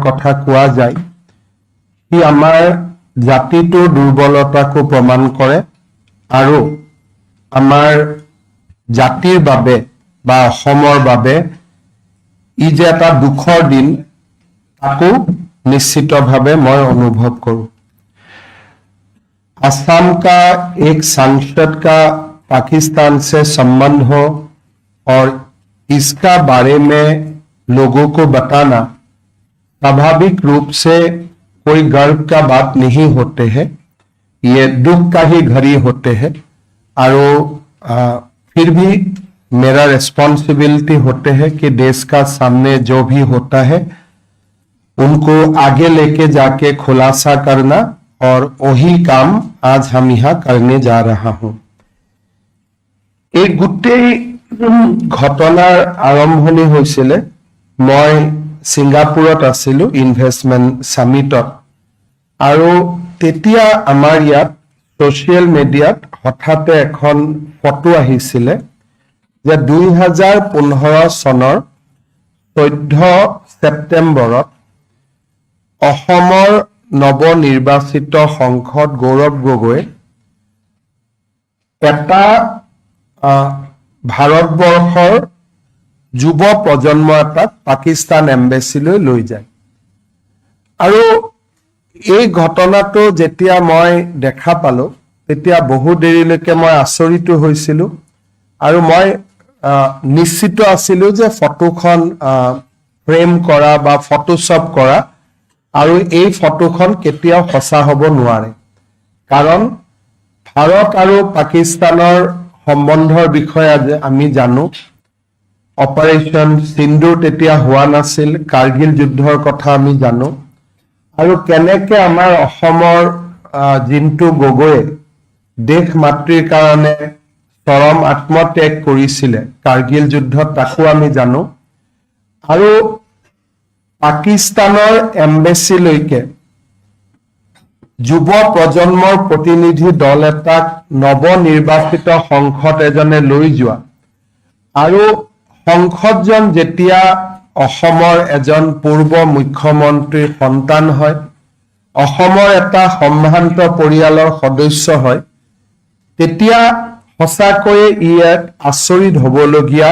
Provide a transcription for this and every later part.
কথা কোৱা যায় ই আমাৰ জাতিটোৰ দুৰ্বলতাকো প্ৰমাণ কৰে আৰু আমাৰ জাতিৰ বাবে বা অসমৰ বাবে ই যে এটা দুখৰ দিন তাকো निश्चितভাৱে मैं अनुभव करूं। असम का एक सांसद का पाकिस्तान से संबंध हो और इसका बारे में लोगों को बताना स्वाभाविक रूप से कोई गर्व का बात नहीं होते हैं, ये दुख का ही घड़ी होते हैं। और फिर भी मेरा रिस्पॉन्सिबिलिटी होते हैं कि देश का सामने जो भी होता है उनको आगे लेके जाके खुलासा करना और वही काम आज हम यहाँ करने जा रहा हूं। एक गोटेई घटनार आरम्भणि होइसिले मैं सिंगापुरत आसिलो इनभेस्टमेंट समिटत आरो तेतिया आमार यात सोशियल मीडियात हठाते एखन फटो आहिसिले जे 2015 सनर 14 सेप्टेम्बरत অসমৰ নৱনিৰ্বাচিত সংসদ গৌৰৱ গগৈ এটা ভাৰতবৰ্ষৰ যুৱ প্ৰজন্ম এটাক পাকিস্তান এম্বেচিলৈ লৈ যায় আৰু এই ঘটনাটো যেতিয়া মই দেখা পালো তেতিয়া বহু দেৰিলৈকে মই আচৰিত হৈছিলো আৰু মই নিশ্চিত আছিলো যে ফটোখন ফ্ৰেম কৰা বা ফটোশ্বপ কৰা আৰু এই ফটোখন কেতিয়াও সঁচা হ'ব নোৱাৰে কাৰণ ভাৰত আৰু পাকিস্তানৰ সম্বন্ধৰ বিষয়ে আমি জানো অপাৰেশন সিন্ধু তেতিয়া হোৱা নাছিল কাৰ্গিল যুদ্ধৰ কথা আমি জানো আৰু কেনেকৈ আমাৰ অসমৰ জিন্তু গগৈ দেশ মাতৃৰ কাৰণে চৰম আত্মত্যাগ কৰিছিল কাৰ্গিল যুদ্ধত তাকো আমি জানো আৰু পাকিস্তানৰ এম্বেসি লৈকে যুৱ প্ৰজন্মৰ প্ৰতিনিধি দল এটাক নৱনিৰ্বাচিত সংসদ এজনে লৈ যোৱা আৰু সংসদজন যেতিয়া অসমৰ এজন পূৰ্ব মুখ্যমন্ত্ৰীৰ সন্তান হয় অসমৰ এটা সম্ভ্ৰান্ত পৰিয়ালৰ সদস্য হয় তেতিয়া সঁচাকৈ ই এক আচৰিত হ'বলগীয়া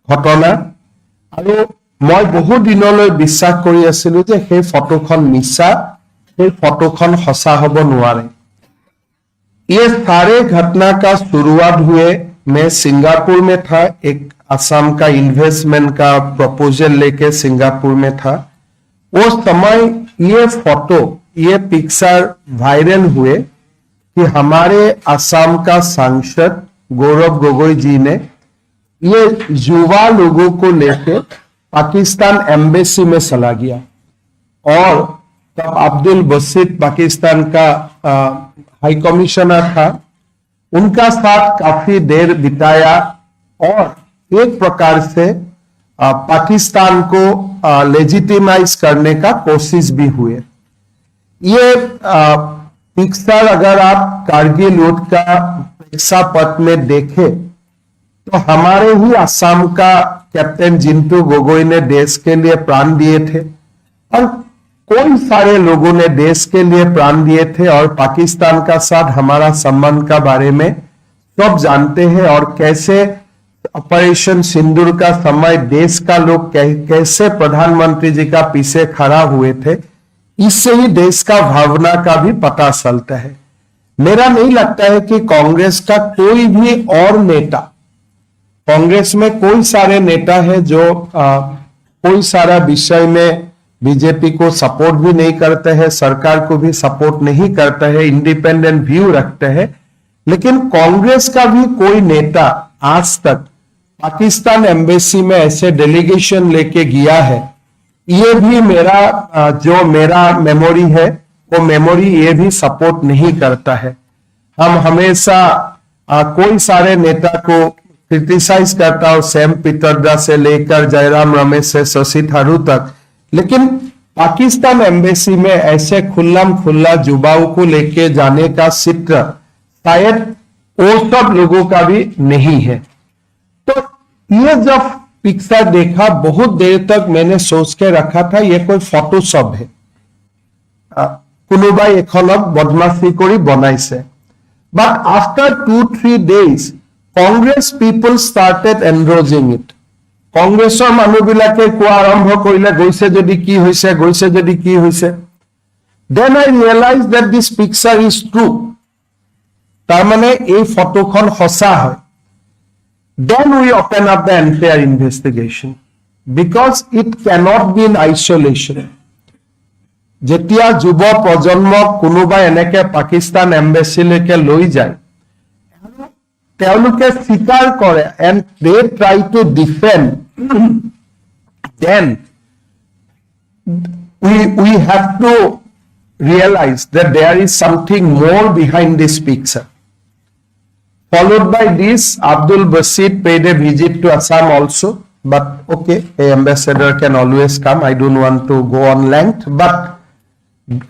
ঘটনা আৰু মই বহু দিনলৈ বিশ্বাস কৰি আছিলো যে সেই ফটোখন মিছা সেই ফটোখন সঁচা হ'ব নোৱাৰে ये सारे घटना का शुरुआत हुए मैं सिंगापुर में था एक असम का इन्वेस्टमेंट का प्रपोजल लेके सिंगापुर में था वो समय ये फोटो ये पिक्चर वायरल हुए कि हमारे असम का सांसद गौरव गोगोई जी ने ये युवा लोगों को लेकर पाकिस्तान एम्बेसी में चला गया और तब अब्दुल बसीत पाकिस्तान का हाई कमिश्नर था उनका साथ काफी देर बिताया और एक प्रकार से पाकिस्तान को लेजिटिमाइज करने का कोशिश भी हुए ये पिक्चर अगर आप कारगिल युद्ध का प्रेक्षापट में देखें तो हमारे ही असम का कैप्टन जिंटू गोगोई ने देश के लिए प्राण दिए थे और कई सारे लोगों ने देश के लिए प्राण दिए थे और पाकिस्तान का साथ हमारा संबंध का बारे में सब जानते हैं और कैसे ऑपरेशन सिंदूर का समय देश का लोग कैसे प्रधानमंत्री जी का पीछे खड़ा हुए थे इससे ही देश का भावना का भी पता चलता है। मेरा नहीं लगता है कि कांग्रेस का कोई भी और नेता कांग्रेस में कोई सारे नेता है जो कोई सारा विषय में बीजेपी को सपोर्ट भी नहीं करते हैं सरकार को भी सपोर्ट नहीं करते हैं इंडिपेंडेंट व्यू रखते हैं लेकिन कांग्रेस का भी कोई नेता आज तक पाकिस्तान एम्बेसी में ऐसे डेलीगेशन लेके गया है ये भी मेरा जो मेरा मेमोरी है वो मेमोरी ये भी सपोर्ट नहीं करता है। हम हमेशा कोई सारे नेता को क्रिटिसाइज करता हूं सैम पित्रोदा से लेकर जयराम रमेश से शशि थरूर तक लेकिन पाकिस्तान एम्बेसी में ऐसे खुल्लम खुल्ला युवाओं को लेके जाने का चित्र शायद वो सब लोगों का भी नहीं है। तो ये जब पिक्चर देखा, बहुत देर तक मैंने सोच के रखा था ये कोई फोटोशॉप है, কোনোবাই এখনক বদমাছি কৰি বনাইছে। But after 2-3 days, Congress people started endorsing it. কংগ্ৰেছৰ মানুহবিলাকে কোৱা আৰম্ভ কৰিলে, গৈছে যদি কি হৈছে, গৈছে যদি কি হৈছে। Then I realized that this picture is true. তাৰমানে এই ফটোখন সঁচা হয়। Then we open up the entire investigation because it cannot be in isolation. যেতিয়া যুৱ প্ৰজন্মক কোনোবাই এনেকে পাকিস্তান এম্বেচিলৈকে লৈ যায়, তেওঁলোকে স্বীকাৰ কৰে and they try to defend, then we have to realize that there is something more behind this picture. Followed by this, Abdul Basit paid a visit to Assam also, but okay, a ambassador can always come. I don't want to go on length, but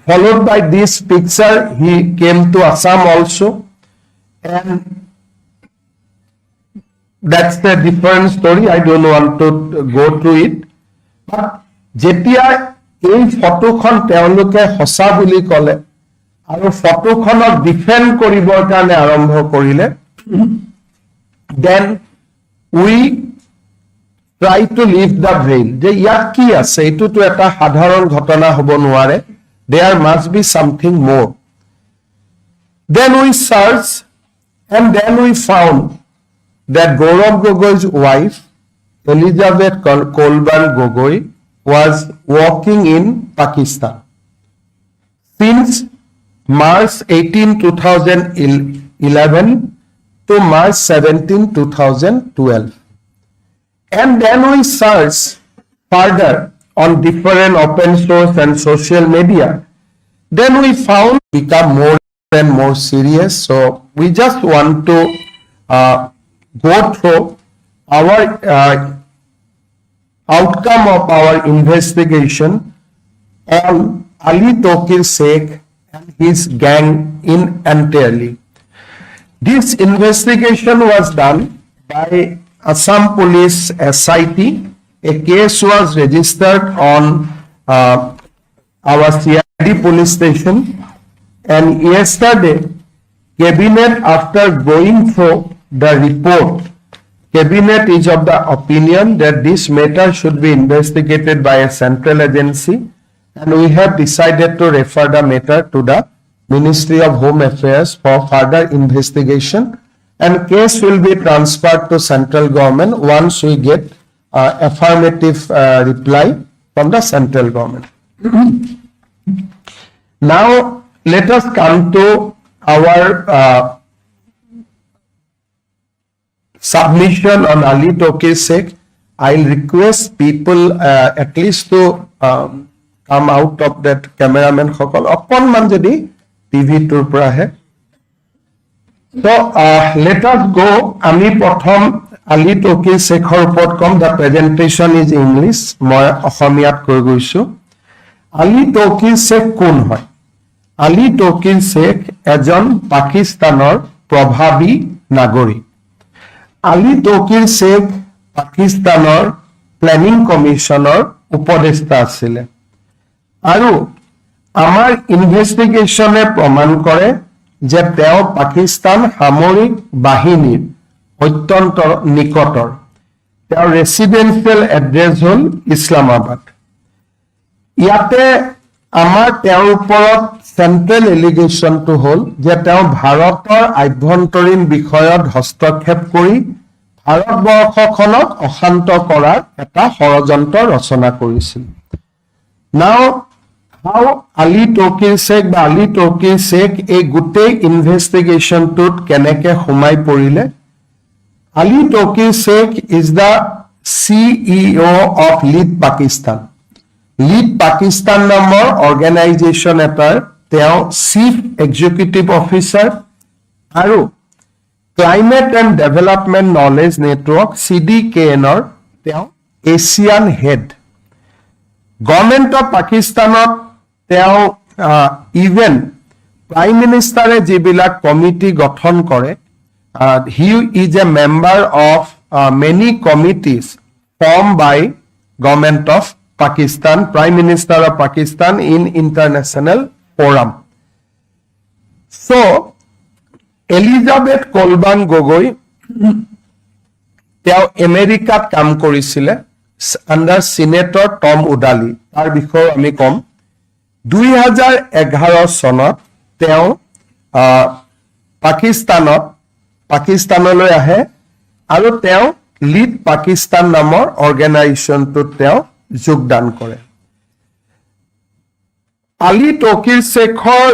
followed by this picture, he came to Assam also, and that's a different story. I don't want to go through it. But যেতিয়া এই ফটোখন তেওঁলোকে সঁচা বুলি ক'লে আৰু ফটোখনক defend কৰিবৰ কাৰণে আৰম্ভ কৰিলে, then we try to lift the veil. যে ইয়াত কি আছে, এইটোতো এটা সাধাৰণ ঘটনা হ'ব নোৱাৰে, there must be something more. Then we searched and then we found that Gaurav Gogoi's wife, Elizabeth Kolban Gogoi, was working in Pakistan since March 18, 2011 to March 17, 2012. And then we searched further on different open source and social media. Then we found become more and more serious. So we just want to go through our outcome of our investigation on Ali Tokir Sheikh and his gang in entirely. This investigation was done by Assam Police SIT. A case was registered on our CID police station, and yesterday, Cabinet, after going through the report, Cabinet is of the opinion that this matter should be investigated by a central agency, and we have decided to refer the matter to the Ministry of Home Affairs for further investigation, and case will be transferred to central government once we get affirmative reply from the central government. Now, let us come to our submission on Ali Tokir Sheikh. I'll request people at least to come out of that cameraman সকল অকণমান যদি টিভিটোৰ পৰা আহে। So let us go. আমি প্ৰথম Ali Tokir Sheikhৰ ওপৰত কম। The presentation is English, মই অসমীয়াত কৈ গৈছো। Ali Tokir Sheikh কোন হয়? Ali Tokir Sheikh এজন পাকিস্তানৰ প্ৰভাৱী নাগৰিক। Ali Tokir Sheikh পাকিস্তানৰ প্লেনিং কমিশনৰ উপদেষ্টা আছিলে আৰু আমাৰ ইনভেষ্টিগেশ্যনে প্ৰমাণ কৰে যে তেওঁ পাকিস্তান সামৰিক বাহিনীৰ অত্যন্ত নিকটৰ। তেওঁৰ ৰেচিডেন্সিয়েল এড্ৰেছ হ'ল ইছলামাবাদ। ইয়াতে আমাৰ তেওঁৰ ওপৰত চেন্ট্ৰেল এলিগেশ্যনটো হ'ল যে তেওঁ ভাৰতৰ আভ্যন্তৰীণ বিষয়ত হস্তক্ষেপ কৰি ভাৰতবৰ্ষখনক অশান্ত কৰাৰ এটা ষড়যন্ত্ৰ ৰচনা কৰিছিল। Now, how Ali Tokir Sheikh বা Ali Tokir Sheikh এই গোটেই ইনভেষ্টিগেশ্যনটোত কেনেকে সোমাই পৰিলে? Ali Tokir Sheikh is the CEO of Lead Pakistan. Lead Pakistan নামৰ অৰ্গেনাইজেশ্যন এটাৰ তেওঁ চিফ এক্সিকিউটিভ অফিচাৰ আৰু climate and development knowledge network CDKNৰ তেওঁ এছিয়ান হেড। গভৰ্ণমেণ্ট অফ পাকিস্তানত তেওঁ ইভেন প্ৰাইম মিনিষ্টাৰে যিবিলাক কমিটি গঠন কৰে, he is a member of many committees formed by Government of Pakistan, Prime Minister of Pakistan in international forum. So, Elizabeth Kolban Gogoi, তেওঁ আমেৰিকাত কাম কৰিছিলে আন্ডাৰ সিনেটৰ টম উডালি তাৰ বিষয়ে আমি কম 2011 চনত তেওঁ পাকিস্তানলৈ আহে আৰু তেওঁ লিড পাকিস্তান নামৰ অৰ্গেনাইজেশ্যনটোত তেওঁ যোগদান কৰে আলী তকিৰ শেখৰ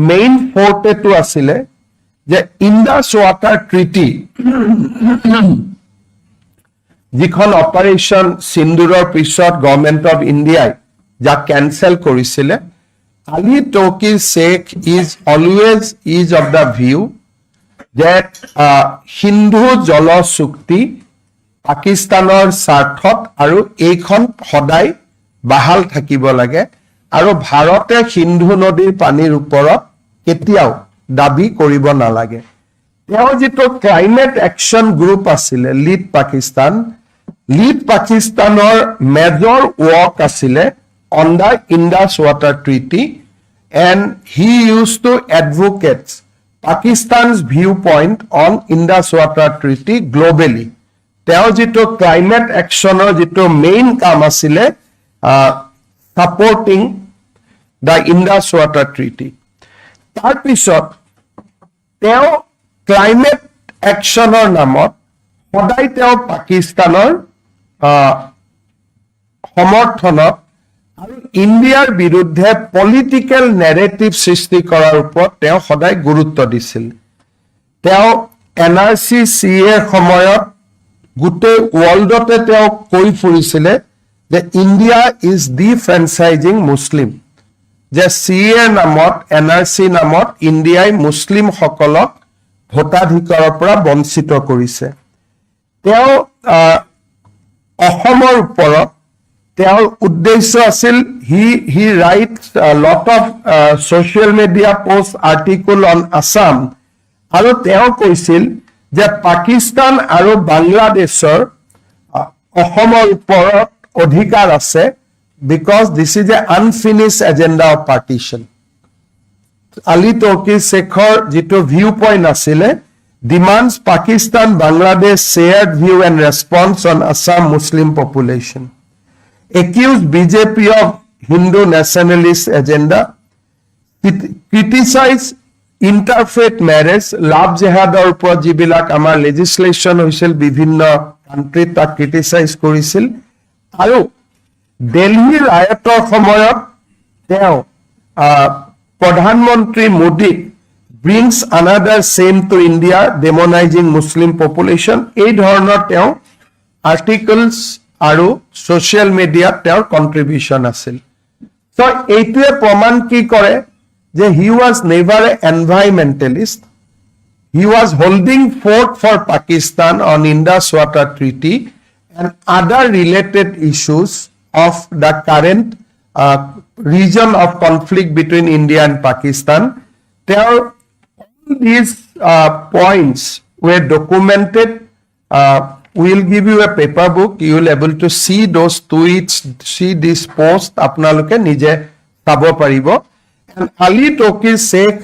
মেইন ফৰ্টেটো আছিলে যে ইন্দাস ৱাটাৰ ট্ৰিটি যিখন অপাৰেশন সিন্দুৰৰ পিছত গভৰ্নমেন্ট অফ ইন্ডিয়াই যাক ক্যান্সেল কৰিছিলে Ali Tauqeer Sheikh is always is of the view that হিন্দু জল চুক্তি পাকিস্তানৰ স্বাৰ্থত আৰু এইখন সদায় বাহাল থাকিব লাগে আৰু ভাৰতে সিন্ধু নদীৰ পানীৰ ওপৰত কেতিয়াও দাবী কৰিব নালাগে তেওঁ যেটো ক্লাইমেট একশন গ্ৰুপ আছিলে লিড পাকিস্তানৰ মেজৰ ৱৰ্ক আছিলে on the Indus Water Treaty and he used to advocate Pakistan's viewpoint on Indus Water Treaty globally. তেওঁ যেটো climate action যেটো main কাম আছিলে supporting the Indus Water Treaty. তাৰ পিছত তেওঁ climate action নামত সদায় তেওঁ পাকিস্তানৰ সমৰ্থনত আৰু ইন্ডিয়াৰ বিৰুদ্ধে পলিটিক্যাল নেৰেটিভ সৃষ্টি কৰাৰ ওপৰত তেওঁ সদায় গুৰুত্ব দিছিল তেওঁ এনআৰসি সিএ সময়ত গোটেই ওয়াৰ্ল্ডতে তেওঁ কৈ ফুৰিছিলে যে ইন্ডিয়া ইজ ডিফ্ৰেঞ্চাইজিং মুছলিম যে সিএ নামত এনআৰসি নামত ইন্ডিয়াই মুছলিম সকলক ভোটাধিকাৰৰ পৰা বঞ্চিত কৰিছে তেওঁ অসমৰ ওপৰত তেওঁৰ উদ্দেশ্য আছিল he writes a lot of social media post article on Assam আৰু তেওঁ কৈছিল যে পাকিস্তান আৰু বাংলাদেশৰ অসমৰ ওপৰত অধিকাৰ আছে because this is a unfinished agenda of partition Ali Tauqeer Shekhar যেটো ভিউ পইণ্ট আছিলে demands Pakistan Bangladesh shared view and response on Assam Muslim population accused BJP of Hindu nationalist agenda, criticized interfaith marriage, love jihador upor jibilak amar legislation hoisil bibhinno country ta criticize korisil aru Delhi riotor samoyot teo Pradhan Mantri Modi brings another shame to India demonizing Muslim population ei dhornor teo articles আৰু social media তেওঁৰ contribution আছিল so এইটোৱে প্ৰমাণ কি কৰে যে he was never a environmentalist he was holding fort for Pakistan on Indus water treaty and other related issues of the current reason of conflict between India and Pakistan তেওঁৰ all these points were documented we'll give you a paper book you will able to see those tweets see this post apnaloke nije sabo paribo and Ali Tokir Sheikh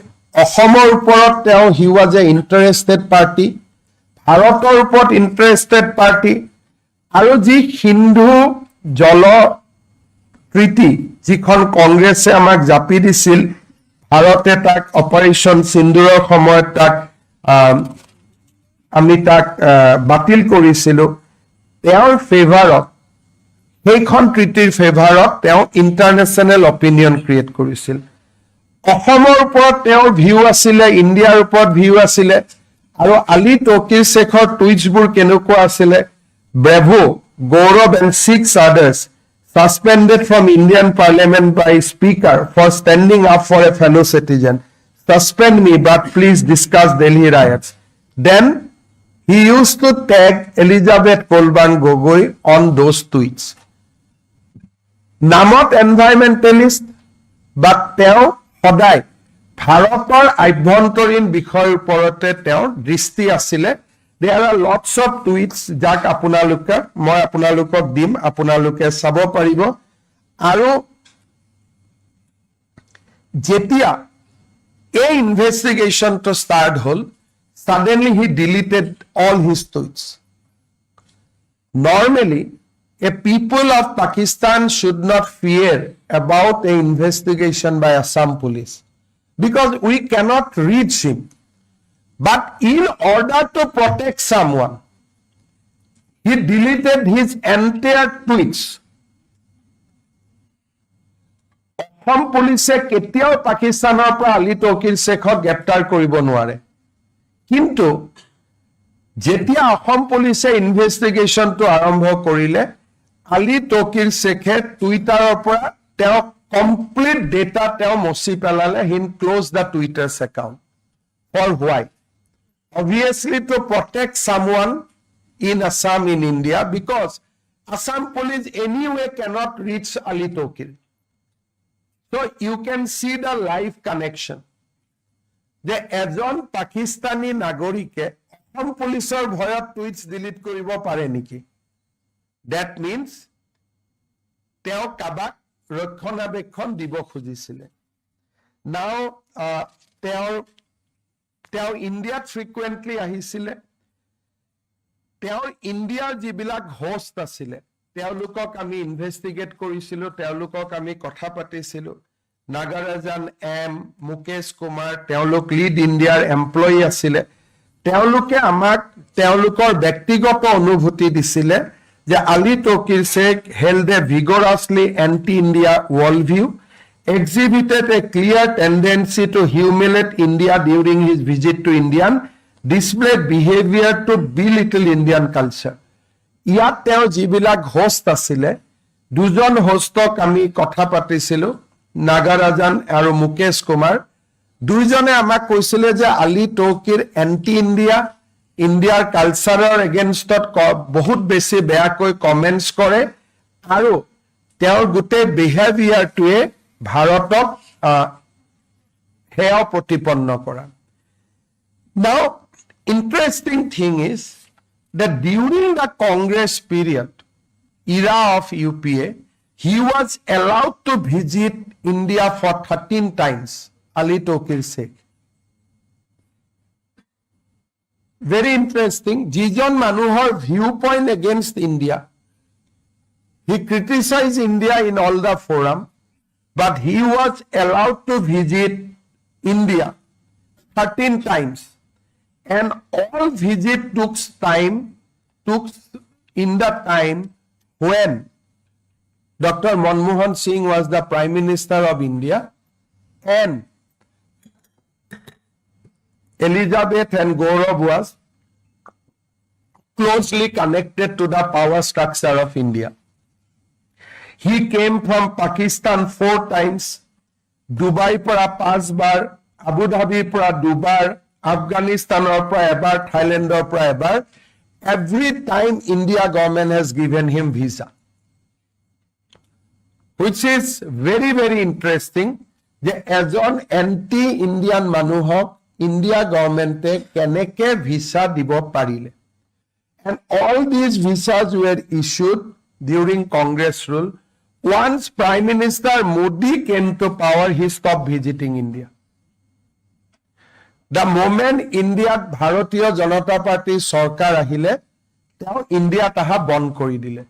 অসমৰ ওপৰত তেওঁ he was a interested party ভাৰতৰ ওপৰত interested party আৰু যি হিন্দু জল treaty যিখন কংগ্ৰেছে আমাক জাপি দিছিল ভাৰতে তাক অপাৰেশন সিন্দুৰৰ সময়ত তাক আমি তাক বাতিল কৰিছিলো তেওঁৰ ফেভাৰত সেইখন ট্ৰিটিৰ ফেভাৰত তেওঁ ইন্টাৰনেশনাল অপিনিয়ন ক্ৰিয়েট কৰিছিল অসমৰ ওপৰত তেওঁৰ ভিউ আছিলে ইণ্ডিয়াৰ ওপৰত ভিউ আছিলে আৰু আলী তকিৰ শেখৰ টুইটছবোৰ কেনেকুৱা আছিলে Bravo Gaurav and 6 others suspended from Indian Parliament by Speaker for standing up for a fellow citizen suspend me but please discuss Delhi riots then he used to tag Elizabeth Kolban Gogoi on those tweets. Namot environmentalist, but teo সদায় ভাৰতৰ আভ্যন্তৰীণ বিষয়ৰ ওপৰতে তেওঁৰ দৃষ্টি আছিলে There are lots of tweets যাক মই আপোনালোকক দিম, আপোনালোকে চাব পাৰিব। আৰু যেতিয়া এই ইনভেষ্টিগেশ্যনটো ষ্টাৰ্ট হ'ল, suddenly he deleted all his tweets. Normally, a people of Pakistan should not fear about an investigation by Assam police because we cannot reach him. But in order to protect someone, he deleted his entire tweets. Assam police কেতিয়াও পাকিস্তানৰ পৰা আলী তৌকিৰ শেখক গ্ৰেপ্তাৰ কৰিব নোৱাৰে। কিন্তু যেতিয়া অসম পুলিচে ইনভেষ্টিগেশ্যনটো আৰম্ভ কৰিলে, আলী তৌকিৰ শেখে টুইটাৰৰ পৰা তেওঁ কমপ্লিট ডেটা তেওঁ মচি পেলালে। He close the Twitter's account. For why? Obviously to protect someone in Assam, in India, because Assam police anyway cannot reach Ali Tokir. So you can see the live connection. যে এজন পাকিস্তানী নাগৰিকে অসম পুলিচৰ ভয়ত টুইটছ delete কৰিব পাৰে নেকি? That means তেওঁ Kabak ৰক্ষণাবেক্ষণ দিব খুজিছিলে। Now তেওঁ ইণ্ডিয়াত ফ্ৰিকুৱেণ্টলি আহিছিলে। তেওঁৰ ইণ্ডিয়াৰ যিবিলাক হোষ্ট আছিলে তেওঁলোকক আমি ইনভেষ্টিগেট কৰিছিলোঁ, তেওঁলোকক আমি কথা পাতিছিলোঁ। নাগাৰাজান এম, মুকেশ কুমাৰ, তেওঁলোক লিড ইণ্ডিয়াৰ এমপ্লয়ী আছিলে। তেওঁলোকে আমাক তেওঁলোকৰ ব্যক্তিগত অনুভূতি দিছিলে যে Ali Tauqir Sheikh held a vigorously anti-India worldview, exhibited a clear tendency to humiliate India during his visit to India, displayed behavior to belittle Indian culture. ইয়াত তেওঁ যিবিলাক হোষ্ট আছিলে, দুজন হোষ্টক আমি কথা পাতিছিলোঁ, নাগাৰাজান আৰু মুকেশ কুমাৰ। দুইজনে আমাক কৈছিলে যে আলী তৌকিৰ এণ্টি ইণ্ডিয়া, ইণ্ডিয়াৰ কালচাৰৰ এগেইনষ্টত বহুত বেছি বেয়াকৈ কমেণ্টছ কৰে আৰু তেওঁৰ গোটেই বিহেভিয়াৰটোৱে ভাৰতক হেয় প্ৰতিপন্ন কৰা। Now, interesting thing is that during the Congress period, era of UPA, he was allowed to visit India for 13 times, Ali Tokir Sheikh. Very interesting. Jijon Manuhar viewpoint against India. He criticized India in all the forum, but he was allowed to visit India 13 times. And all visit took in the time when Dr. Manmohan Singh was the Prime Minister of India and Elizabeth and Gaurav was closely connected to the power structure of India. He came from Pakistan 4 times, Dubai para 5 bar, Abu Dhabi para 2 bar, Afghanistan or para ebar, Thailand or para ebar. Every time India government has given him visa. Which is very, very interesting. যে এজন anti Indian মানুহক India গভৰ্ণমেণ্টে কেনেকৈ visa দিব পাৰিলে। And all these visas were issued during Congress rule. Once Prime Minister Modi came to power, he stopped visiting India. The moment India ভাৰতীয় জনতা party চৰকাৰ আহিলে, তেওঁ ইণ্ডিয়াত অহা বন্ধ কৰি দিলে।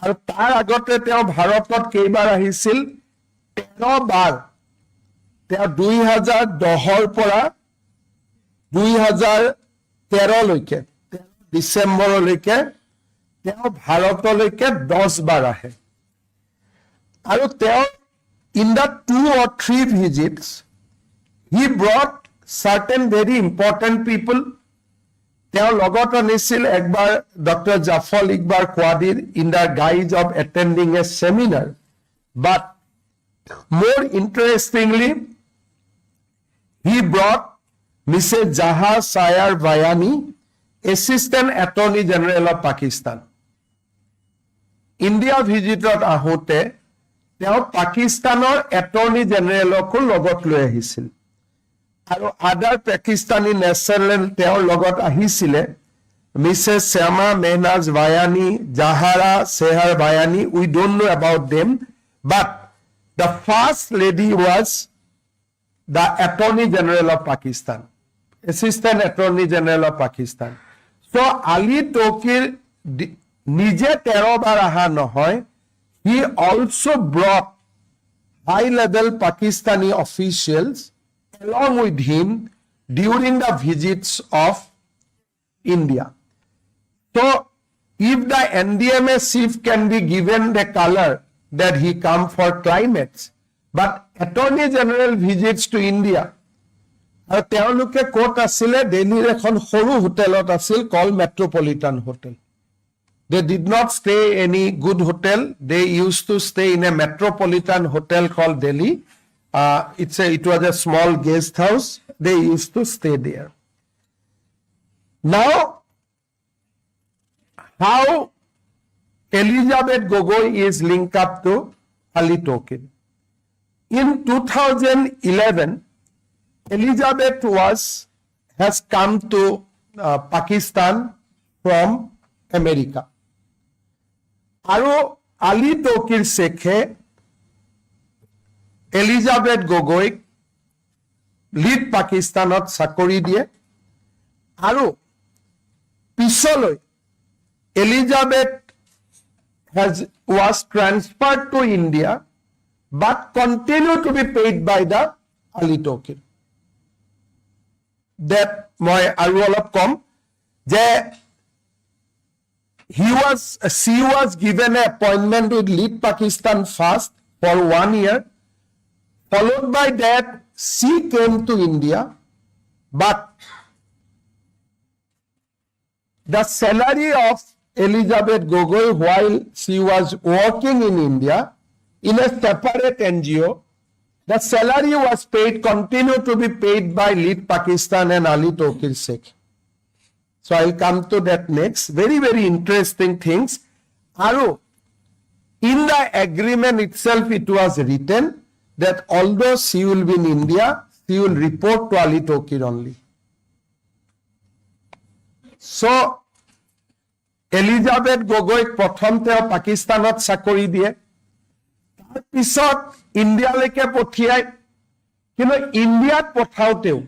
আৰু তাৰ আগতে তেওঁ ভাৰতত কেইবাৰ আহিছিল? 13 বাৰ। তেওঁ 2010ৰ পৰা 2013লৈকে ডিচেম্বৰলৈকে তেওঁ ভাৰতলৈকে 10 বাৰ আহে। আৰু তেওঁ in the 2 or 3 visits, he brought certain very important people. তেওঁ লগত আনিছিল একবাৰ ডক্টৰ জাফৰ ইকবাল কোৱাদিৰ in the guise of attending a seminar. But more interestingly, he brought Mrs. Jaha Sayar Vayani, Assistant Attorney General of Pakistan. India visitor আহোঁতে তেওঁ পাকিস্তানৰ attorney জেনেৰেলকো লগত লৈ আহিছিল আৰু আদাৰ পাকিস্তানী নেশ্যনেল তেওঁৰ লগত আহিছিলে Mrs. Syama Mehnaz Vayani, Jahara Seher Vayani, we don't know about them, but the first lady was the Attorney General of Pakistan, Assistant Attorney General of Pakistan. So Ali Tokir nije 13 bar aha nohoy, he also brought high-level Pakistani officials along with him during the visits of India. So, if the NDMA chief can be given the color that he come for climates, but Attorney General visits to India, আৰু তেওঁলোকে ক'ত আছিলে দিল্লীৰ এখন সৰু হোটেলত আছিল called Metropolitan Hotel. They did not stay any good hotel. They used to stay in a Metropolitan Hotel called Delhi. It was a small guest house. They used to stay there. Now, how Elizabeth Gogoi is linked up to Ali Tokir. In 2011, Elizabeth has come to Pakistan from America. আৰু Ali Tokir Shekhe Elizabeth Gogoi lead Pakistanot চাকৰি দিয়ে আৰু পিছলৈ Elizabeth was transferred to India but continued to be paid by the Ali Tokir. That মই আৰু অলপ কম যে she was given an appointment with Lead Pakistan first for 1 year. Followed by that, she came to India, but the salary of Elizabeth Gogoi while she was working in India in a separate NGO, the salary was continued to be paid by Lead Pakistan and Ali Tokir Sheikh. So I'll come to that next. Very, very interesting things. Aru, in the agreement itself, it was written that although she will be in India, she will report to Ali Tokir only. So, Elizabeth Gogoi প্ৰথমতে পাকিস্তানত চাকৰি দিয়ে তাৰ পিছত ইন্ডিয়ালৈকে পঠিয়ায় কিন্তু ইন্ডিয়াত পঠাওতেও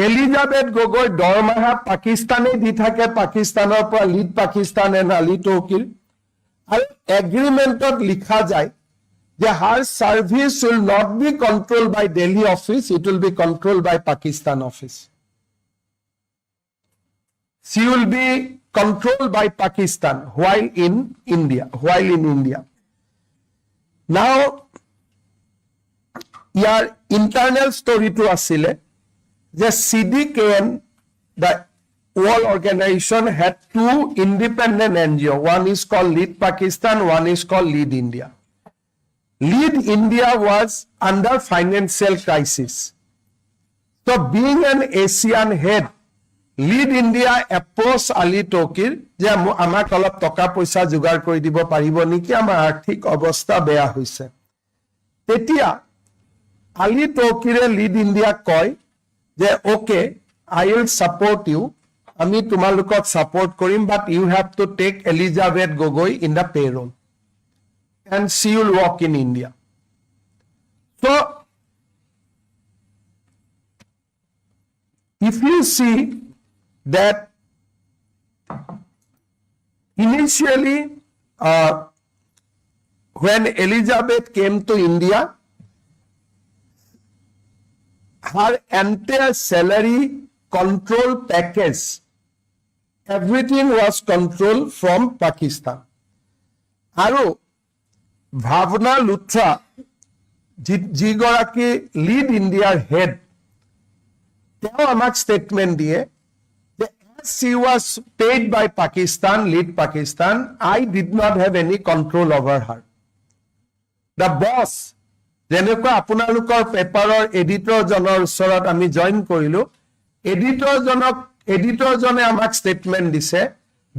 Elizabeth Gogoi দৰমহা পাকিস্তানে দি থাকে পাকিস্তানৰ পৰা লিড পাকিস্তান এণ্ড আলি তৌকিৰ আৰু এগ্ৰিমেণ্টত লিখা যায় যে her service will not be controlled by Delhi office, it will be controlled by Pakistan office. She will be controlled by Pakistan while in India. Now, your internal story to asile the CDKN, the World Organization, had two independent NGO. One is called Lead Pakistan, one is called Lead India. Lead India was under financial crisis. So being an Asian head, Lead India approached Ali Tokir, যে আমাক অলপ টকা পইচা যোগাৰ কৰি দিব পাৰিব নেকি আমাৰ আৰ্থিক অৱস্থা বেয়া হৈছে তেতিয়া Ali Tokir Lead India কয় যে ওকে I will support you আমি তোমালোকক support Karim but you have to take Elizabeth Gogoi in the payroll and she will work in India. So if you see that initially when Elizabeth came to India, her entire salary control package, everything was controlled from Pakistan. Aru Bhavna Luthra, jigoraki Lead India head, teo amak statement diye she was paid by Pakistan, Lead Pakistan, I did not have any control over her. The boss, যেনেকৈ আপোনালোকৰ পেপাৰৰ editor জনৰ ওচৰত আমি join কৰিলো editor জনে আমাক statement দিছে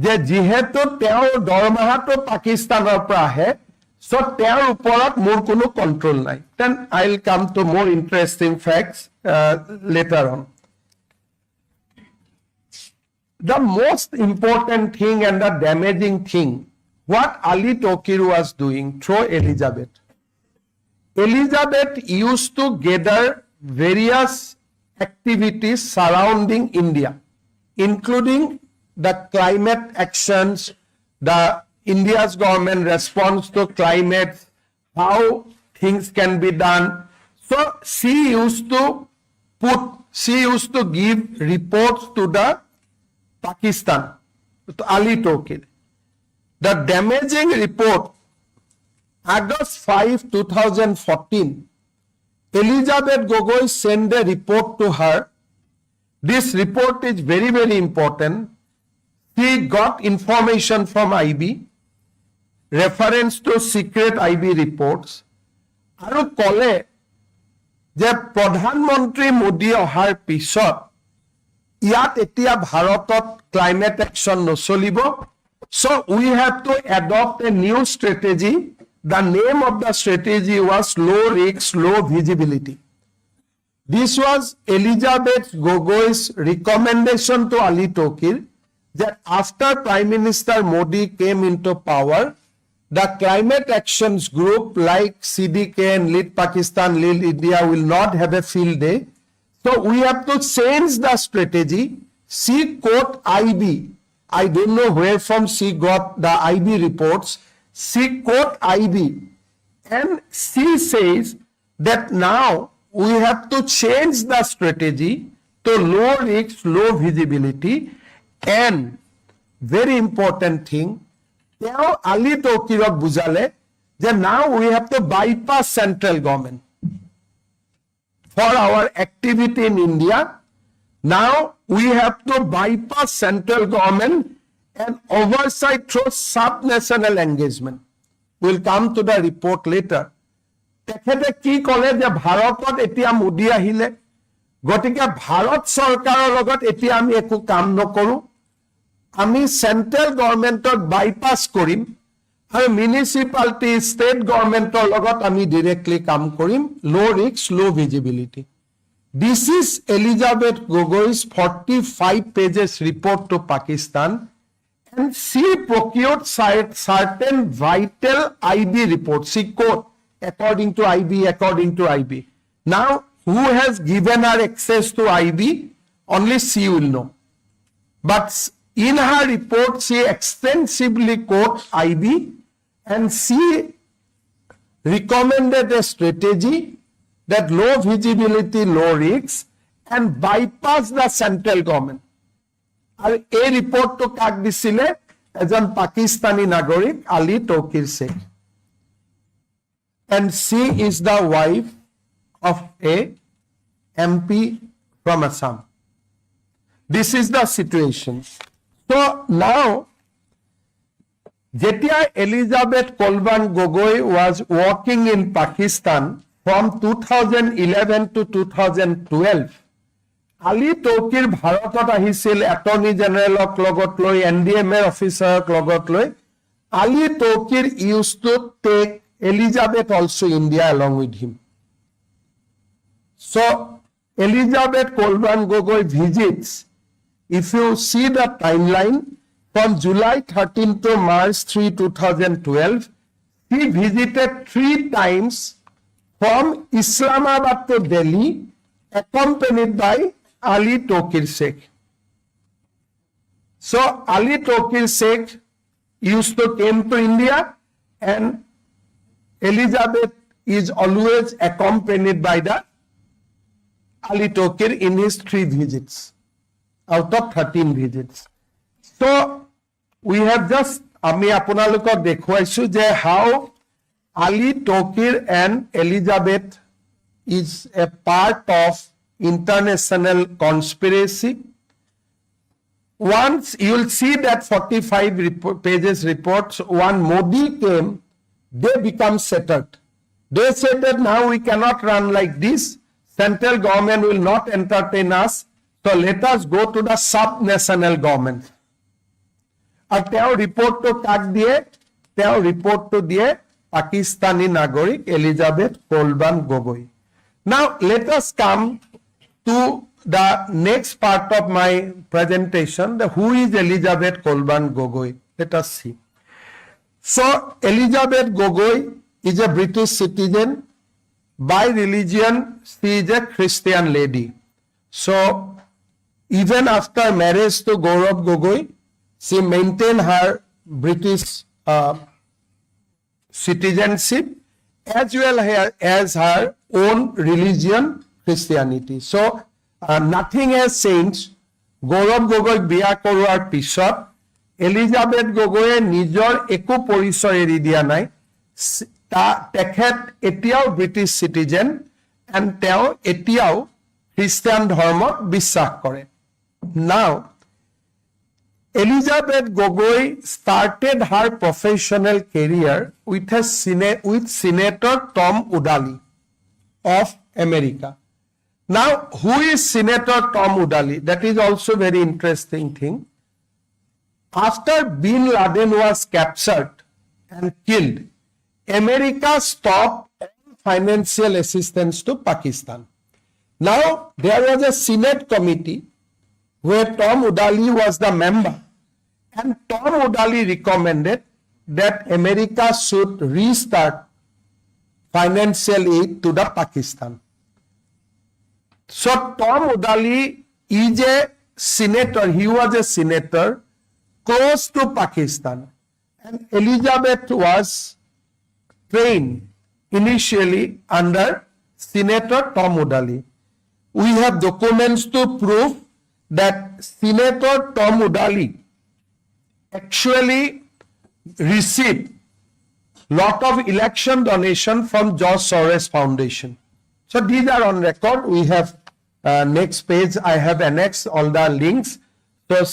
যে যেহেতু তেওঁৰ দৰমহাটো পাকিস্তানৰ পৰা আহে সো তেওঁৰ ওপৰত মোৰ কোনো কন্ট্ৰোল নাই. Then I'll come to more interesting facts later on. the most important thing and the damaging thing, what Ali Tokir was doing through Elizabeth. Elizabeth used to gather various activities surrounding India, including the climate actions, the India's government response to climate, how things can be done. So she used to give reports to the Pakistan, to Ali Tokir. The damaging report, August 5, 2014, Elizabeth Gogoi sent a report to her. This report is very, very important. She got information from IB, reference to secret IB reports, আৰু কলে যে প্ৰধানমন্ত্ৰী মোদী অহাৰ পিছত ইয়াত এতিয়া ভাৰতত climate action নচলিব, so we have to adopt a new strategy. The name of the strategy was low risk, low visibility. This was Elizabeth Gogoi's recommendation to Ali Tokir that after Prime Minister Modi came into power, the climate actions group like CDK and Lead Pakistan, Lead India will not have a field day. So we have to change the strategy. She quote IB. I don't know where from she got the IB reports. She quote IB and she says that now we have to change the strategy to low risk, low visibility, and very important thing, তেওঁ Ali Tokirok বুজালে যে now we have to bypass central government for our activity in India. Now we have to bypass central government and oversight through sub-national engagement. We'll come to the report later. তেখেতে কি কলে যে ভাৰতত এতিয়া মোদী আহিলে, গতিকে ভাৰত চৰকাৰৰ লগত এতিয়া আমি একো কাম নকৰো, আমি সেন্ট্ৰেল গভৰ্ণমেণ্টক বাইপাছ কৰিম আৰু মিউনিচিপালিটি ষ্টেট গভৰ্ণমেণ্টৰ লগত আমি ডিৰেক্টলি কাম কৰিম, low risk low visibility. This is Elizabeth Gogoi's 45 pages report to Pakistan, and she procured certain vital IB reports. She quote according to IB. Now, who has given her access to IB? Only she will know. But in her report, she extensively quotes IB and she recommended a strategy that low visibility, low risks and bypass the central government. আৰু এই ৰিপৰ্টটো কাক দিছিলে? এজন পাকিস্তানী নাগৰিক Ali Tauqir Sheikh. And she is the wife of a MP from Assam. This is the situation. So now, যেতিয়া Elizabeth Kolban Gogoi was working in Pakistan from 2011 to 2012, Ali Tokir ভাৰতত আহিছিল এটৰ্নি জেনেৰেলক লগত লৈ, NDMA অফিচাৰক লগত লৈ. Ali Tokir used to take Elizabeth also India along with him. So Elizabeth Kolban Gogoi visits, if you see the timeline, from July 13 to March 3, 2012, he visited 3 times from Islamabad to Delhi, accompanied by Ali Tokir Sheikh. So Ali Tokir Sheikh used to came to India, and Elizabeth is always accompanied by the Ali Tokir in his 3 visits out of 13 visits. So we have just আমি আপোনালোকক দেখুৱাইছো যে how Ali Tokir and Elizabeth is a part of international conspiracy. Once you will see that 45 pages reports, when Modi came, they become settled. They said that now we cannot run like this. Central government will not entertain us. So let us go to the sub-national government. And tell report to kaak diye? Tell report to diye Pakistani Nagorik Elizabeth Kolban Gogoi. Now let us come to the next part of my presentation, who is Elizabeth Kolban Gogoi. Let us see. So, Elizabeth Gogoi is a British citizen. By religion, she is a Christian lady. So, even after marriage to Gaurav Gogoi, she maintained her British citizenship as well as her own religion, Christianity. So, nothing has changed. Gaurav Gogoi biya koruar pisot, Elizabeth Gogoi nijor eko porichoy eri dia nai. Tekhet etiao British citizen and teo etiao Christian dharmot বিশ্বাস কৰে. Now, Elizabeth Gogoi started her professional career with Senator Tom Udali of America. Now, who is Senator Tom Udali? That is also very interesting thing. After Bin Laden was captured and killed, America stopped all financial assistance to Pakistan. Now, there was a Senate committee where Tom Udali was the member, and Tom Udali recommended that America should restart financial aid to the Pakistan. So Tom Udali is a senator, he was a senator close to Pakistan, and Elizabeth was trained initially under Senator Tom Udali. We have documents to prove that Senator Tom Udali actually received lot of election donation from George Soros Foundation. So these are on record. We have next page, I have annexed all the links. So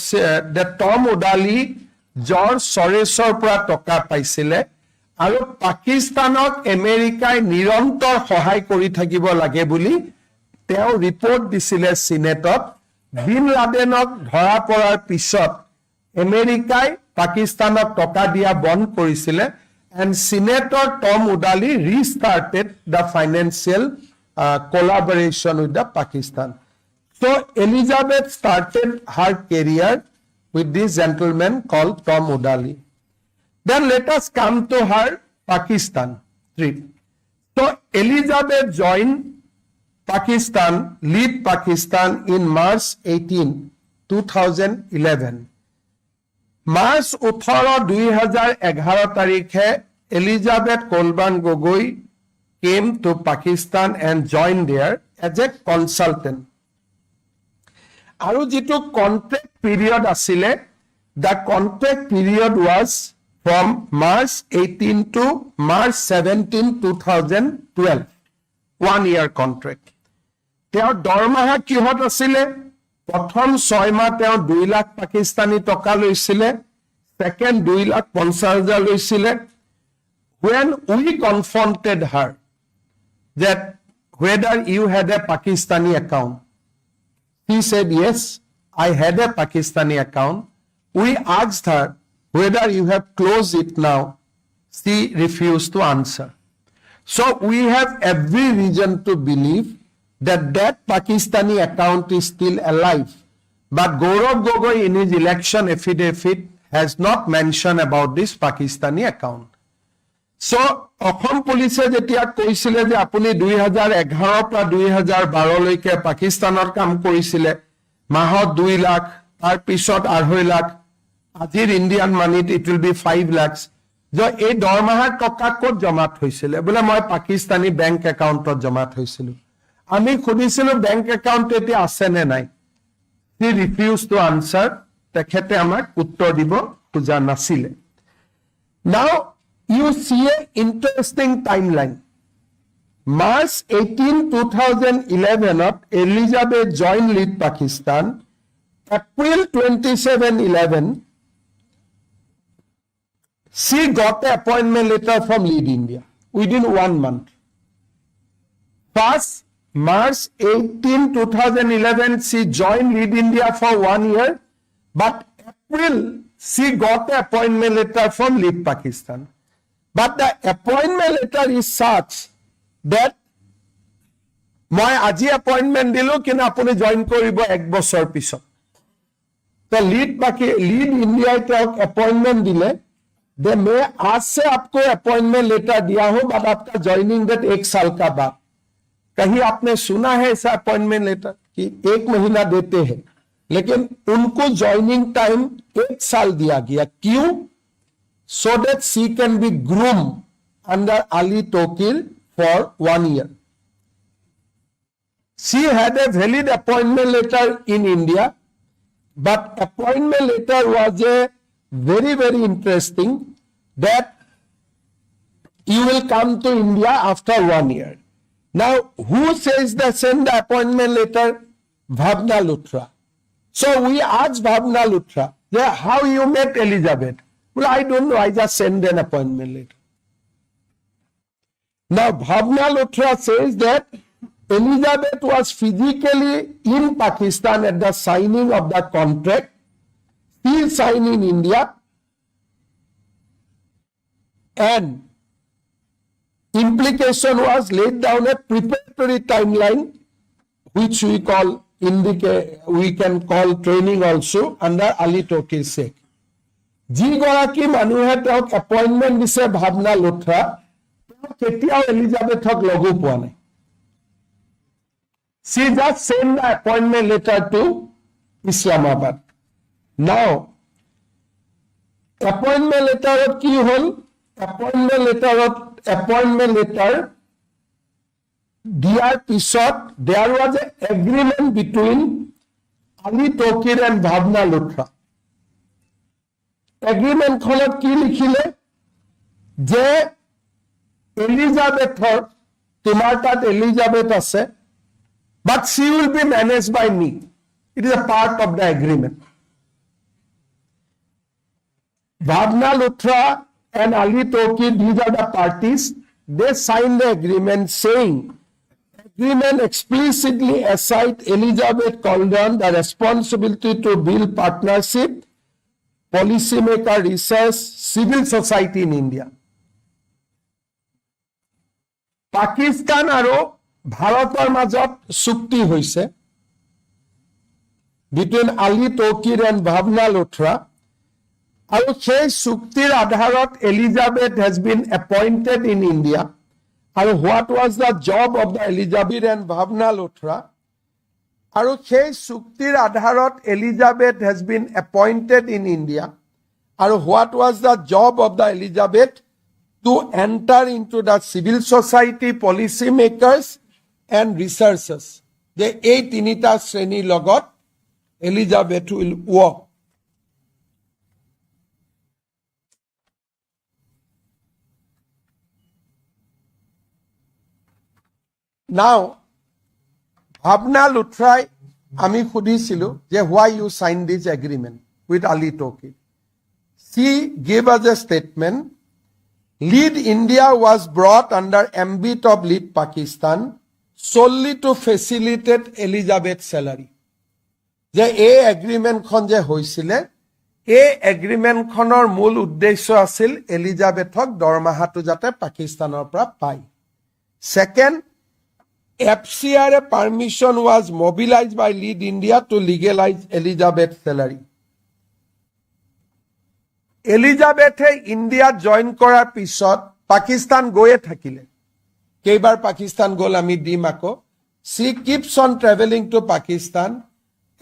the Tom Udali George Sorosor pra toka paisile aru Pakistanok America nirantor sahay kori thakibo lage buli teo report disile Senate Bin Ladenok dhara porar pisot America Pakistanok toka dia bond korisile, and Senator Tom Udali restarted the financial collaboration with the Pakistan. So Elizabeth started her career with this gentleman called Tom Udali. Then let us come to her Pakistan trip. So Elizabeth joined Pakistan, lead Pakistan in March 18, 2011. March 18, 2011 tarikhe Elizabeth Kolban Gogoi came to Pakistan and joined there as a consultant. Aru jitu contract period asile, the contract period was from March 18 to March 17, 2012. 1 year contract. Teo dormaha kihot asile, Prothom 6 মাহ teo 2 lakh Pakistani toka loisile, second 2 lakh 50,000 loisile. When we confronted her that whether you had a Pakistani account, she said, yes, I had a Pakistani account. We asked her whether you have closed it now. She refused to answer. So we have every reason to believe that that Pakistani account is still alive. But Gaurav Gogoi in his election affidavit has not mentioned about this Pakistani account. So, Assam Police jetia koisile je apuni 2011 pra 2012 loike Pakistanor kam korisile, mahot 2 lakh, tar pisot 2.5 lakh, ajir Indian money it will be 5 lakhs. Jo ei dormahar toka kot jamat hoisile, bole moi Pakistani bank account tot jamat hoisilu. Ami khudisilu bank account eti ase ne nai. He refused to answer. Tekhete amak uttor dibo khuja nasile. Now, you see an interesting timeline. March 18, 2011, Elizabeth joined Lead Pakistan. April 27, 11, she got an appointment letter from Lead India within 1 month. First, March 18, 2011, she joined Lead India for 1 year, but April, she got an appointment letter from Lead Pakistan. But the appointment letter is such that মই আজি appointment দিলো কিন্তু আপুনি join কৰিব 1 বছৰ পিছত तो lead India appointment दिले दे मैं आज से आपको अपॉइंटमेंट लेटर दिया हूं बट आपका ज्वाइनिंग डेट 1 साल का बाद कहीं आपने सुना है ऐसा अपॉइंटमेंट लेटर कि 1 महीना देते हैं लेकिन उनको ज्वाइनिंग टाइम 1 साल दिया गया क्यों so that she can be groom under Ali Tauqeer for 1 year she had a valid appointment letter in India but appointment letter was a very interesting that you will come to India after 1 year. Now, who says that send the appointment letter? Bhavna Luthra. So we asked Bhavna Luthra, yeah, how you met Elizabeth? Well, I don't know. I just send an appointment letter. Now, Bhavna Luthra says that Elizabeth was physically in Pakistan at the signing of the contract. She signed in India. And implication was laid down a preparatory timeline, which we can call training also under Ali Tokir Sheikh. Ji goraki manuhe taok appointment dise Bhavna Luthra, ketiao Elizabeth hok logo poa nai. She just sent the appointment letter to Islamabad. Now, appointment letter ki hol? Appointment letter diar pisot there was an agreement between Ali Tokir and Bhavna Luthra. Agreement khonot ki likhile je Elizabeth tumar tat Elizabeth ase but she will be managed by me. It is a part of the agreement. Bhavna Luthra and Ali Tokir, these are the parties. They signed the agreement saying, agreement explicitly assigned Elizabeth Colden the responsibility to build partnership, policymaker research, civil society in India. Pakistan aro ভাৰতৰ মাজত চুক্তি হৈছে between Ali Tokir and Bhavna Luthra আৰু সেই চুক্তিৰ আধাৰত Elizabeth has been appointed in India আৰু what was the job of the Elizabeth and Bhavna Luthra আৰু সেই চুক্তিৰ আধাৰত Elizabeth has been appointed in India আৰু what was the job of the Elizabeth to enter into the civil society policy makers and researchers. The 8 tinita shreni logot Elizabeth will work. Now, Bhavna Luthra, ami khudisilu je why you signed this agreement with Ali Tokir. She gave us a statement. Lead India was brought under ambit of Lead Pakistan solely to facilitate Elizabeth's salary. যে এই এগ্ৰিমেণ্টখন যে হৈছিলে এই এগ্ৰিমেণ্টখনৰ মূল উদ্দেশ্য আছিল এলিজাবেথক দৰমহাটো যাতে পাকিস্তানৰ পৰা পায় second FCR permission was mobilized by Lead India to legalize Elizabeth's salary. Elizabeth India join কৰাৰ পিছত পাকিস্তান গৈয়ে থাকিলে কেইবাৰ পাকিস্তান গল আমি দিম আকৌ she keeps on traveling to Pakistan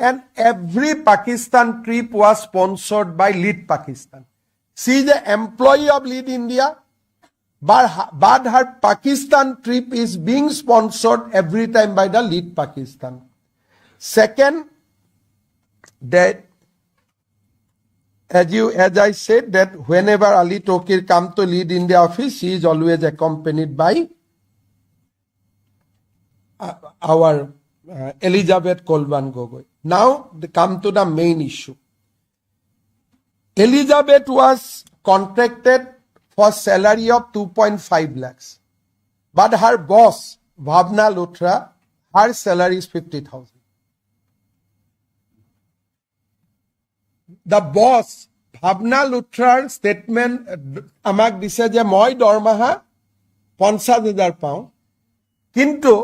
and every Pakistan trip was sponsored by Lead Pakistan. She is an employee of Lead India but her Pakistan trip is being sponsored every time by the Lead Pakistan. Second, that as I said that whenever Ali Tokir come to Lead India office, she is always accompanied by our Elizabeth Colden Gogoi. Now come to the main issue. Elizabeth was contracted for salary of 2.5 lakhs. But her boss, Bhavna Luthra, her salary is 50,000. The boss, Bhavna Luthra's statement, amak dise je moi dormaha 50,000 pound. Kintu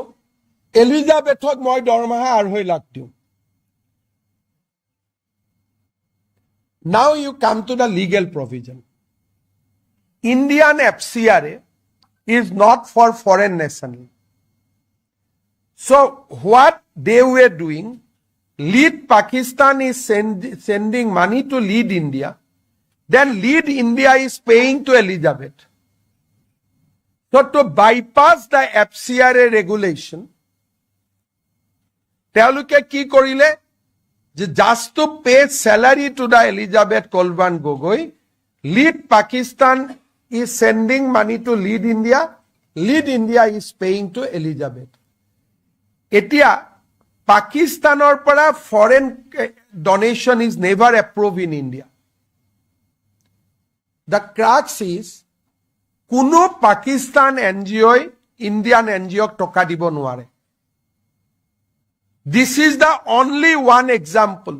এলিজাবেথক মই দৰমহা 2.5 লাখ দিওঁ. Now you come to the legal provision. Indian FCRA is not for foreign national. So what they were doing, lead Pakistan is sending money to lead India, then lead India is paying to Elizabeth. So to bypass the FCRA regulation, তেওঁলোকে কি কৰিলে, just to pay salary to the Elizabeth Kolban Gogoi, lead Pakistan is sending money to lead India is paying to Elizabeth. Etia Pakistanor para foreign donation is never approved in India. The crux is kuno Pakistan NGO Indian NGO toka dibo nuare. This is the only one example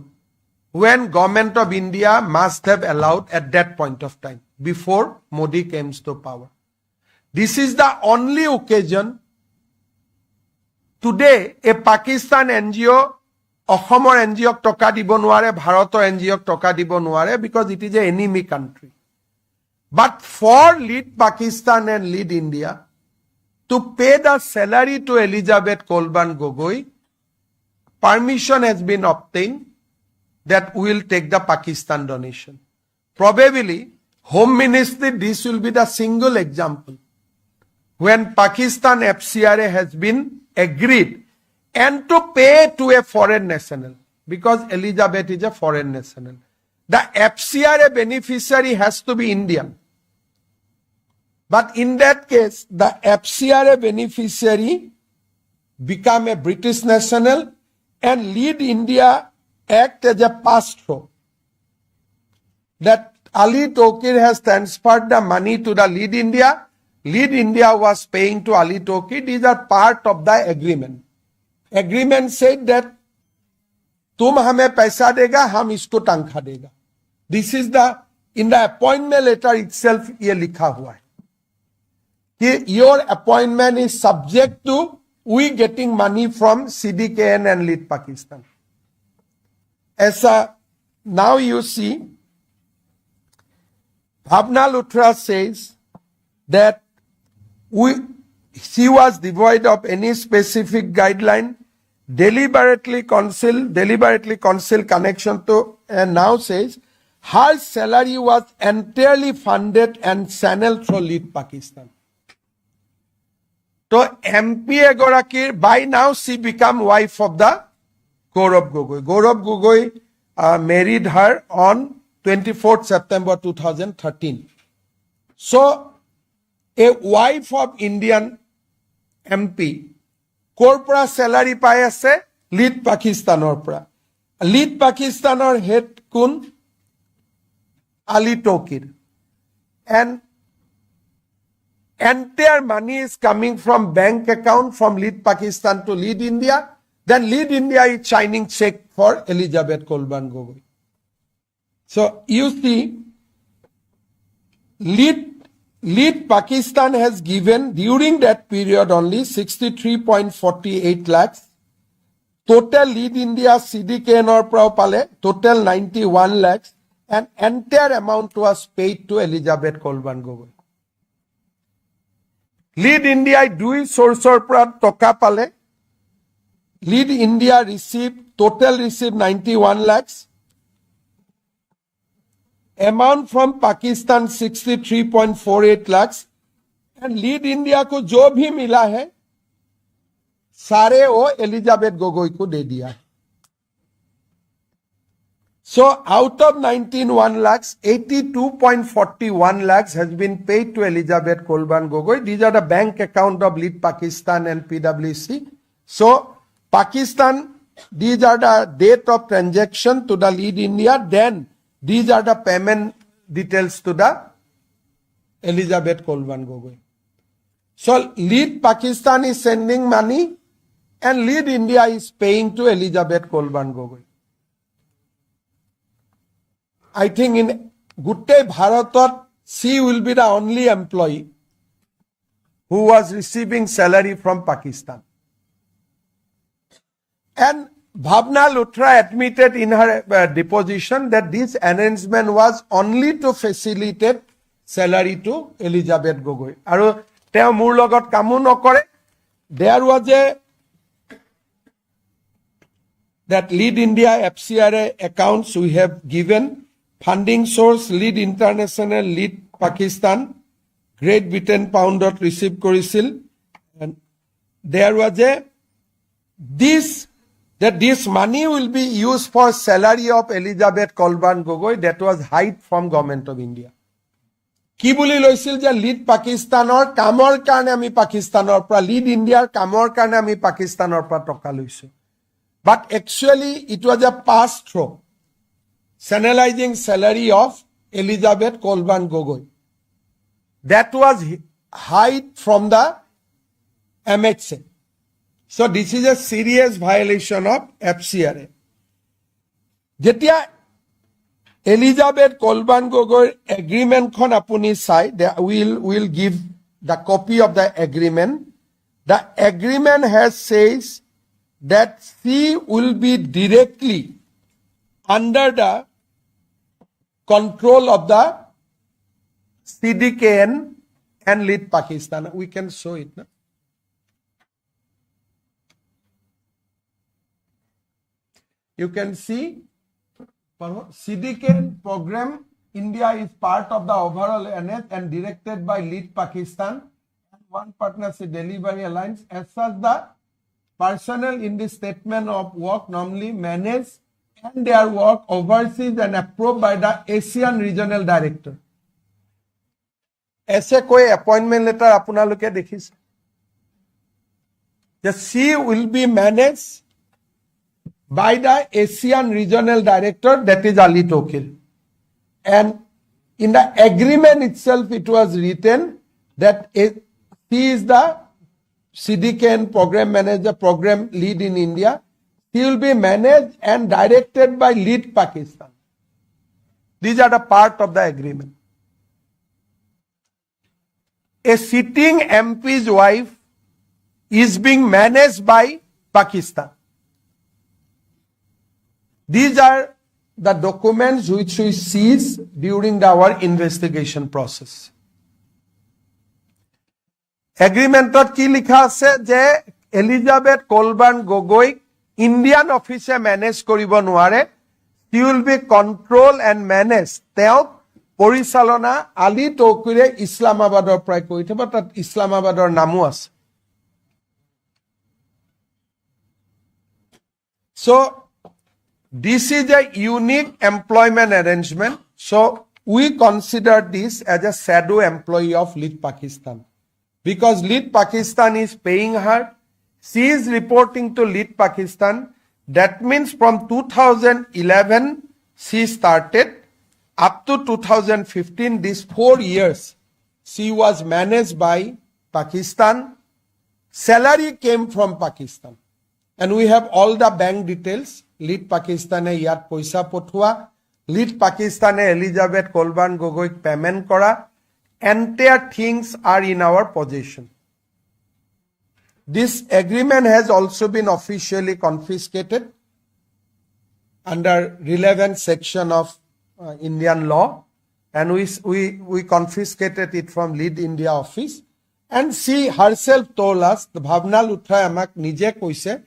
when government of India must have allowed at that point of time before Modi came to power. This is the only occasion. Today a Pakistan NGO Ohomor NGO toka dibo nuare, Bharator NGO toka dibo nuare because it is an enemy country. But for lead Pakistan and lead India to pay the salary to Elizabeth Kolban Gogoi, permission has been obtained that we will take the Pakistan donation. Probably, Home Ministry, this will be the single example when Pakistan FCRA has been agreed and to pay to a foreign national because Elizabeth is a foreign national. The FCRA beneficiary has to be Indian. But in that case, the FCRA beneficiary become a British national and lead India act as a pass-through. That Ali Tokir has transferred the money to the lead India. Lead India was paying to Ali Tokir. These are part of the agreement. Agreement said that तुम हमें पैसा देगा, हम इसको तनख्वाह देगा. This is the, in the appointment letter itself ये लिखा हुआ है कि your appointment is subject to we getting money from CDKN and lead Pakistan. ऐसा, now you see, Bhavna Luthra says that she was devoid of any specific guideline, deliberately conceal connection to, and now says her salary was entirely funded and channeled through lead Pakistan. So MP Egorakir, by now she become wife of the Gaurav Gogoi. Gaurav Gogoi married her on 24th September 2013. So a wife of Indian MP, korpora salary pai ase lead Pakistanor pra. Lead Pakistanor head kun Ali Tokir. And entire money is coming from bank account from lead Pakistan to lead India. Then lead India is signing check for Elizabeth Kolban Gogoi. So you see, lead Pakistan has given during that period only 63.48 lakhs. Total lead India CDKN or pale total 91 lakhs, and entire amount was paid to Elizabeth Kolban Gogoi. Lead India dui sourceor pra toka pale. Lead India total received 91 lakhs. Amount from Pakistan 63.48 lakhs. And lead India को जो भी मिला है सारे वो Elizabeth Gogoi को दे दिया. So out of 19 lakhs, 82.41 lakhs has been paid to Elizabeth Kolban Gogoi. These are the bank account of lead Pakistan and PwC. So Pakistan, these are the date of transaction to the lead India. Then these are the payment details to the Elizabeth Kolban Gogoi. So lead Pakistan is sending money and lead India is paying to Elizabeth Kolban Gogoi. I think in Gutte Bharatot, she will be the only employee who was receiving salary from Pakistan. And Bhavna Luthra admitted in her deposition that this arrangement was only to facilitate salary to Elizabeth Gogoi. Aru teo mur logot kamu nokore. There was that Lead India FCRA accounts we have given. Funding source Lead International, Lead Pakistan, Great Britain poundot receive korisil. And there was this money will be used for salary of Elizabeth Kolban Gogoi that was hide from government of India. কি বুলি লৈছিল যে lead পাকিস্তানৰ কামৰ কাৰণে আমি পাকিস্তানৰ পৰা lead ইণ্ডিয়াৰ কামৰ কাৰণে আমি পাকিস্তানৰ পৰা টকা লৈছো but actually it was a pass through channelizing salary of Elizabeth Kolban Gogoi that was hide from the MHA. So this is a serious violation of FCRA. Jetia Elizabeth Kolban Gogoi agreement khon apuni sai, will give the copy of the agreement. The agreement has says that she will be directly under the control of the CDKN and Lead Pakistan. We can show it. No? You can see CDKN program, India is part of the overall NS and directed by Lead Pakistan and One Partnership Delivery Alliance. As such, the personnel in the statement of work normally manage and their work overseas and approved by the Asian Regional Director. ऐसे कोई appointment letter আপোনালোকে দেখিছে যে she will be managed by the Asian Regional Director, that is Ali Tokil. And in the agreement itself, it was written that he is the CDKN program manager, program lead in India. He will be managed and directed by Lead Pakistan. These are the part of the agreement. A sitting MP's wife is being managed by Pakistan. These are the documents which we seized during our investigation process. Agreement ki likha ase je Elizabeth Kolban Gogoi Indian office manage koribo nuare. She will be control and manage. Teo porichalona Ali Tokure Islamabador prai kori thaba tat Islamabador namu ase. So this is a unique employment arrangement. So we consider this as a shadow employee of Lead Pakistan. Because Lead Pakistan is paying her, she is reporting to Lead Pakistan. That means from 2011 she started up to 2015, these 4 years, she was managed by Pakistan. Salary came from Pakistan. And we have all the bank details. Lead Pakistane yat poisa pothua, Lead Pakistane Elizabeth Kolban Gogoi payment kora, entire things are in our possession. This agreement has also been officially confiscated under relevant section of Indian law, and we confiscated it from Lead India office. And she herself told us, the Bhavna Luthra amak nije koise,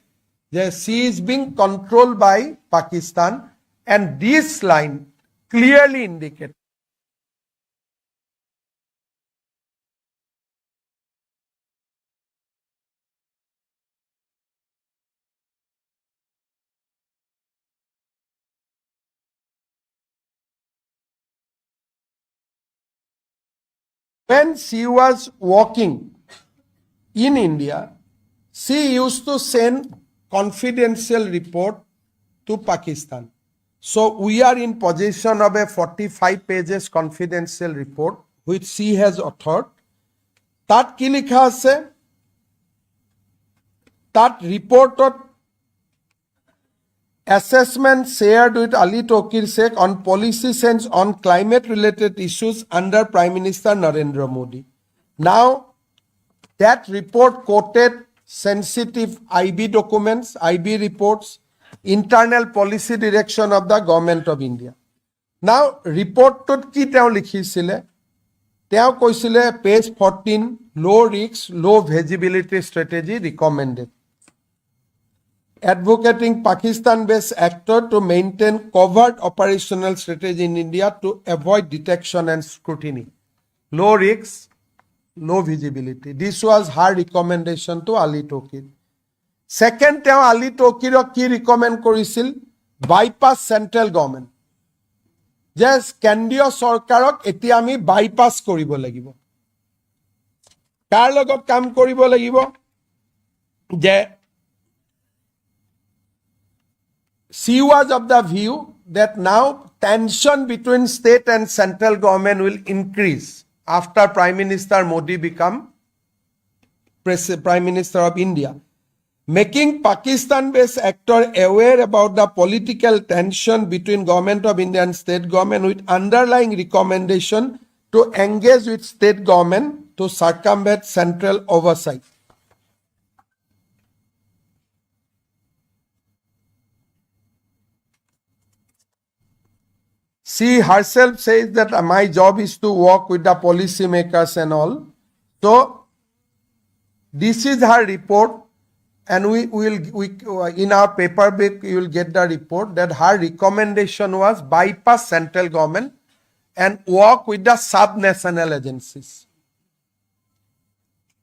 that she is being controlled by Pakistan, and this line clearly indicates when she was working in India, she used to send confidential report to Pakistan. So we are in possession of a 45 pages confidential report which she has authored. Tat ki likha ase? Tat reported assessment shared with Ali Tokir Sheikh on policy sense on climate related issues under Prime Minister Narendra Modi. Now that report quoted sensitive IB documents, IB reports, internal policy direction of the government of India. Now, report to ki teo likhisile, teo koisile page 14, low risk, low visibility strategy recommended. Advocating Pakistan-based actor to maintain covert operational strategy in India to avoid detection and scrutiny. Low risk, low visibility. This was her recommendation to Ali Tokir. Second, teo Ali Tokir ki recommend korisil bypass central government. Just কেন্দ্ৰীয় চৰকাৰক এতিয়া আমি bypass কৰিব লাগিব। কাৰ লগত কাম কৰিব লাগিব যে she was of the view that now tension between state and central government will increase after Prime Minister Modi become Prime Minister of India, making Pakistan-based actor aware about the political tension between government of India and state government with underlying recommendation to engage with state government to circumvent central oversight. She herself says that my job is to work with the policymakers and all. So this is her report, and we in our paperback you will get the report that her recommendation was bypass central government and work with the sub-national agencies.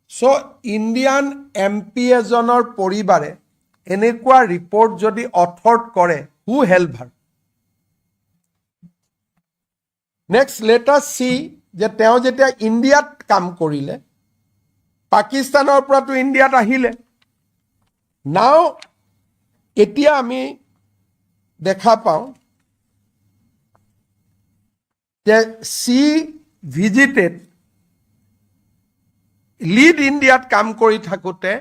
So Indian MP ejoner poribare enekwa report jodi author kore, who help her? Next, let us see যে তেওঁ যেতিয়া ইণ্ডিয়াত কাম কৰিলে, পাকিস্তানৰ পৰা তো ইণ্ডিয়াত আহিলে। নাও এতিয়া আমি দেখা পাওঁ যে she visited লিড ইণ্ডিয়াত কাম কৰি থাকোঁতে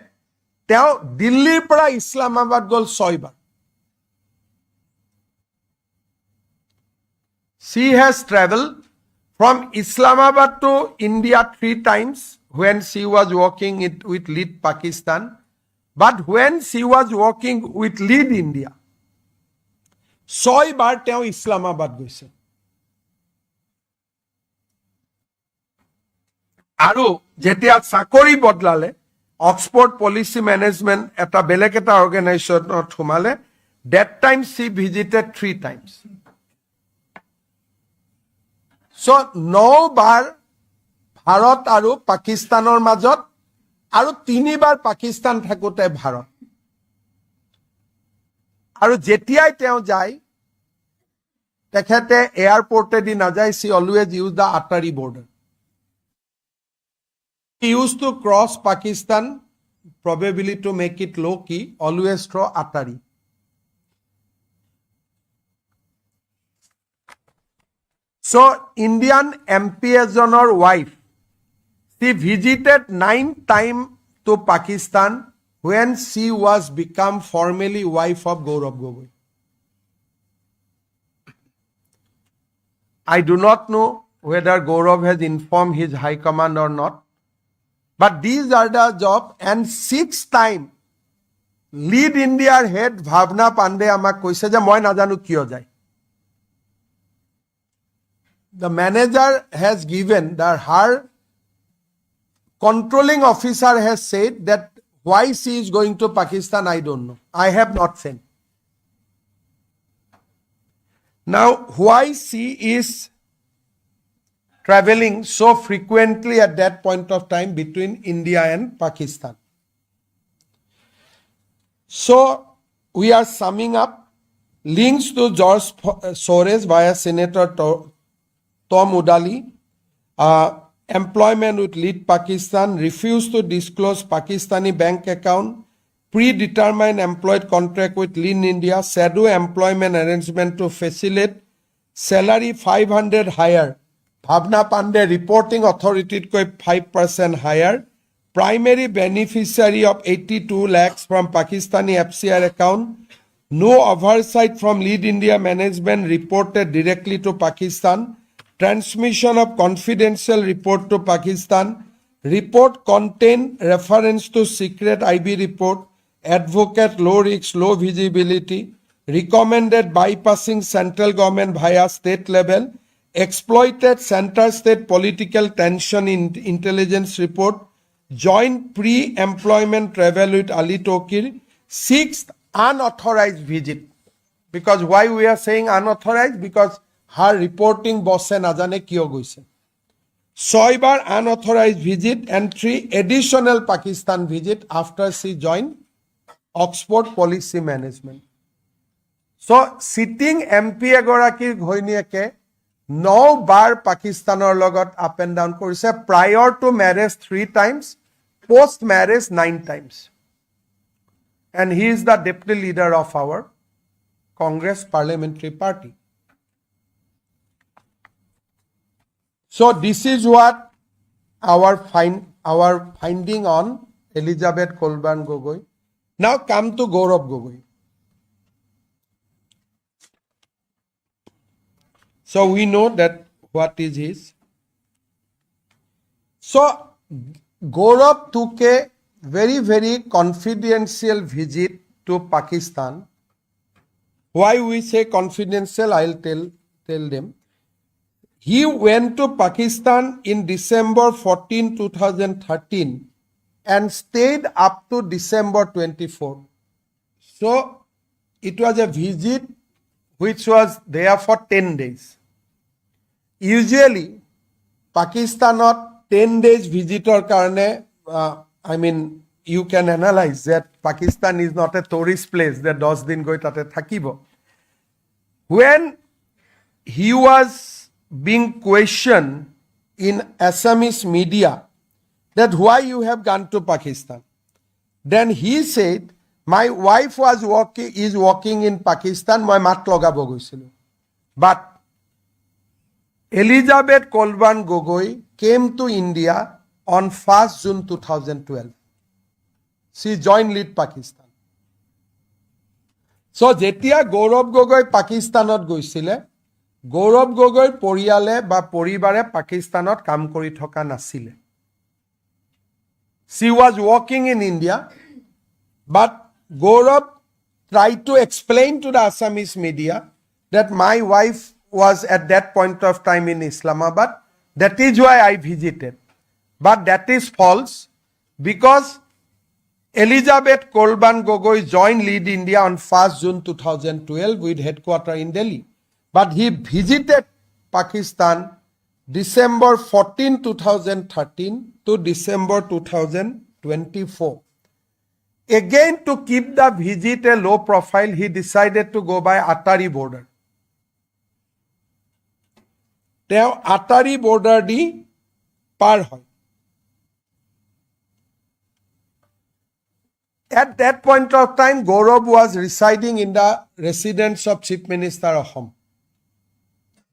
তেওঁ দিল্লীৰ পৰা ইছলামাবাদ গ'ল 6 বাৰ। She has traveled from Islamabad to India 3 times when she was working with Lead Pakistan, but when she was working with Lead India, 6 bar teo Islamabad goise. Aru jetia sakori bodlale, Oxford Policy Management eta belek eta organization thumale, that time she visited 3 times. So 9 bar Bharat aru Pakistanor majot aru 3 bar Pakistan thakote Bharat. Aru jetiai teo jai tekhete airport e di najai, she always use the Atari border. He used to cross Pakistan, probably to make it low key, always through Atari. So Indian MP ejoner wife, she visited 9 times to Pakistan when she was become formally wife of Gaurav Gogoi. I do not know whether Gaurav has informed his high command or not, but these are the job. And 6 times Lead India head Bhavna Pandey amak koise je moi najanu kiyo jai. The manager has given that her controlling officer has said that why she is going to Pakistan, I don't know. I have not sent. Now, why she is traveling so frequently at that point of time between India and Pakistan? So, we are summing up links to George Soros via Senator Tom Udali, employment with Lead Pakistan, refused to disclose Pakistani bank account, predetermined employed contract with Lead India, shadow employment arrangement to facilitate salary 500 higher, Bhavna Pandey reporting authority ko 5% higher, primary beneficiary of 82 lakhs from Pakistani FCR account, no oversight from Lead India management reported directly to Pakistan, transmission of confidential report to Pakistan, report contained reference to secret IB report, advocate low risk, low visibility, recommended bypassing central government via state level, exploited center-state political tension in intelligence report, joint pre-employment travel with Ali Tokir, sixth unauthorized visit. Because why we are saying unauthorized? Because her reporting boss najane kiyo goise. 6 bar unauthorized visit and 3 additional Pakistan visit after she joined Oxford Policy Management. So sitting MP এগৰাকীৰ ঘৈণীয়েকে 9 বাৰ পাকিস্তানৰ লগত up and down কৰিছে, prior to marriage 3 times, post marriage 9 times. And he is the deputy leader of our Congress Parliamentary Party. So this is what our finding on Elizabeth Kolban Gogoi. Now come to Gaurav Gogoi. So we know that what is his. So Gaurav took a very, very confidential visit to Pakistan. Why we say confidential, I'll tell them. He went to Pakistan in December 14, 2013 and stayed up to December 24. So it was a visit which was there for 10 days. Usually, Pakistanot 10 days visitor karne, you can analyze that Pakistan is not a tourist place that 10 din goi tate thakibo. When he was being questioned in Assamese media that why you have gone to Pakistan, then he said, my wife is working in Pakistan, my mat logabo goisilu. But Elizabeth Kolban Gogoi came to India on 1st June 2012. She joined lead Pakistan. So jetia Gaurav Gogoi Pakistanot goisile, Gaurav Gogoi পৰিয়ালে বা পৰিবাৰে পাকিস্তানত কাম কৰি থকা নাছিলে. She was working in India, but Gaurav tried to explain to the Assamese media that my wife was at that point of time in Islamabad. That is why I visited. But that is false, because Elizabeth Kolban Gogoi joined Lead India on 1st June 2012 with headquarters in Delhi. But he visited Pakistan December 14, 2013 to December 2024. Again, to keep the visit a low profile, he decided to go by Atari border. Teo Atari border di par hoy. At that point of time, Gaurav was residing in the residence of Chief Minister Assam.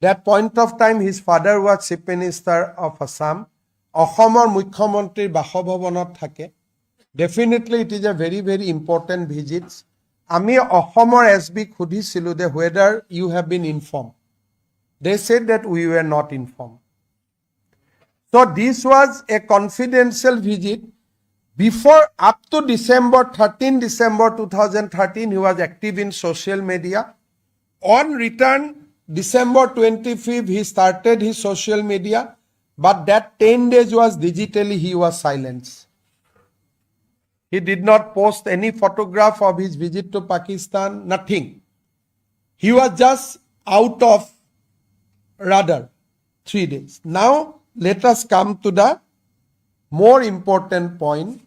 That point of time, his father was Chief Minister of Assam. Assamor Mukhyamantri Basabhavanot thake. Definitely, it is a very, very important visit. Ami Assamor SB khudisilu de whether you have been informed. They said that we were not informed. So this was a confidential visit. Before, up to December 2013, he was active in social media. On return, December 25th, he started his social media, but that 10 days was digitally, he was silenced. He did not post any photograph of his visit to Pakistan, nothing. He was just out of radar 3 days. Now, let us come to the more important point.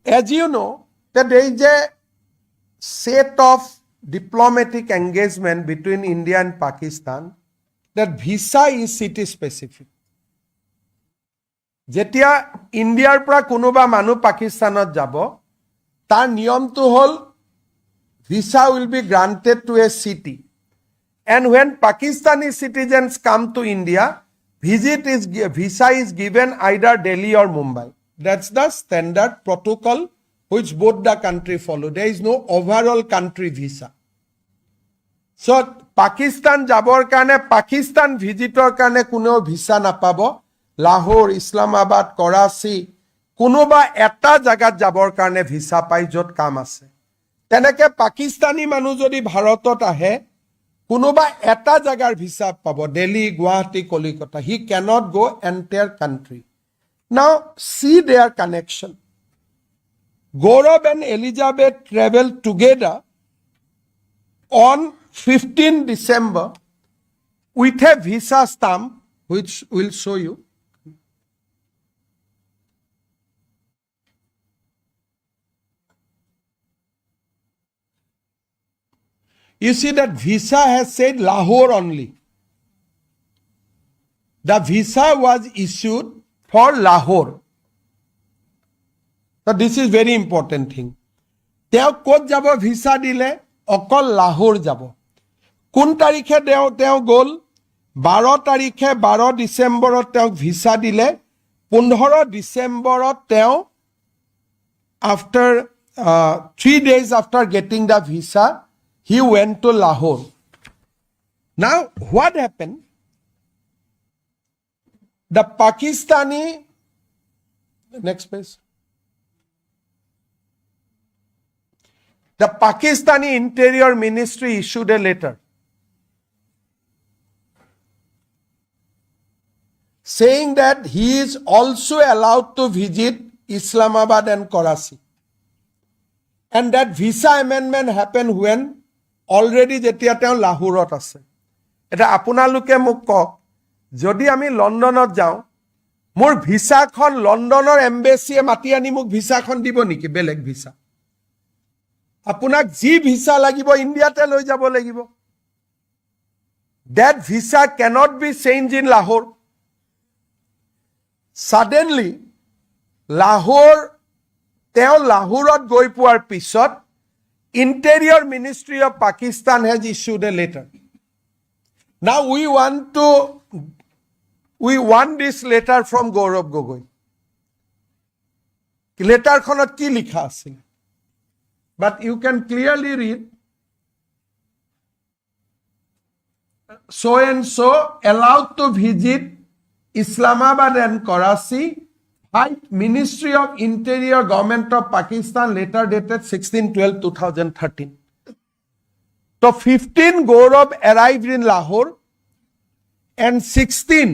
As you know, that there is a set of diplomatic engagement between India and Pakistan, that visa is city specific. Jetia Indiaৰ পৰা কোনোবা মানুহ পাকিস্তানত যাব, তাৰ নিয়মটো হল visa will be granted to a city. And when Pakistani citizens come to India, visa is given either Delhi or Mumbai. That's the standard protocol which both the country follow. There is no overall country visa. So Pakistan jabor karone Pakistan visitor karone kuneo visa napabo, Lahore, Islamabad, Karachi, কোনোবা এটা জাগাত যাবৰ কাৰণে visa পাই য'ত কাম আছে। তেনেকে পাকিস্তানী মানুহ যদি ভাৰতত আহে, কোনোবা এটা জাগাৰ ভিছা পাব, Delhi, Guwahati, Calcutta. He cannot go entire country. Now see their connection. Gaurav and Elizabeth traveled together on 15 December with a visa stamp, which will show you. You see that visa has said Lahore only. The visa was issued for Lahore. So this is very important thing. তেওঁ ক'ত যাব visa দিলে? অকল লাহোৰ যাব। কোন তাৰিখে তেওঁ গ'ল? 12 তাৰিখে 12 ডিচেম্বৰত তেওঁক ভিসা দিলে। 15 ডিচেম্বৰত তেওঁ after 3 days after getting the visa, he went to Lahore. Now what happened? The Pakistani, next page. The Pakistani Interior Ministry issued a letter saying that he is also allowed to visit Islamabad and Karachi, and that visa amendment happened when already যেতিয়া তেওঁ লাহোৰত আছে। এটা আপোনালোকে মোক কওক, যদি আমি লণ্ডনত যাওঁ, মোৰ ভিসাখন লণ্ডনৰ এম্বেচিয়ে মাতি আনি মোক ভিসাখন দিব নেকি? বেলেগ ভিসা আপোনাক যি ভিসা লাগিব ইণ্ডিয়াতে লৈ যাব লাগিব। That visa cannot be changed in Lahore. Suddenly তেওঁ লাহোৰত গৈ পোৱাৰ পিছত Interior Ministry of Pakistan has issued a letter. Now we want this letter from Gaurav Gogoi. লেটাৰখনত কি লিখা আছিল? But you can clearly read, so and so allowed to visit Islamabad and Karachi by Ministry of Interior, Government of Pakistan, letter dated 16/12/2013. So 15 Gaurav arrived in Lahore, and 16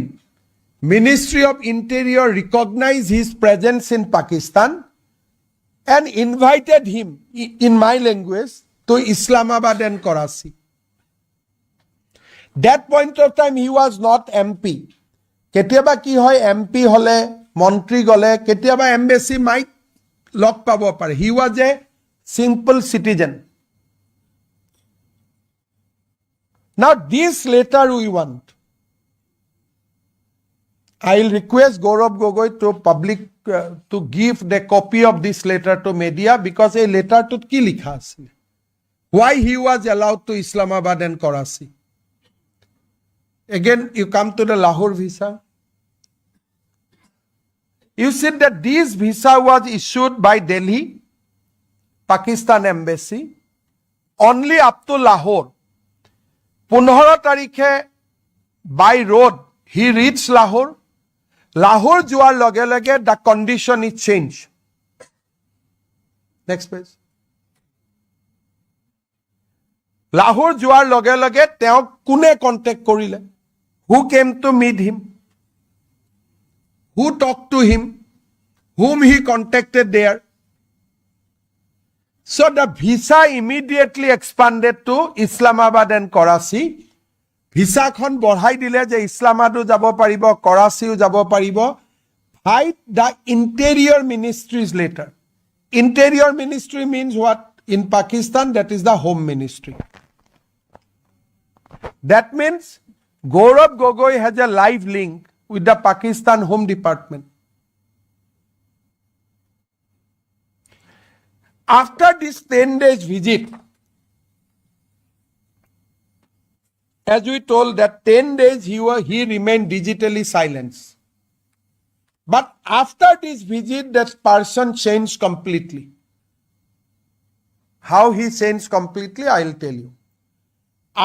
Ministry of Interior recognized his presence in Pakistan and invited him, in my language, to Islamabad and Karachi. That point of time he was not MP. কেতিয়াবা কি হয়, MP হলে, মন্ত্ৰী গলে, কেতিয়াবা embassy মাইট log পাব পাৰে। He was a simple citizen. Now this letter we want. I will request Gaurav Gogoi to give the copy of this letter to media, because a letter to ki likha ase, why he was allowed to Islamabad and Karachi. Again you come to the Lahore visa. You see that this visa was issued by Delhi Pakistan embassy only up to Lahore. 15 তাৰিখে by road he reached Lahore. Lahore যোৱাৰ লগে লগে the condition is changed. Next page. Lahore যোৱাৰ লগে লগে তেওঁ কোনে contact কৰিলে? Who came to meet him? Who talked to him? Whom he contacted there? So the visa immediately expanded to Islamabad and Karachi. ভিসাখন বঢ়াই দিলে যে ইছলামাবাদো যাব পাৰিব, কৰাচিও যাব পাৰিব, by the Interior Ministry's letter. Interior Ministry means what? In Pakistan, that is the Home Ministry. That means Gaurav Gogoi has a live link with the Pakistan Home Department. After this 10 days visit, as we told that 10 days he remained digitally silent. But after this visit, that person changed completely. How he changed completely, I will tell you.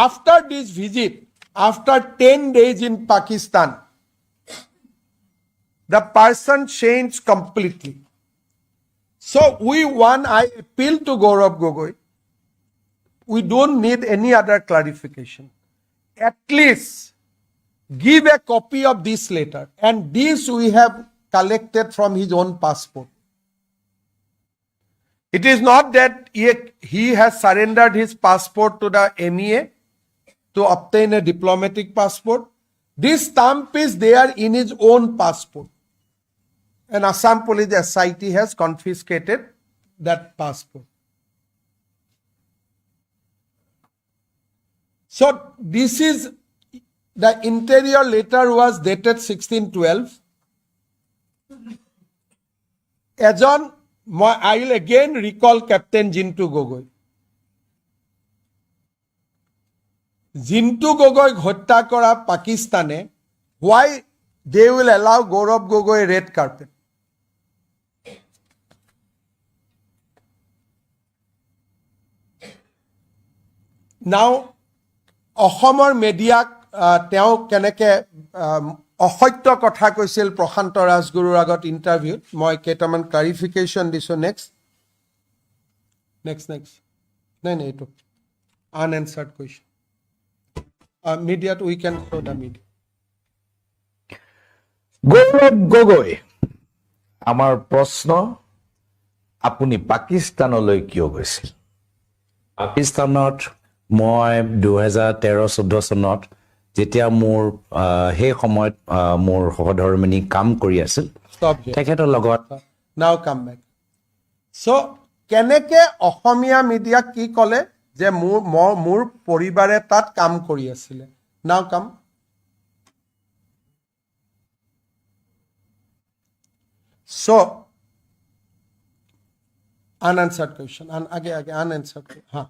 After this visit, after 10 days in Pakistan, the person changed completely. So I appeal to Gaurav Gogoi, we don't need any other clarification. At least give a copy of this letter, and this we have collected from his own passport. It is not that he has surrendered his passport to the MEA to obtain a diplomatic passport. This stamp is there in his own passport. And Assam Police SIT has confiscated that passport. So this is, the interior letter was dated 1612. I will again recall Captain Jintu Gogoi. Jintu Gogoi hotya kora Pakistane, why they will allow Gaurav Gogoi red carpet? Now, অসমৰ মেডিয়াক তেওঁ কেনেকে অসত্য কথা কৈছিল প্ৰশান্ত ৰাজগুৰুৰ আগত ইণ্টাৰভিউত, মই কেইটামান clarification দিছোঁ। নেক্সট নাই এইটো আনএনচাৰ্ড কুৱেশ্যন। মিডিয়াত we can show' the media. Gaurav Gogoi, আমাৰ প্ৰশ্ন, আপুনি পাকিস্তানলৈ কিয় গৈছিল? পাকিস্তানত মই 2013-14 চনত যেতিয়া মোৰ সেই সময়ত মোৰ সহধৰ্মিনী কাম কৰি আছিল তেখেতৰ লগত। নাও কাম বেক। চ' কেনেকে অসমীয়া মিডিয়াক কি ক'লে যে মোৰ পৰিবাৰে তাত কাম কৰি আছিলে? নাও কাম। চ' unanswered question, unanswered question.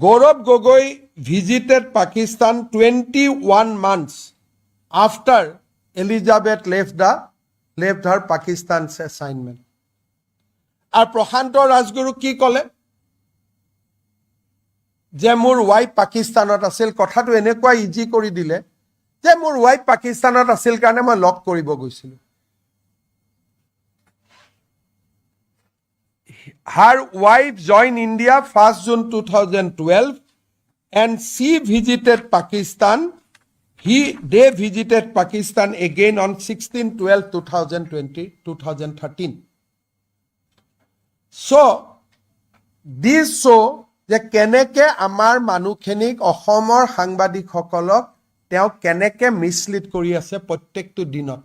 Gaurav Gogoi visited Pakistan 21 months after Elizabeth left her Pakistan's assignment. আর প্রশান্ত রাজগুরু কি কলে যে মোৰ ওয়াইফ পাকিস্তানত আছিল? কথাটো এনেকুৱা ইজি কৰি দিলে যে মোৰ ওয়াইফ পাকিস্তানত আছিল কাৰণে মই লক কৰিব গৈছিলো। Her wife joined India 1st June 2012 and she visited Pakistan. They visited Pakistan again on 16/12/2013. So, this show যে কেনেকে আমাৰ মানুহখিনিক অসমৰ সাংবাদিকসকলক তেওঁ কেনেকে মিছলিড কৰি আছে প্ৰত্যেকটো দিনত।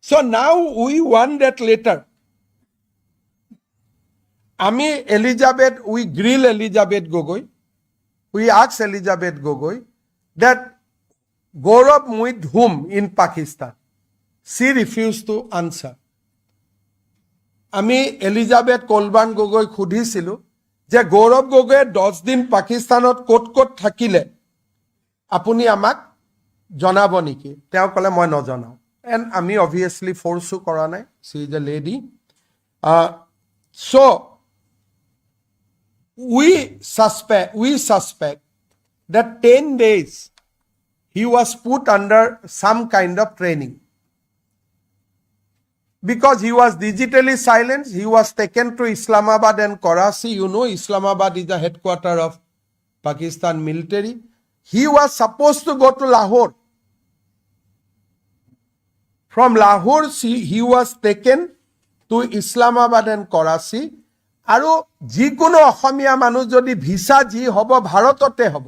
So now we want that letter. আমি we grill Elizabeth Gogoi. We ask Elizabeth Gogoi that Gaurav with whom in Pakistan? She refused to answer. আমি এলিজাবেথ কলবান গগৈ সুধিছিলো যে গৌৰৱ গগৈয়ে 10 দিন পাকিস্তানত ক'ত থাকিলে আপুনি আমাক জনাব নেকি? তেওঁ ক'লে মই নজনাও। এণ্ড আমি অবভিয়াছলি ফ'ৰ্চো কৰা নাই, she is a lady. So we suspect that 10 days he was put under some kind of training. Because he was digitally silenced, he was taken to Islamabad and Karachi. You know, Islamabad is the headquarters of Pakistan military. He was supposed to go to Lahore. From Lahore, he was taken to Islamabad and Karachi. আৰু যিকোনো অসমীয়া মানুহ যদি visa যি হ'ব ভাৰততে হ'ব।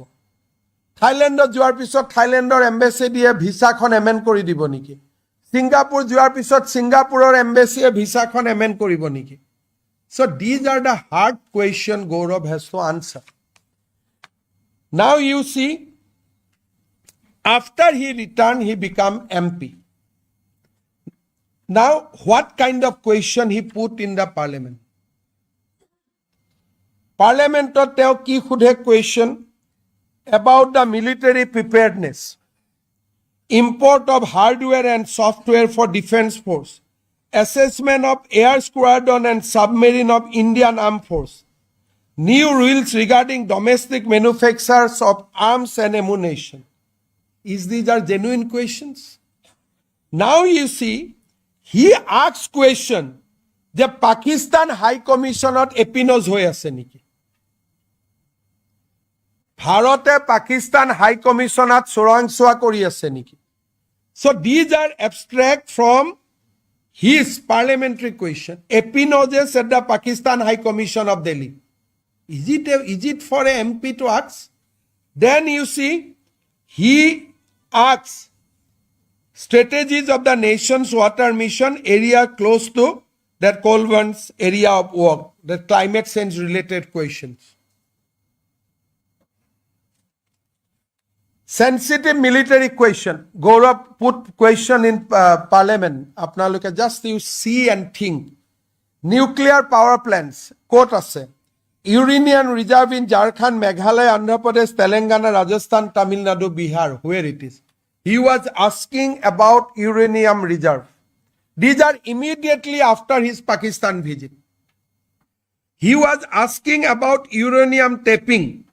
থাইলেণ্ডত যোৱাৰ পিছত থাইলেণ্ডৰ এম্বেচেডিয়ে ভিসাখন এমেণ্ড কৰি দিব নেকি? সিংগাপুৰ যোৱাৰ পিছত সিংগাপুৰৰ এম্বেচিয়ে ভিসাখন এমেণ্ড কৰিব নেকি? So these are the hard question Gaurav has to answer. Now you see, after he returned, he became MP. Now, what kind of question he put in the parliament? Parliamentত তেওঁ কি সুধে question about the military preparedness, import of hardware and software for defense force, assessment of air squadron and submarine of Indian Armed Force, new rules regarding domestic manufacturers of arms and ammunition. These are genuine questions? Now you see, he asks question, the Pakistan High Commission at epinos hoy ase niki. Bharate Pakistan High Commission at sorangsoa kori ase niki. So these are abstract from his parliamentary question. Epinoges at the Pakistan High Commission of Delhi. Is it for a MP to ask? Then you see, he asks strategies of the nation's water mission area close to that Colburns area of work, the climate change related questions. Sensitive military question. Gaurav put question in parliament. Apnaloke just you see and think. Nuclear power plants. Quote ase. Uranium reserve in Jharkhand, Meghalaya, Andhra Pradesh, Telangana, Rajasthan, Tamil Nadu, Bihar. Where it is? He was asking about uranium reserve. These are immediately after his Pakistan visit. He was asking about uranium tapping.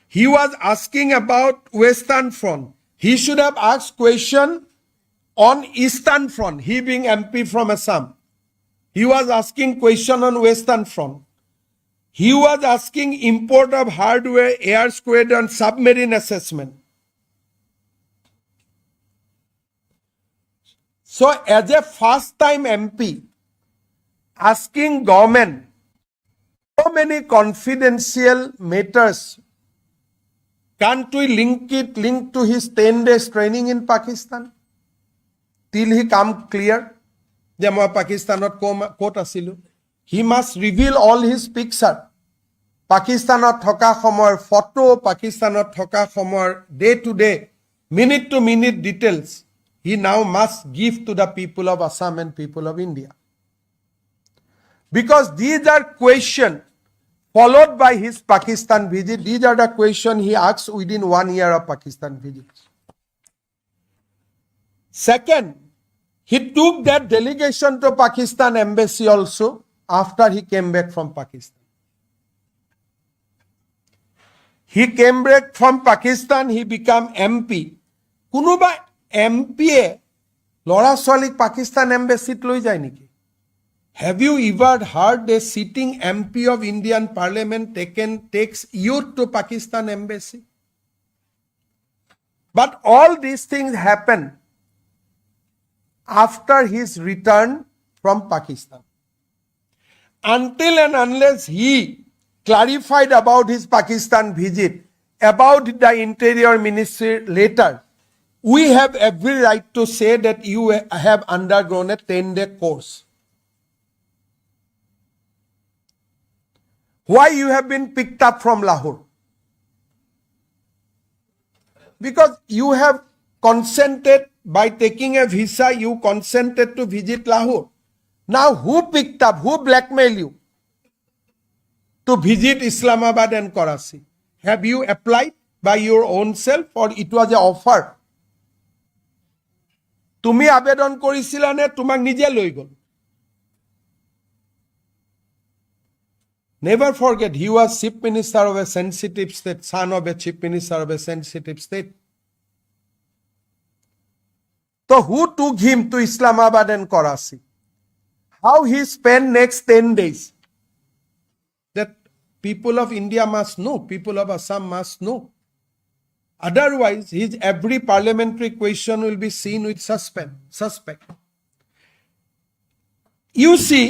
He was asking about Western Front. He should have asked question on Eastern Front, he being MP from Assam. He was asking question on Western Front. He was asking import of hardware, air squadron, submarine assessment. So as a first time MP, asking government so many confidential matters, can't we link to his 10 days training in Pakistan? Till he come clear, যে মই পাকিস্তানত ক'ত আছিলো. He must reveal all his picture. পাকিস্তানত থকা সময়ৰ photo, পাকিস্তানত থকা সময়ৰ day to day, minute to minute details. He now must give to the people of Assam and people of India. Because these are questions followed by his Pakistan visit. These are the questions he asks within 1 year of Pakistan visits. Second, he took that delegation to Pakistan embassy also after he came back from Pakistan. He came back from Pakistan, he became MP. Kunuba MP Lora Solik Pakistan embassy loi jay niki? Have you ever heard a sitting MP of Indian Parliament takes youth to Pakistan embassy? But all these things happen after his return from Pakistan. Until and unless he clarified about his Pakistan visit, about the Interior Ministry later, we have every right to say that you have undergone a 10-day course. Why you have been picked up from Lahore? Because you have consented, by taking a visa, you consented to visit Lahore. Now who picked up, who blackmailed you to visit Islamabad and Karachi? Have you applied by your own self or it was an offer? Tumi আবেদন কৰিছিলা নে তোমাক নিজে লৈ গল? Never forget, he was chief minister of a sensitive state, son of a chief minister of a sensitive state. So who took him to Islamabad and Karachi? How he spent next 10 days? That people of India must know, people of Assam must know. Otherwise, his every parliamentary question will be seen with suspect. You see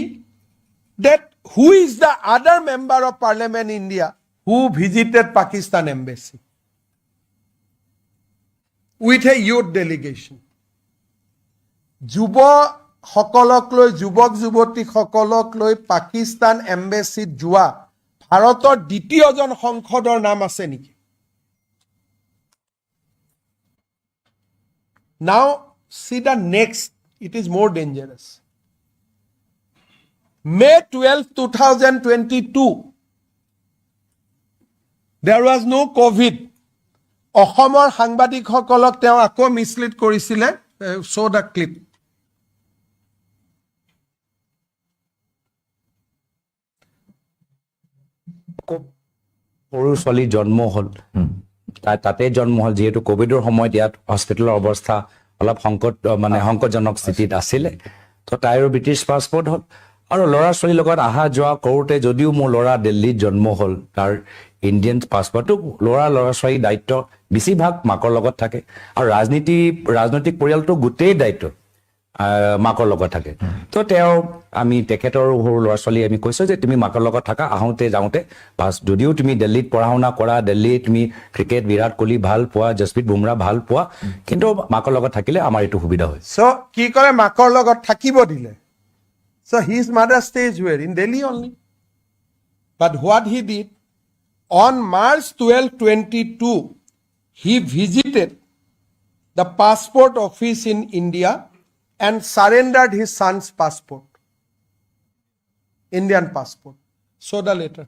that who is the other member of parliament in India who visited Pakistan embassy with a youth delegation? যুৱ সকলক লৈ, যুৱক যুৱতী সকলক লৈ পাকিস্তান এম্বেছিত যোৱা ভাৰতৰ দ্বিতীয়জন সংসদৰ নাম আছে নেকি? Now see the next, it is more dangerous. May 12, 2022, there was no COVID. অসমৰ সাংবাদিকসকলক তেওঁ আকৌ মিছলিড কৰিছিলে. Show the clip. সৰু ছোৱালী জন্ম হ'ল, তাতে জন্ম হ'ল, যিহেতু কোভিডৰ সময়ত ইয়াত হস্পিটেলৰ অৱস্থা অলপ সংকটজনক স্থিতিত আছিলে তো তাইৰো ব্ৰিটিছ পাছপৰ্ট হ'ল আৰু ল'ৰা ছোৱালীৰ লগত অহা যোৱা কৰোঁতে যদিও মোৰ ল'ৰা দিল্লীত জন্ম হ'ল তাৰ ইণ্ডিয়ান পাছপৰ্টটো ল'ৰা ছোৱালীৰ দায়িত্ব বেছিভাগ মাকৰ লগত থাকে আৰু ৰাজনৈতিক পৰিয়ালটো গোটেই দায়িত্ব মাকৰ লগত থাকে তো আমি তেখেতৰ সৰু ল'ৰা ছোৱালী আমি কৈছো যে তুমি মাকৰ লগত থাকা আহোঁতে যাওঁতে যদিও তুমি দিল্লীত পঢ়া শুনা কৰা দিল্লীত তুমি ক্ৰিকেট বিৰাট কোহলি ভাল পোৱা জসপ্ৰীত বুমৰা ভাল পোৱা কিন্তু মাকৰ লগত থাকিলে আমাৰ এইটো সুবিধা হয় So, কি কৰে মাকৰ লগত থাকিব দিলে. So, his mother stays where? In Delhi only. But what he did, on March 12, 22, he visited the passport office in India and surrendered his son's passport. Indian passport. Show the letter.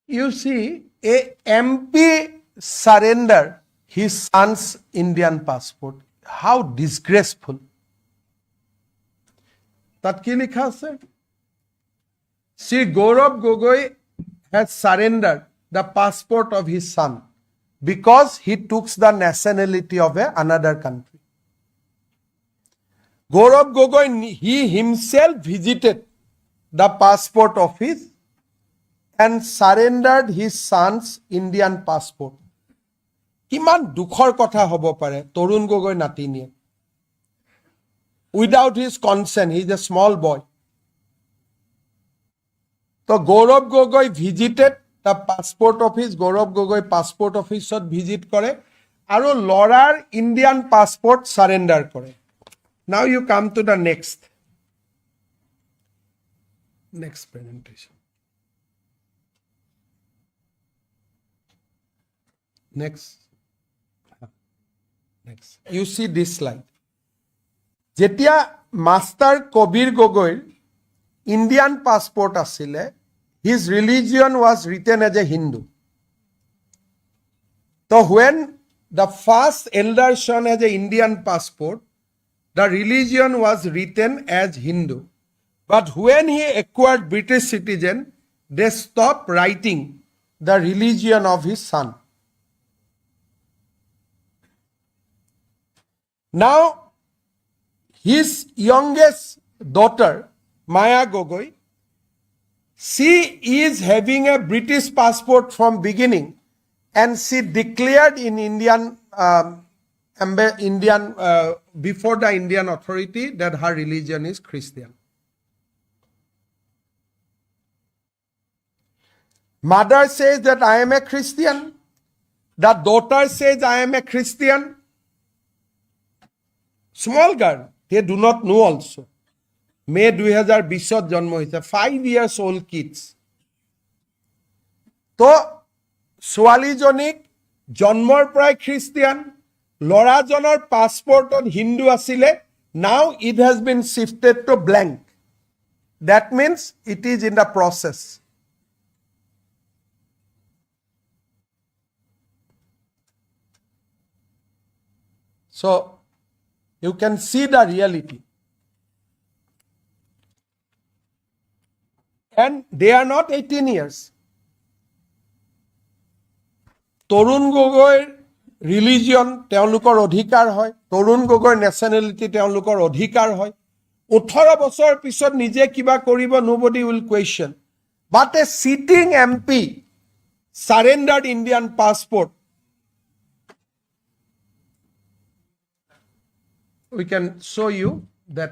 You see, a MP surrender his son's Indian passport. How disgraceful. তাত কি লিখা আছে? Sri Gaurav Gogoi has surrendered the passport of his son because he took the nationality of another country. Gaurav Gogoi, he himself visited the passport office and surrendered his son's Indian passport. কিমান দুখৰ কথা হ'ব পাৰে Tarun Gogoi নাতিনিয়ে without his consent. He is a small boy. So Gaurav Gogoi visited the passport office. Gaurav Gogoi passport office visit কৰে আৰু লৰাৰ Indian passport surrender কৰে. Now you come to the next presentation. Next. You see this slide. যেতিয়া master কবিৰ গগৈৰ Indian passport আছিলে, his religion was written as a Hindu. So when the first elder son has an Indian passport, the religion was written as Hindu. But when he acquired British citizen, they stopped writing the religion of his son. Now, his youngest daughter, Maya Gogoi, she is having a British passport from beginning, and she declared in before the Indian authority that her religion is Christian. Mother says that I am a Christian. The daughter says I am a Christian. Small girl, they do not know also. May 2020 জন্ম হৈছে 5 years old kids. তো ছোৱালীজনীক জন্মৰ পৰাই Christian, ল'ৰাজনৰ পাছপৰ্টত হিন্দু আছিলে. Now it has been shifted to blank. That means it is in the process. So you can see the reality. And they are not 18 years. তৰুণ গগৈৰ religion তেওঁলোকৰ অধিকাৰ হয়, তৰুণ গগৈৰ নেশ্যনেলিটি তেওঁলোকৰ অধিকাৰ হয়. 18 বছৰ পিছত নিজে কিবা কৰিব, nobody will question. But a sitting MP surrendered Indian passport. We can show you that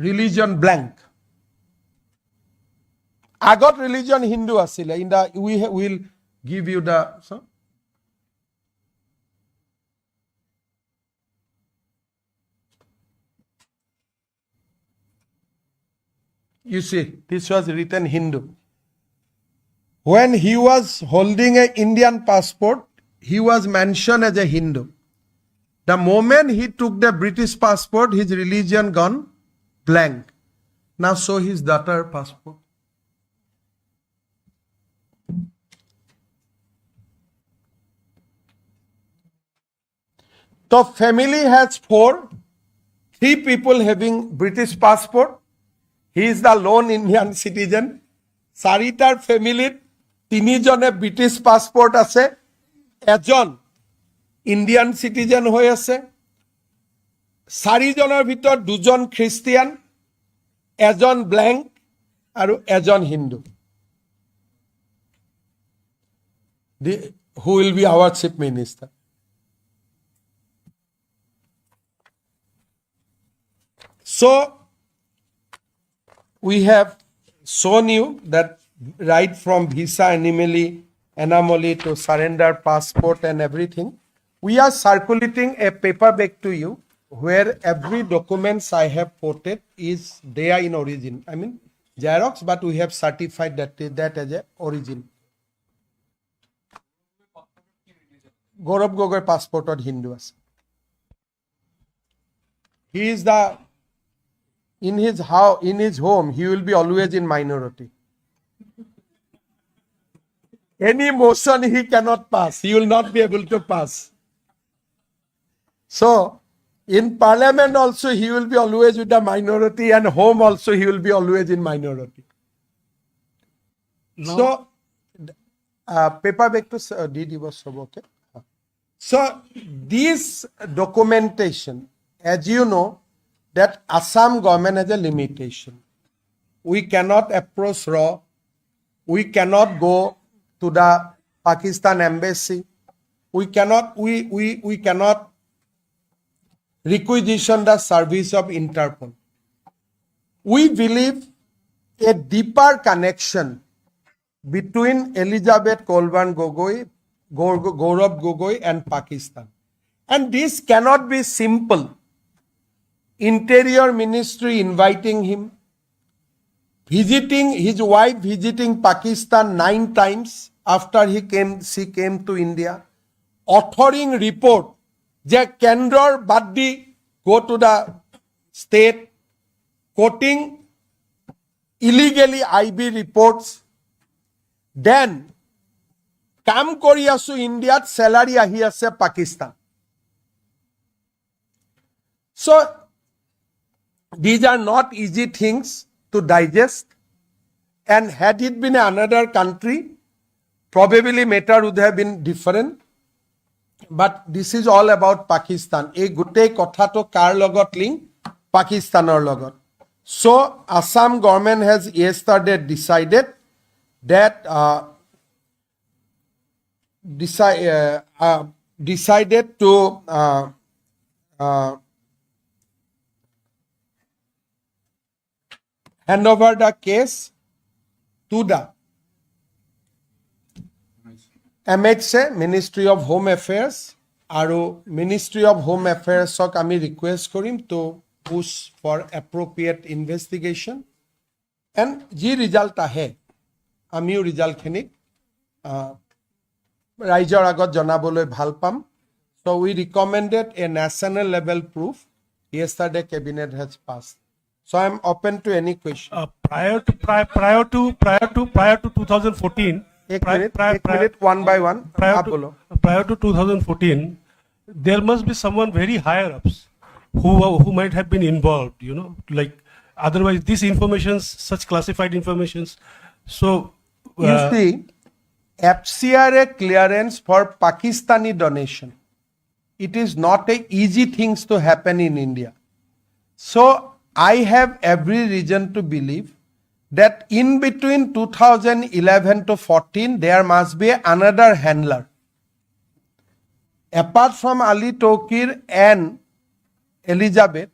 religion blank. Agot religion Hindu asile. In the we will give you the you see, this was written Hindu. When he was holding an Indian passport, he was mentioned as a Hindu. The moment he took the British passport, his religion gone blank. Now show his daughter passport. So family has 4, 3 people having British passport. He is the lone Indian citizen. 4টাৰ ফেমিলিত 3জনে British passport আছে, এজন Indian citizen হৈ আছে, 4জনৰ ভিতৰত 2জন Christian, এজন blank আৰু এজন Hindu. Who will be our chief minister? So we have shown you that right from visa anomaly to surrender passport and everything, we are circulating a paperback to you where every documents I have quoted is there in origin. I mean Xerox, but we have certified that as a origin. Gaurav Gogoi passport or Hindu as. He is the in his home, he will be always in minority. Any motion he cannot pass. He will not be able to pass. So, in parliament also, he will be always with the minority, and home also, he will be always in minority. No. So, paperback to DD was okay. So, this documentation, as you know, that Assam government has a limitation. We cannot approach RAW. We cannot go to the Pakistan embassy. We cannot requisition the service of Interpol. We believe a deeper connection between Elizabeth Kolban Gogoi, Gaurav Gogoi and Pakistan. And this cannot be simple. Interior Ministry inviting him, visiting his wife, visiting Pakistan 9 times after she came to India, authoring report that Kendra Baddi go to the state, quoting illegally IB reports, then কাম কৰি আছো ইণ্ডিয়াত, salary আহি আছে Pakistan. So these are not easy things to digest, and had it been another country, probably matter would have been different. But this is all about Pakistan. এই গোটেই কথাটো কাৰ লগত link? পাকিস্তানৰ লগত. So Assam government has yesterday decided that decided to hand over the case to the MHA, Ministry of Home Affairs, আৰু Ministry of Home Affairs আমি request Karim to push for appropriate investigation, and যি result আহে আমিও result খিনিক ৰাইজৰ আগত জনাবলৈ ভাল পাম. So we recommended a national level proof. Yesterday cabinet has passed. So I am open to any question. Prior to 2014, एक minute, one by one. prior to 2014, there must be someone very higher ups who might have been involved. Like otherwise these informations, such classified informations. So you see, FCRA clearance for Pakistani donation. It is not a easy things to happen in India. So I have every reason to believe that in between 2011 to 14, there must be another handler. Apart from Ali Tokir and Elizabeth,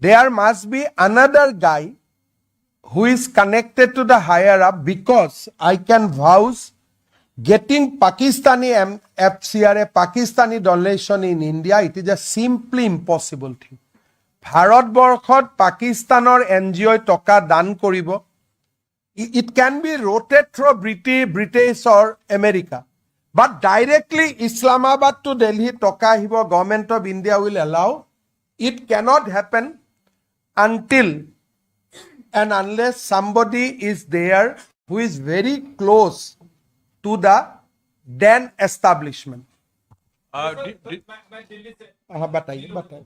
there must be another guy who is connected to the higher up, because I can vouch getting Pakistani FCRA, Pakistani donation in India, it is a simply impossible thing. ভাৰতবৰ্ষত পাকিস্তানৰ NGO টকা দান কৰিব. It can be rotated through British or America, but directly Islamabad to Delhi টকা আহিব, government of India will allow. It cannot happen until and unless somebody is there who is very close to the then establishment. मैं दिल्ली से हाँ बताइए बताइए।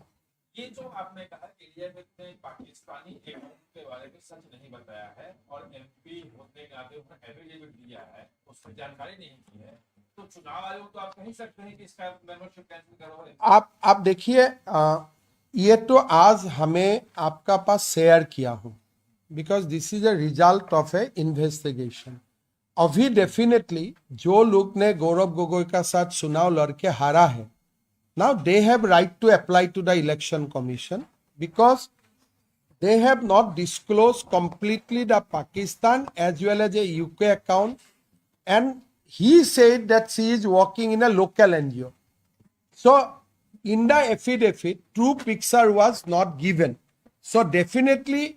ये जो आपने कहा कि एलिजाबेथ ने पाकिस्तानी एकाउंट के बारे में सच नहीं बताया है और एमपी होने के नाते उन्होंने एफिडेविट दिया है, उसमें जानकारी नहीं की है, तो चुनाव आयोग तो आप कह सकते हैं कि इसका मेंबरशिप कैंसिल करो। आप देखिए, ये तो आज हमें आपका पास शेयर किया हूं, because this is a result of A investigation. अभी डेफिनेटली जो लोग ने गौरव गोगोई का साथ चुनाव लड़के हारा है, now they have right to apply to the election commission because they have not disclosed completely the Pakistan as well as a UK account, and he said that she is working in a local NGO. So in the affidavit, true picture was not given. So definitely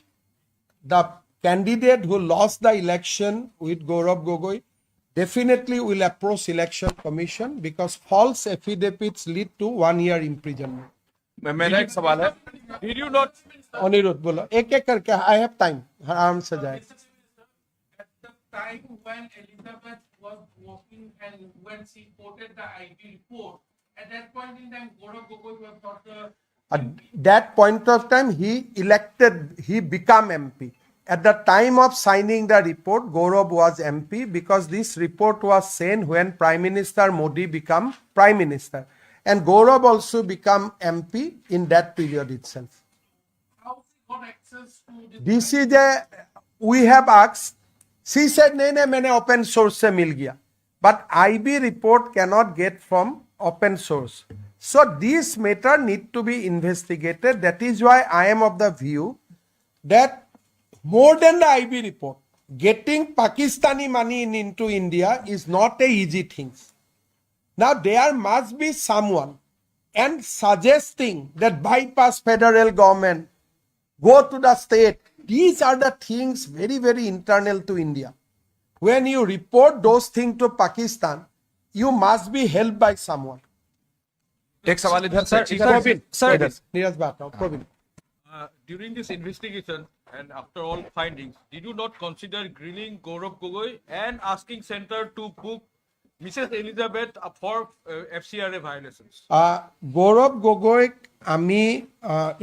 the candidate who lost the election with Gaurav Gogoi definitely will approach election commission because false affidavits lead to 1 year imprisonment. मेरा एक सवाल है, did you not Anirudh बोलो एक एक करके, I have time, आराम से जाए। At the time when Elizabeth was working and when she quoted the ID report, at that point in time, Gaurav Gogoi was not the At that point of time, he became MP. At the time of signing the report, Gaurav was MP because this report was sent when Prime Minister Modi became Prime Minister. And Gaurav also became MP in that period itself. how she got access to this. This is we have asked, she said, नहीं, मैंने open source से मिल गया. But IB report cannot get from open source. So this matter need to be investigated. That is why I am of the view that more than the IB report, getting Pakistani money into India is not a easy thing. Now there must be someone and suggesting that bypass federal government, go to the state. These are the things very, very internal to India. When you report those things to Pakistan, you must be helped by someone. एक सवाल इधर से Probin, sir Neeraj Bhatta, Probin. during this investigation and after all findings, did you not consider grilling Gaurav Gogoi and asking center to book Mrs. Elizabeth for FCRA violations? Gaurav Gogoi আমি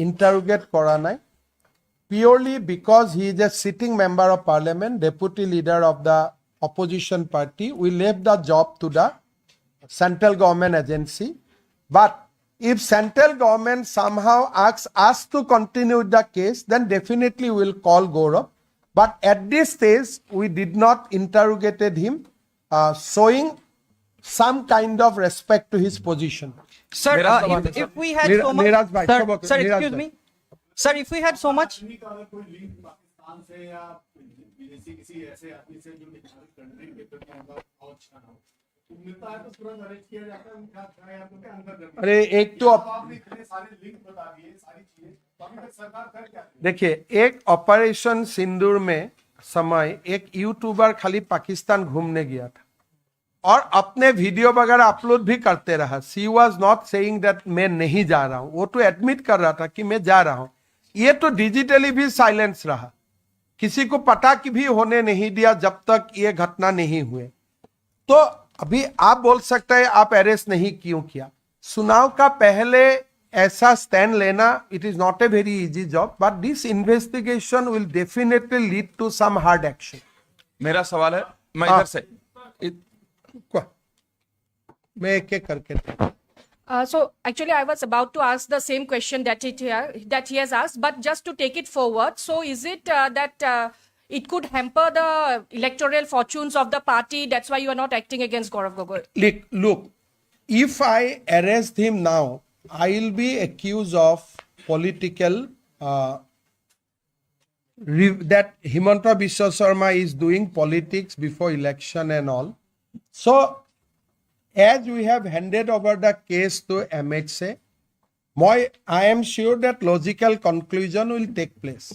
interrogate করা নাই, purely because he is a sitting member of parliament, deputy leader of the opposition party. We left the job to the central government agency. But if central government somehow asks us to continue with the case, then definitely we will call Gaurav. But at this stage, we did not interrogated him, showing some kind of respect to his position. Sir, मेरा सवाल है, if we had so much, Neeraj bhai, sir, सबको- sir, Neeraj excuse bhai. me, sir, if we had so much, आदमी का अगर कोई link Pakistan से या विदेशी किसी ऐसे आदमी से जो कंट्री के प्रति उनका पहुंच ना हो, तो मिलता है तो तुरंत अरेस्ट किया जाता है, उनका या तो क्या अंदर करते हैं। अरे एक तो अब आपने इतने सारे लिंक बता दिए, सारी चीजें, तो अभी तक सरकार कर क्या रही है? देखिए, एक ऑपरेशन सिंदूर में समय एक यूट्यूबर खाली पाकिस्तान घूमने गया था और अपने वीडियो वगैरह अपलोड भी करते रहा. She was not saying that मैं नहीं जा रहा हूं, वो तो एडमिट कर रहा था कि मैं जा रहा हूं. ये तो डिजिटली भी साइलेंस रहा, किसी को पता कि भी होने नहीं दिया जब तक ये घटना नहीं हुए. तो अभी आप बोल सकते हैं आप अरेस्ट नहीं क्यों किया. चुनाव का पहले ऐसा स्टैंड लेना, it is not a very easy job, but this investigation will definitely lead to some hard action. मेरा सवाल है, मैं हाँ. इधर से मैं एक एक करके. So actually, I was about to ask the same question that he has asked, but just to take it forward. So is it that it could hamper the electoral fortunes of the party? That's why you are not acting against Gaurav Gogoi. Look, if I arrest him now, I will be accused of political that Himanta Biswa Sarma is doing politics before election and all. So, as we have handed over the case to MHA, I am sure that logical conclusion will take place.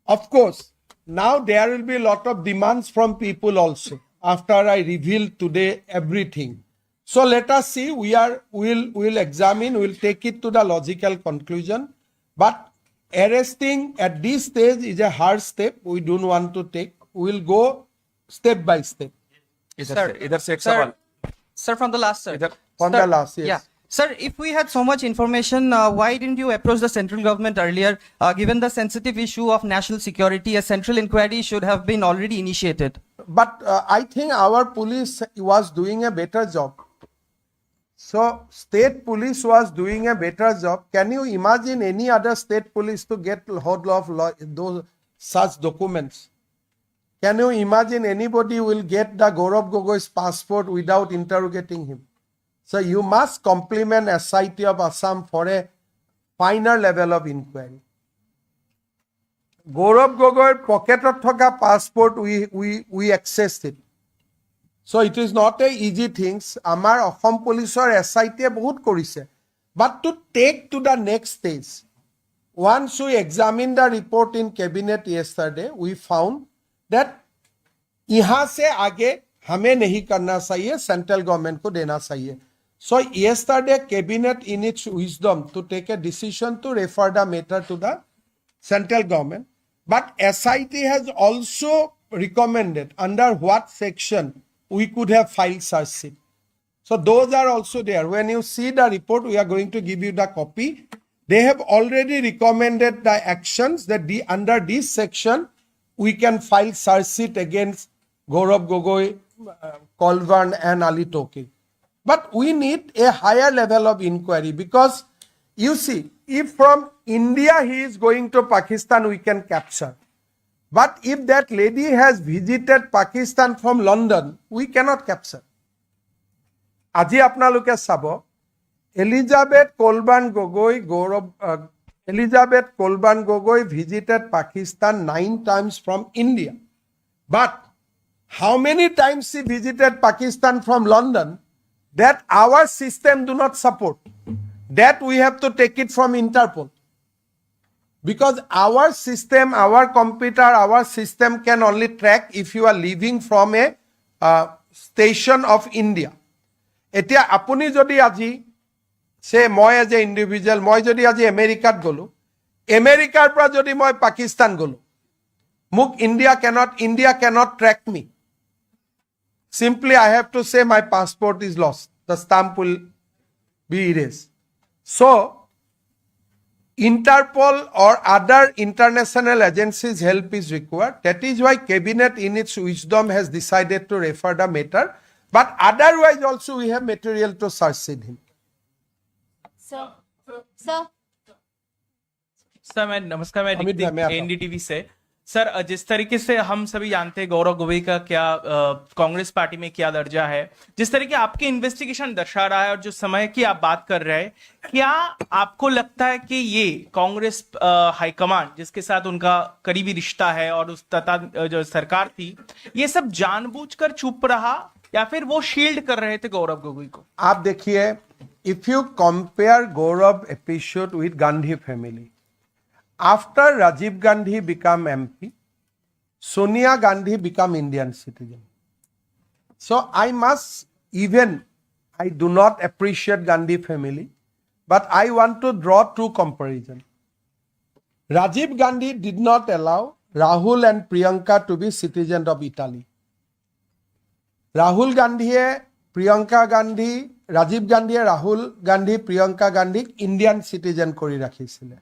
Of course, now there will be a lot of demands from people also after I reveal today everything. So let us see. We'll examine. We'll take it to the logical conclusion. But arresting at this stage is a hard step. We don't want to take. We'll go step by step. इधर से एक सवाल. sir, from the last, sir. इधर from the last. Yes. Yeah. Sir, if we had so much information, why didn't you approach the central government earlier? Given the sensitive issue of national security, a central inquiry should have been already initiated. But I think our police was doing a better job. So state police was doing a better job. Can you imagine any other state police to get hold of those such documents? Can you imagine anybody will get the Gaurav Gogoi's passport without interrogating him? So you must compliment SIT of Assam for a finer level of inquiry. Gaurav Gogoi's pocket of thoka passport we accessed it. So it is not a easy things. Amar Assam Police or SIT bahut korise. But to take to the next stage, once we examined the report in cabinet yesterday, we found that यहाँ से आगे हमें नहीं करना चाहिए, central government को देना चाहिए. So yesterday cabinet in its wisdom to take a decision to refer the matter to the central government. But SIT has also recommended under what section we could have filed such sheet. So those are also there. When you see the report, we are going to give you the copy. They have already recommended the actions that under this section we can file search sheet against Gaurav Gogoi, Kolvan and Ali Toki. But we need a higher level of inquiry because you see, if from India he is going to Pakistan, we can capture. But if that lady has visited Pakistan from London, we cannot capture. Aji apnaluke sabo, Elizabeth Kolban Gogoi visited Pakistan 9 times from India. But how many times she visited Pakistan from London, that our system do not support. That we have to take it from Interpol. Because our system, our computer, our system can only track if you are leaving from a station of India. Etia apuni jodi aji, say moi as a individual, moi jodi aji America golo, America pra jodi moi Pakistan golo. Muk India cannot track me. Simply I have to say my passport is lost. The stamp will be erased. So, Interpol or other international agencies' help is required. That is why Cabinet in its wisdom has decided to refer the matter. But otherwise also we have material to succeed him. Sir, नमस्कार, मैं अमित भाई, मैं आता हूं। NDTV से। Sir, जिस तरीके से हम सभी जानते हैं गौरव गोगोई का क्या कांग्रेस पार्टी में क्या दर्जा है, जिस तरीके आपकी इन्वेस्टिगेशन दर्शा रहा है और जो समय की आप बात कर रहे हैं, क्या आपको लगता है कि ये कांग्रेस हाईकमांड जिसके साथ उनका करीबी रिश्ता है और उस तथा जो सरकार थी, ये सब जानबूझकर चुप रहा या फिर वो शील्ड कर रहे थे गौरव गोगोई को? आप देखिए, if you compare Gaurav episode with Gandhi family, after Rajiv Gandhi became MP, Sonia Gandhi became Indian citizen. So I do not appreciate Gandhi family, but I want to draw two comparison. Rajiv Gandhi did not allow Rahul and Priyanka to be citizens of Italy. Rahul Gandhi, Priyanka Gandhi, Rajiv Gandhi, Rahul Gandhi, Priyanka Gandhi, Indian citizen kori rakhisile.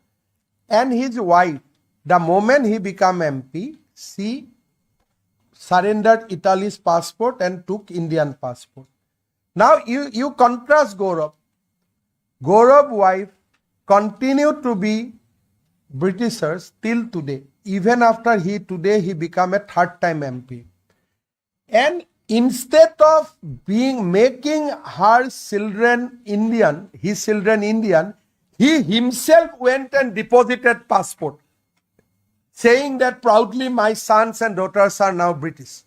And his wife, the moment he became MP, she surrendered Italy's passport and took Indian passport. Now you contrast Gaurav. Gaurav's wife continued to be Britishers till today. Even after he became a third time MP. And instead of making her children Indian, his children Indian, he himself went and deposited passport, saying that proudly my sons and daughters are now British.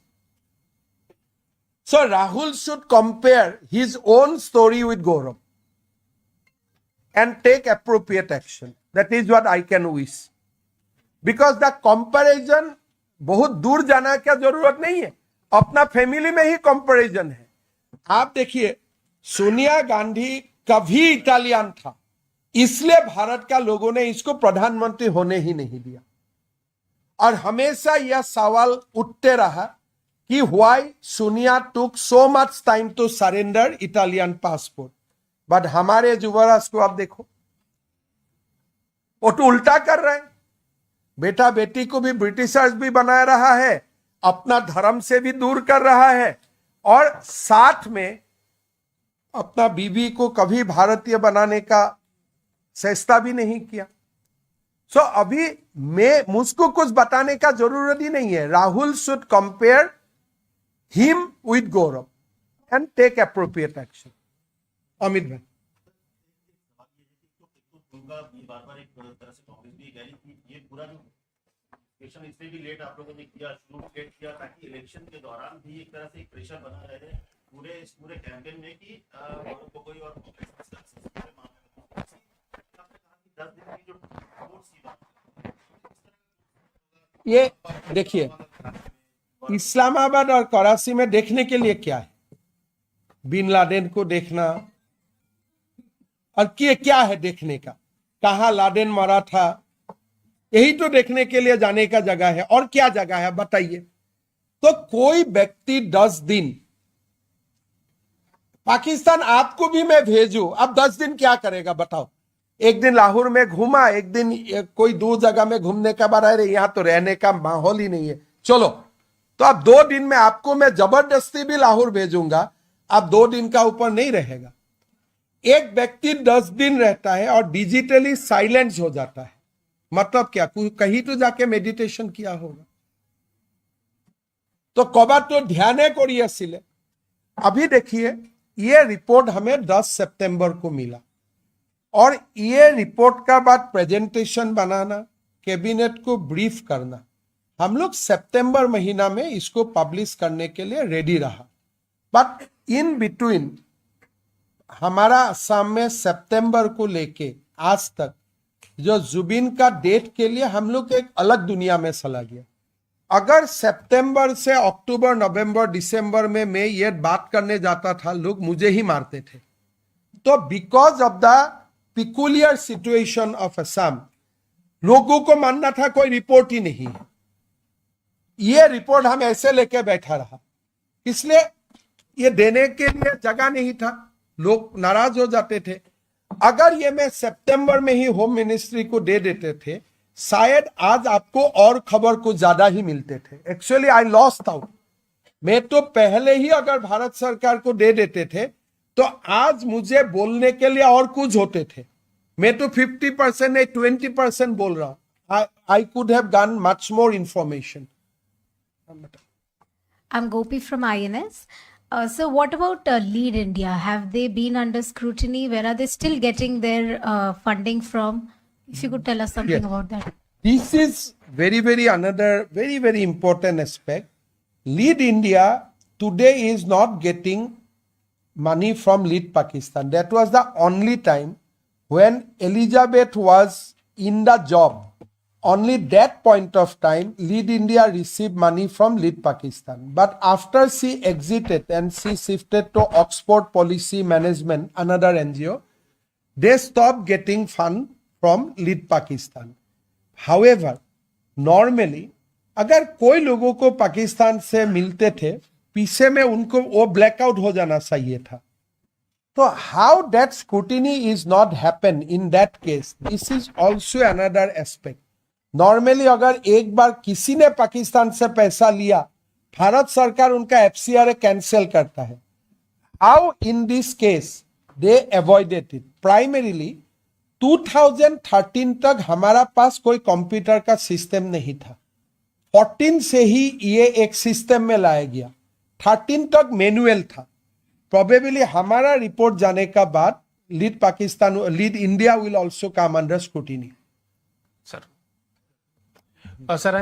So Rahul should compare his own story with Gaurav and take appropriate action. That is what I can wish. Because the comparison, बहुत दूर जाना क्या जरूरत नहीं है, अपना family में ही comparison है. आप देखिए, सोनिया गांधी कभी इटालियन था, इसलिए भारत का लोगों ने इसको प्रधानमंत्री होने ही नहीं दिया. और हमेशा यह सवाल उठते रहा कि why Sonia took so much time to surrender Italian passport. But हमारे युवराज को आप देखो, वो तो उल्टा कर रहे हैं। बेटा बेटी को भी ब्रिटिशर्स भी बना रहा है, अपना धर्म से भी दूर कर रहा है, और साथ में अपना बीवी को कभी भारतीय बनाने का चेष्टा भी नहीं किया। सो अभी मुझको कुछ बताने का जरूरत ही नहीं है। Rahul should compare him with Gaurav and take appropriate action. Amit भाई, उनका बार बार एक तरह से कांग्रेस भी कह रही कि ये पूरा जो इलेक्शन इससे भी लेट आप लोगों ने किया, शुरू लेट किया, ताकि इलेक्शन के दौरान भी एक तरह से एक प्रेशर बना रहे पूरे कैंपेन में कि कोई और 10 दिन की जो वोट सीमा, ये देखिए, इस्लामाबाद और कराची में देखने के लिए क्या है? बिन लादेन को देखना, और क्या है देखने का? कहां लादेन मरा था, यही तो देखने के लिए जाने का जगह है। और क्या जगह है बताइए? तो कोई व्यक्ति 10 दिन, पाकिस्तान आपको भी मैं भेजू, अब 10 दिन क्या करेगा बताओ? एक दिन लाहौर में घूमा, एक दिन कोई दूर जगह में घूमने का बाद, अरे यहां तो रहने का माहौल ही नहीं है, चलो। तो अब 2 दिन में आपको मैं जबरदस्ती भी लाहौर भेजूंगा, अब 2 दिन का ऊपर नहीं रहेगा। एक व्यक्ति 10 दिन रहता है और डिजिटली साइलेंस हो जाता है, मतलब क्या? कहीं तो जाके मेडिटेशन किया होगा। तो कबा तो ध्यान करिए सिले। अभी देखिए, ये रिपोर्ट हमें 10 सितंबर को मिला, और ये रिपोर्ट का बाद प्रेजेंटेशन बनाना, कैबिनेट को ब्रीफ करना, हम लोग सितंबर महीना में इसको पब्लिश करने के लिए रेडी रहा। बट इन बिटवीन हमारा असम में सितंबर को लेके आज तक जो जुबिन का डेट के लिए हम लोग एक अलग दुनिया में चला गया। अगर सितंबर से अक्टूबर, नवंबर, दिसंबर में मैं ये बात करने जाता था, लोग मुझे ही मारते थे। तो because of the peculiar situation of Assam, लोगों को मानना था कोई रिपोर्ट ही नहीं है। ये रिपोर्ट हम ऐसे लेके बैठा रहा, इसलिए ये देने के लिए जगह नहीं था, लोग नाराज हो जाते थे। अगर ये मैं सितंबर में ही होम मिनिस्ट्री को दे देते थे, शायद आज आपको और खबर को ज्यादा ही मिलते थे। Actually I lost out. मैं तो पहले ही अगर भारत सरकार को दे देते थे तो आज मुझे बोलने के लिए और कुछ होते थे। मैं तो 50% नहीं 20% बोल रहा हूं। I could have gone much more information. I'm Gopi from INS. So what about Lead India? Have they been under scrutiny? Where are they still getting their funding from? If you could tell us something Yes. about that. This is another very important aspect. Lead India today is not getting money from Lead Pakistan. That was the only time when Elizabeth was in the job. Only that point of time, Lead India received money from Lead Pakistan. But after she exited and she shifted to Oxford Policy Management, another NGO, they stopped getting fund from Lead Pakistan. However, normally, अगर कोई लोगों को पाकिस्तान से मिलते थे, पीछे में उनको वो ब्लैकआउट हो जाना चाहिए था। तो how that scrutiny is not happen in that case, this is also another aspect. Normally अगर एक बार किसी ने पाकिस्तान से पैसा लिया, भारत सरकार उनका एफसीआर कैंसिल करता है। How in this case they avoided it. Primarily 2013 तक हमारा पास कोई कंप्यूटर का सिस्टम नहीं था। 14 से ही ये एक सिस्टम में लाया गया। 13 तक मैनुअल था। प्रोबेबली हमारा रिपोर्ट जाने का बाद lead India will also come under scrutiny. Sir, Sir,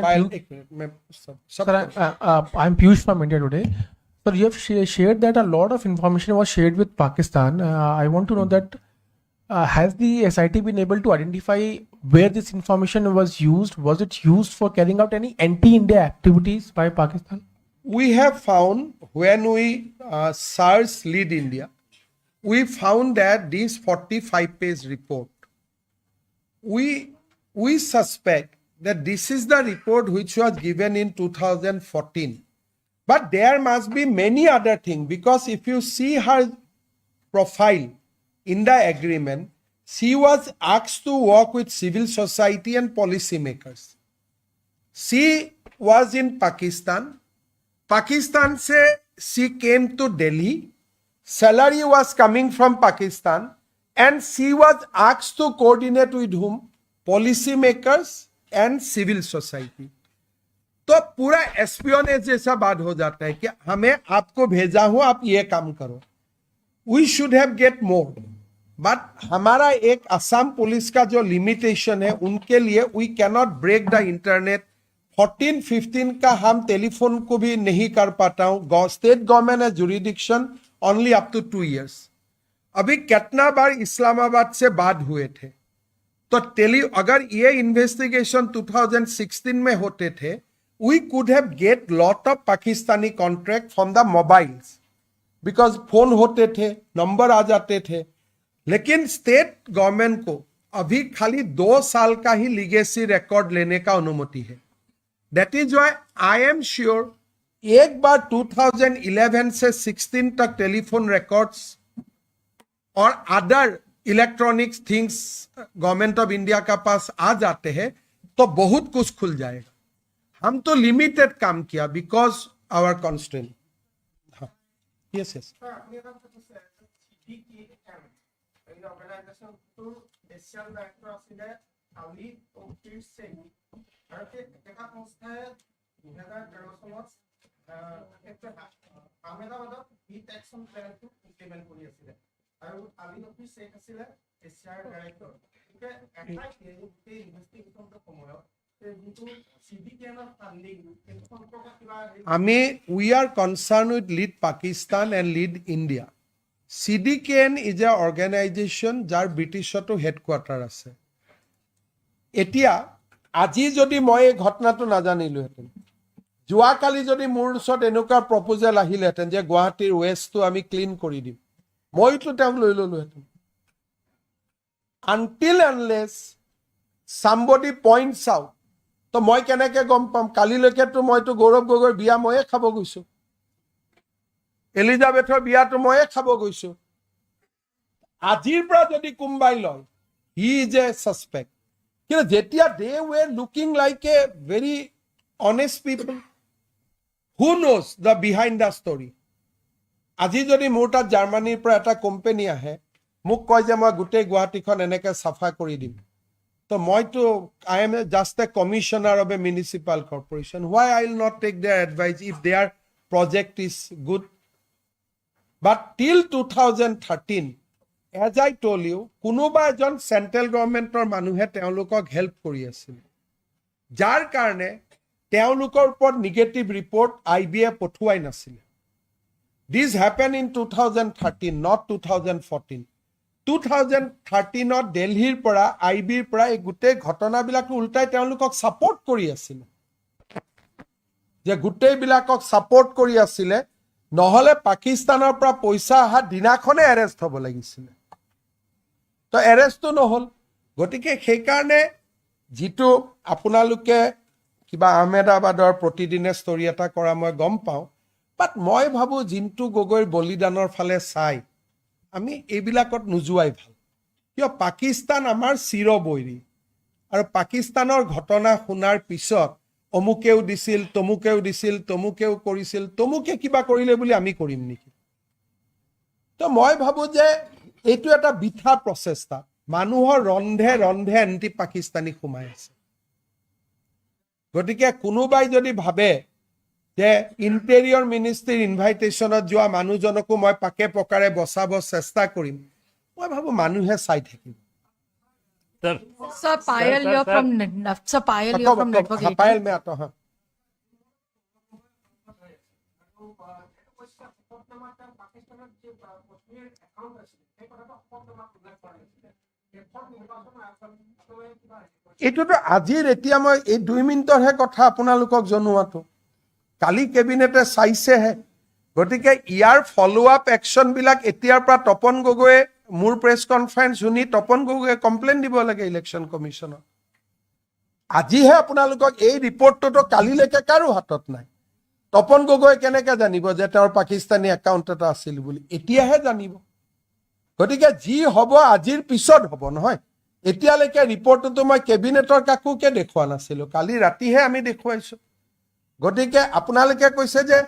I'm Piyush from India Today. Sir, you have shared that a lot of information was shared with Pakistan. I want to know that has the SIT been able to identify where this information was used? Was it used for carrying out any anti-India activities by Pakistan? We have found when we searched Lead India, we found that this 45-page report, we suspect that this is the report which was given in 2014. But there must be many other things, because if you see her profile, in the agreement, she was asked to work with civil society and policymakers. She was in Pakistan. Pakistan se she came to Delhi. Salary was coming from Pakistan, and she was asked to coordinate with whom? Policymakers and civil society. तो पूरा espionage जैसा बात हो जाता है कि हमें आपको भेजा हूं, आप ये काम करो. We should have get more, but हमारा एक असम पुलिस का जो लिमिटेशन है उनके लिए we cannot break the internet. 14-15 का हम टेलीफोन को भी नहीं कर पाता हूं. स्टेट गवर्नमेंट है jurisdiction only up to 2 years. अभी कितना बार इस्लामाबाद से बात हुए थे, तो अगर ये इन्वेस्टिगेशन 2016 में होते थे, we could have get lot of Pakistani contract from the mobiles, because phone होते थे, नंबर आ जाते थे. लेकिन स्टेट गवर्नमेंट को अभी खाली 2 साल का ही लीगेसी रिकॉर्ड लेने का अनुमति है. That is why I am sure एक बार 2011 से 16 तक टेलीफोन रिकॉर्ड्स और other electronics things government of India का पास आ जाते हैं तो बहुत कुछ खुल जाएगा. हम तो लिमिटेड काम किया because our constant. Yes yes আমি we are concern with lead Pakistan and lead India. CDKN is a organization যাৰ ব্ৰিটিছতো হেডকোৱাৰ্টাৰ আছে. এতিয়া আজি যদি মই এই ঘটনাটো নাজানিলোহেঁতেন, যোৱাকালি যদি মোৰ ওচৰত এনেকুৱা প্ৰপ'জেল আহিলেহেঁতেন যে গুৱাহাটীৰ ৱেষ্টটো আমি ক্লিন কৰি দিম, মইতো তেওঁক লৈ ল'লোহেঁতেন. Until unless somebody points out, তো মই কেনেকে গম পাম? কালিলৈকেতো মইতো গৌৰৱ গগৈৰ বিয়া ময়ে খাব গৈছো, এলিজাবেথৰ বিয়াটো ময়ে খাব গৈছো. আজিৰ পৰা যদি কোনোবাই লয়, হি ইজ এ ছাছপেক্ট. কিন্তু যেতিয়া they were looking like a very honest people who knows the behind the story. আজি যদি মোৰ তাত জাৰ্মানীৰ পৰা এটা কোম্পানী আহে, মোক কয় যে মই গোটেই গুৱাহাটীখন এনেকে চাফা কৰি দিম, তো মইতো I am just a commissioner of a municipal corporation. Why I will not take their advice if their project is good. But till 2013 as I told you, কোনোবা এজন চেণ্ট্ৰেল গভৰ্ণমেণ্টৰ মানুহে তেওঁলোকক হেল্প কৰি আছিল, যাৰ কাৰণে তেওঁলোকৰ ওপৰত নিগেটিভ ৰিপৰ্ট IB-য়ে পঠুৱাই নাছিলে. দিছ হেপেন ইন 2013, নট 2014. 2013ত দিল্লীৰ পৰা IB-ৰ পৰা এই গোটেই ঘটনাবিলাকটো উল্টাই তেওঁলোকক ছাপোৰ্ট কৰি আছিলে, যে গোটেইবিলাকক ছাপোৰ্ট কৰি আছিলে. নহ'লে পাকিস্তানৰ পৰা পইচা অহা দিনাখনে এৰেষ্ট হ'ব লাগিছিলে, তো এৰেষ্টটো নহ'ল. গতিকে সেইকাৰণে যিটো আপোনালোকে কিবা আহমেদাবাদৰ প্ৰতিদিনে ষ্টৰী এটা কৰা মই গম পাওঁ, বাট মই ভাবোঁ জিন্তু গগৈৰ বলিদানৰ ফালে চাই আমি এইবিলাকত নোযোৱাই ভাল. কিয়? পাকিস্তান আমাৰ চিৰবৈৰী, আৰু পাকিস্তানৰ ঘটনা শুনাৰ পিছত অমুকেও দিছিল, তমুকেও দিছিল, তমুকেও কৰিছিল, তমুকে কিবা কৰিলে বুলি আমি কৰিম নেকি? তো মই ভাবোঁ যে এইটো এটা বৃথা প্ৰচেষ্টা. মানুহৰ ৰন্ধে ৰন্ধে এণ্টি পাকিস্তানী সোমাই আছে. গতিকে কোনোবাই যদি ভাবে যে ইণ্টেৰিয়ৰ মিনিষ্ট্ৰীৰ ইনভাইটেশ্যনত যোৱা মানুহজনকো মই পাকে পকাৰে বচাব চেষ্টা কৰিম, মই ভাবোঁ মানুহে চাই থাকিব. Sir, Payal, you're from Network 18. Payel মে আতা হ্যাঁ. এইটোতো আজিৰ এতিয়া মই এই 2 মিনিটৰহে কথা আপোনালোকক জনোৱাটো. কালি কেবিনেটে চাইছেহে. গতিকে ইয়াৰ ফলো আপ একশ্যনবিলাক এতিয়াৰ পৰা তপন গগৈয়ে মোৰ প্ৰেছ কনফাৰেন্স শুনি তপন গগৈয়ে কমপ্লেইন দিব লাগে ইলেকশ্যন কমিশ্যনত. আজিহে আপোনালোকক এই ৰিপৰ্টটোতো কালিলৈকে কাৰো হাতত নাই. তপন গগৈয়ে কেনেকৈ জানিব যে তেওঁৰ পাকিস্তানী একাউণ্ট এটা আছিল বুলি? এতিয়াহে জানিব. গতিকে যি হ'ব আজিৰ পিছত হ'ব নহয় এতিয়ালৈকে ৰিপৰ্টটো মই কেবিনেটৰ কাকোকে দেখুওৱা নাছিলো কালি ৰাতিহে আমি দেখুৱাইছো গতিকে আপোনালোকে কৈছে যে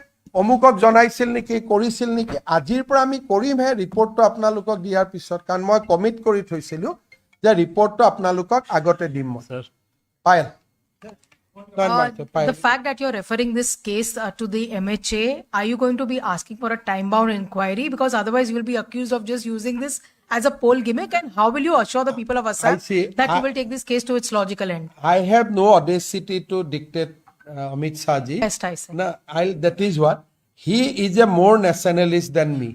অমুকক জনাইছিল নেকি কৰিছিল নেকি আজিৰ পৰা আমি কৰিমহে ৰিপৰ্টটো আপোনালোকক দিয়াৰ পিছত কাৰণ মই কমিট কৰি থৈছিলো যে ৰিপৰ্টটো আপোনালোকক আগতে দিম মই Payel The fact that you're referring this case to the MHA, are you going to be asking for a time-bound inquiry? Because otherwise you will be accused of just using this as a poll gimmick. And how will you assure the people of Assam that you will take this case to its logical end? I have no audacity to dictate Amit Shah ji. Best I say. No, that is what. He is a more nationalist than me.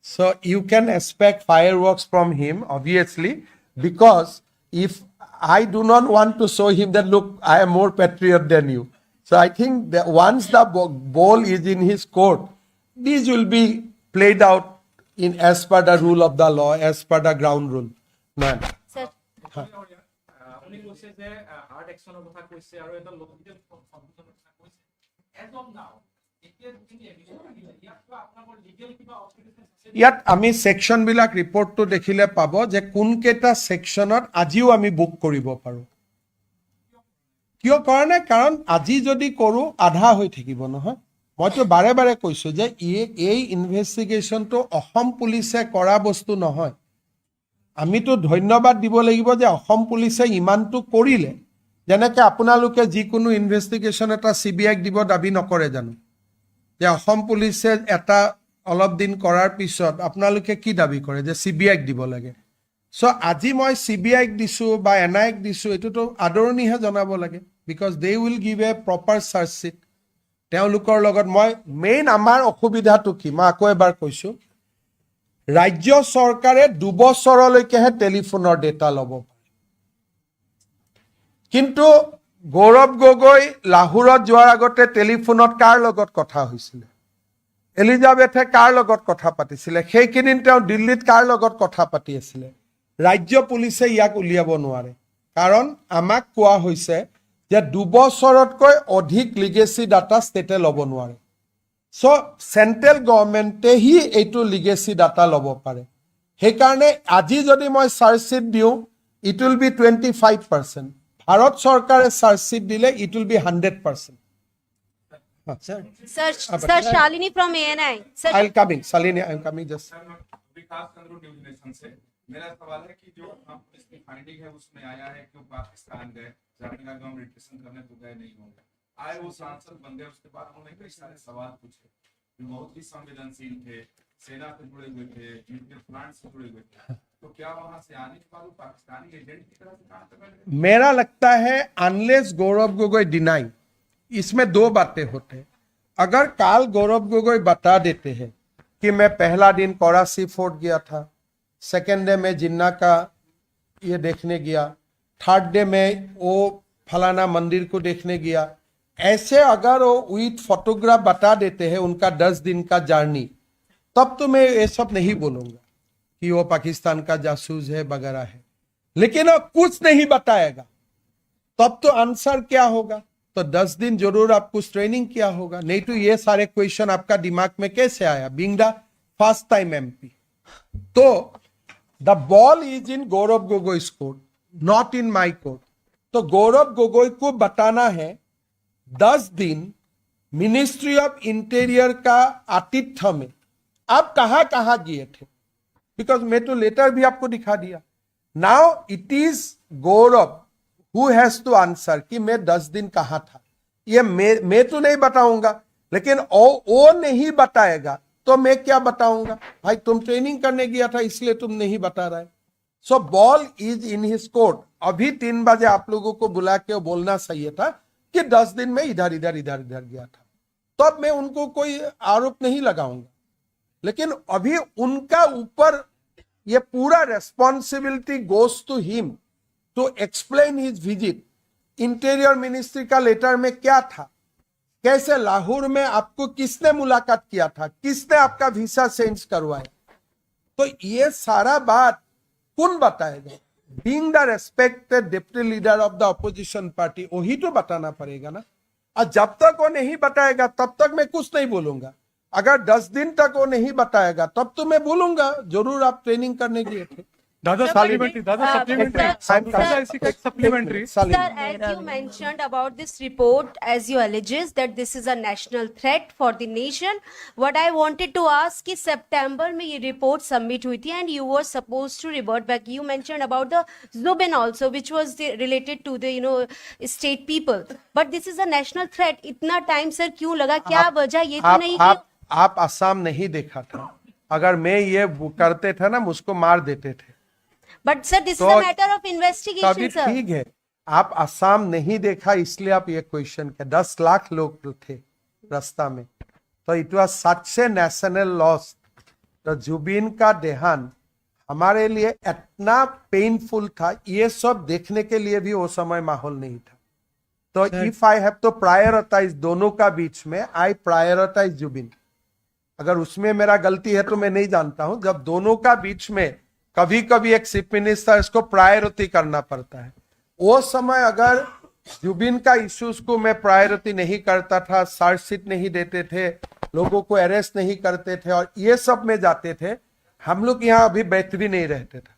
So you can expect fireworks from him, obviously, because if I do not want to show him that, look, I am more patriot than you. So I think that once the ball is in his court, these will be played out in as per the rule of the law, as per the ground rule. Man. Sir, আপুনি কৈছে যে hard একচনৰ কথা কৈছে আৰু এটা logical সংশোধনৰ কথা কৈছে এজ অফ নাও এতিয়া যিখিনি এভিডেন্স আহিলে ইয়াত কিবা আপোনালোকৰ লিগেল কিবা অথৰিটি আছে ইয়াত আমি সেকশন বিলাক ৰিপৰ্টটো দেখিলে পাব যে কোন কেইটা সেকশনত আজিও আমি বুক কৰিব পাৰো কিয় কৰা নাই কাৰণ আজি যদি কৰো আধা হৈ থাকিব নহয় মইতো বাৰে বাৰে কৈছো যে এই ইনভেষ্টিগেশ্যনটো অসম পুলিচে কৰা বস্তু নহয় আমিতো ধন্যবাদ দিব লাগিব যে অসম পুলিচে ইমানটো কৰিলে যেনেকৈ আপোনালোকে যিকোনো ইনভেষ্টিগেশ্যন এটা CBI দিব দাবী নকৰে জানো যে অসম পুলিচে এটা অলপ দিন কৰাৰ পিছত আপোনালোকে কি দাবী কৰে যে CBI দিব লাগে সো আজি মই CBI দিছো বা NI দিছো এটোতো আদৰণীহে জনাব লাগে because they will give a proper charge sheet তেওঁলোকৰ লগত মই মেইন আমাৰ অসুবিধাটো কি মই আকৌ এবাৰ কৈছো ৰাজ্য চৰকাৰে 2 বছৰলৈকেহে টেলিফোনৰ ডেটা ল'ব পাৰে কিন্তু গৌৰৱ গগৈ লাহোৰত যোৱাৰ আগতে টেলিফোনত কাৰ লগত কথা হৈছিল এলিজাবেথে কাৰ লগত কথা পাতিছিল সেইকিদিন তেওঁ দিল্লীত কাৰ লগত কথা পাতি আছিল ৰাজ্য পুলিচে ইয়াক উলিয়াব নোৱাৰে কাৰণ আমাক কোৱা হৈছে যে 2 বছৰতকৈ অধিক লিগেসি ডাটা ষ্টেটে ল'ব নোৱাৰে সো সেন্ট্ৰেল গভৰ্ণমেণ্টে হি এইটো লিগেসি ডাটা ল'ব পাৰে সেইকাৰণে আজি যদি মই চাৰ্জ শিট দিওঁ ইট উইল বি 25% ভাৰত চৰকাৰে চাৰ্জ শিট দিলে it will be 100%. sir, Shalini from ANI. Sir, I'll coming. Salini, I'm coming just. Vikas Chandra news nation से मेरा सवाल है कि जो हम इसकी फाइंडिंग है उसमें आया है कि वो पाकिस्तान गए जाने का हम रिलेशन करने तो गए नहीं होंगे आए वो सांसद बन गए उसके बाद उन्होंने कई सारे सवाल पूछे जो बहुत ही संवेदनशील थे सेना से जुड़े हुए थे न्यूक्लियर प्लांट से जुड़े हुए थे तो क्या वहां से आने के बाद वो पाकिस्तानी एजेंट की तरह से काम कर रहे थे मेरा लगता है अनलेस गौरव गोगोई डिनाई इसमें 2 बातें होते हैं अगर काल गौरव गोगोई बता देते हैं कि मैं पहला दिन कराची फोर्ट गया था सेकेंड डे में जिन्ना का ये देखने गया थर्ड डे में वो फलाना मंदिर को देखने गया ऐसे अगर वो विथ फोटोग्राफ बता देते हैं उनका 10 दिन का जर्नी तब तो मैं ये सब नहीं बोलूंगा कि वो पाकिस्तान का जासूस है वगैरह है लेकिन वो कुछ नहीं बताएगा तब तो आंसर क्या होगा तो 10 दिन जरूर आप कुछ ट्रेनिंग किया होगा नहीं तो ये सारे क्वेश्चन आपका दिमाग में कैसे आया being the first time MP तो the ball is in Gaurav Gogoi court not in my court तो गौरव गोगोई को बताना है 10 दिन मिनिस्ट्री ऑफ इंटीरियर का आतिथ्य में आप कहां कहां गए थे बिकॉज मैं तो लेटर भी आपको दिखा दिया now it is Gaurav Who has to answer कि मैं 10 दिन कहां था ये मैं तो नहीं बताऊंगा लेकिन वो नहीं बताएगा तो मैं क्या बताऊंगा भाई तुम ट्रेनिंग करने गया था इसलिए तुम नहीं बता रहे सो ball is in his court अभी 3 बजे आप लोगों को बुला के बोलना चाहिए था कि 10 दिन में इधर गया था तो अब मैं उनको कोई आरोप नहीं लगाऊंगा लेकिन अभी उनका ऊपर ये पूरा responsibility goes to him to explain his visit interior ministry का लेटर में क्या था कैसे लाहौर में आपको किसने मुलाकात किया था किसने आपका वीसा चेंज करवाया तो ये सारा बात कौन बताएगा being the respected deputy leader of the opposition party वही तो बताना पड़ेगा ना और जब तक वो नहीं बताएगा तब तक मैं कुछ नहीं बोलूंगा अगर 10 दिन तक वो नहीं बताएगा तब तो मैं बोलूंगा जरूर आप ट्रेनिंग करने गए थे. दादा supplementary, supplementary. Sir, as you mentioned about this report, as you alleges that this is a national threat for the nation, what I wanted to ask is September में ये report submit हुई थी and you were supposed to revert back. You mentioned about the Zubin also, which was related to the state people. But this is a national threat. इतना time sir क्यों लगा? क्या वजह ये तो नहीं कि आप असम नहीं देखा था. अगर मैं ये करते थे ना मुझको मार देते थे. But sir, this is a matter of investigation, तभी sir. ठीक है. आप असम नहीं देखा इसलिए आप ये क्वेश्चन किया. 10 लाख लोग थे रास्ता में. तो it was such A national loss. तो जुबिन का देहांत हमारे लिए इतना पेनफुल था. ये सब देखने के लिए भी वो समय माहौल नहीं था. तो if I have to prioritise दोनों का बीच में, आई प्रायोरिटाइज जुबिन. अगर उसमें मेरा गलती है तो मैं नहीं जानता हूं. जब दोनों का बीच में कभी कभी एक चीफ मिनिस्टर इसको प्रायोरिटी करना पड़ता है. वो समय अगर जुबिन का इश्यूज को मैं प्रायोरिटी नहीं करता था, चार्जशीट नहीं देते थे, लोगों को अरेस्ट नहीं करते थे और ये सब में जाते थे, हम लोग यहाँ अभी बेहतरी नहीं रहते थे.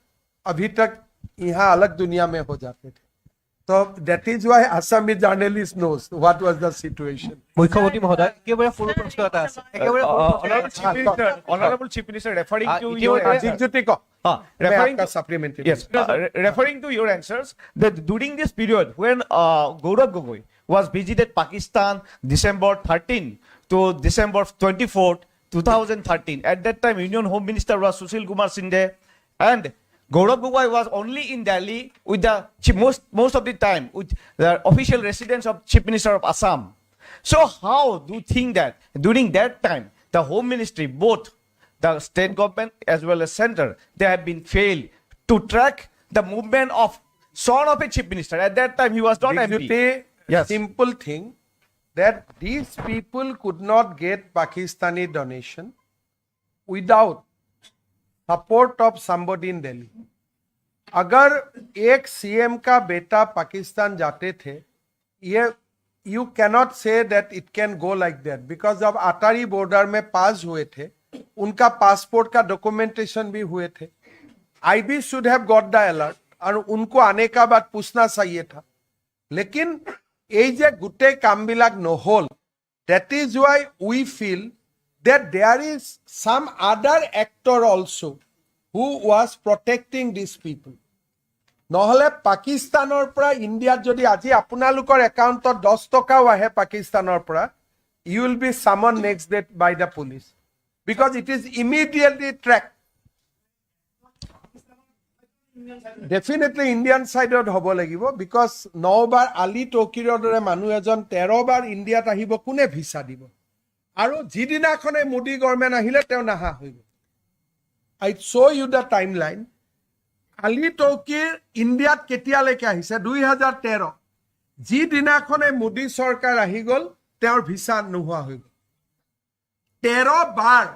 अभी तक यहाँ अलग दुनिया में हो जाते थे. तो that is why Assami journalist knows what was the situation. মুখ্যমন্ত্রী মহোদয় একেবাৰে সৰু প্ৰশ্ন এটা আছে একেবাৰে Honorable Chief Minister, referring to your Jigjuti ko. referring मैं आपका supplementary. yes referring to your answers that during this period when Gaurav Gogoi was visited Pakistan December 13 to December 24 2013, at that time Union Home Minister was Sushil Kumar Shinde and Gaurav Gogoi was only in Delhi with the most of the time with the official residence of Chief Minister of Assam. So how do you think that during that time the Home Ministry, both the state government as well as center, they have been failed to track the movement of son of a Chief Minister? At that time he was not MP. Jigjuti, Yes. simple thing that these people could not get Pakistani donation without support of somebody in Delhi. अगर एक CM का बेटा पाकिस्तान जाते थे, ये you cannot say that it can go like that, because जब अटारी border में पास हुए थे उनका पासपोर्ट का डॉक्यूमेंटेशन भी हुए थे. IB should have got the alert और उनको आने का बाद पूछना चाहिए था. लेकिन এই যে গোটেই কামবিলাক নহল, that is why we feel that there is some other actor also who was protecting these people. নহলে পাকিস্তানৰ পৰা ইণ্ডিয়াত যদি আজি আপোনালোকৰ একাউণ্টত 10 টকাও আহে পাকিস্তানৰ পৰা, you will be summoned next day by the police because it is immediately tracked. Definitely Indian side হ'ব লাগিব because 9 বাৰ আলী টকিৰৰ দৰে মানুহ এজন 13 বাৰ ইণ্ডিয়াত আহিব, কোনে ভিসা দিব? আৰু যিদিনাখনে মোদী গভৰ্ণমেণ্ট আহিলে তেওঁ নাহা হৈ গ'ল. I show you the timeline. Ali টকিৰ ইণ্ডিয়াত কেতিয়ালৈকে আহিছে? 2013. যিদিনাখনে মোদী চৰকাৰ আহি গ'ল তেওঁৰ ভিসা নোহোৱা হৈ গ'ল. 13 বাৰ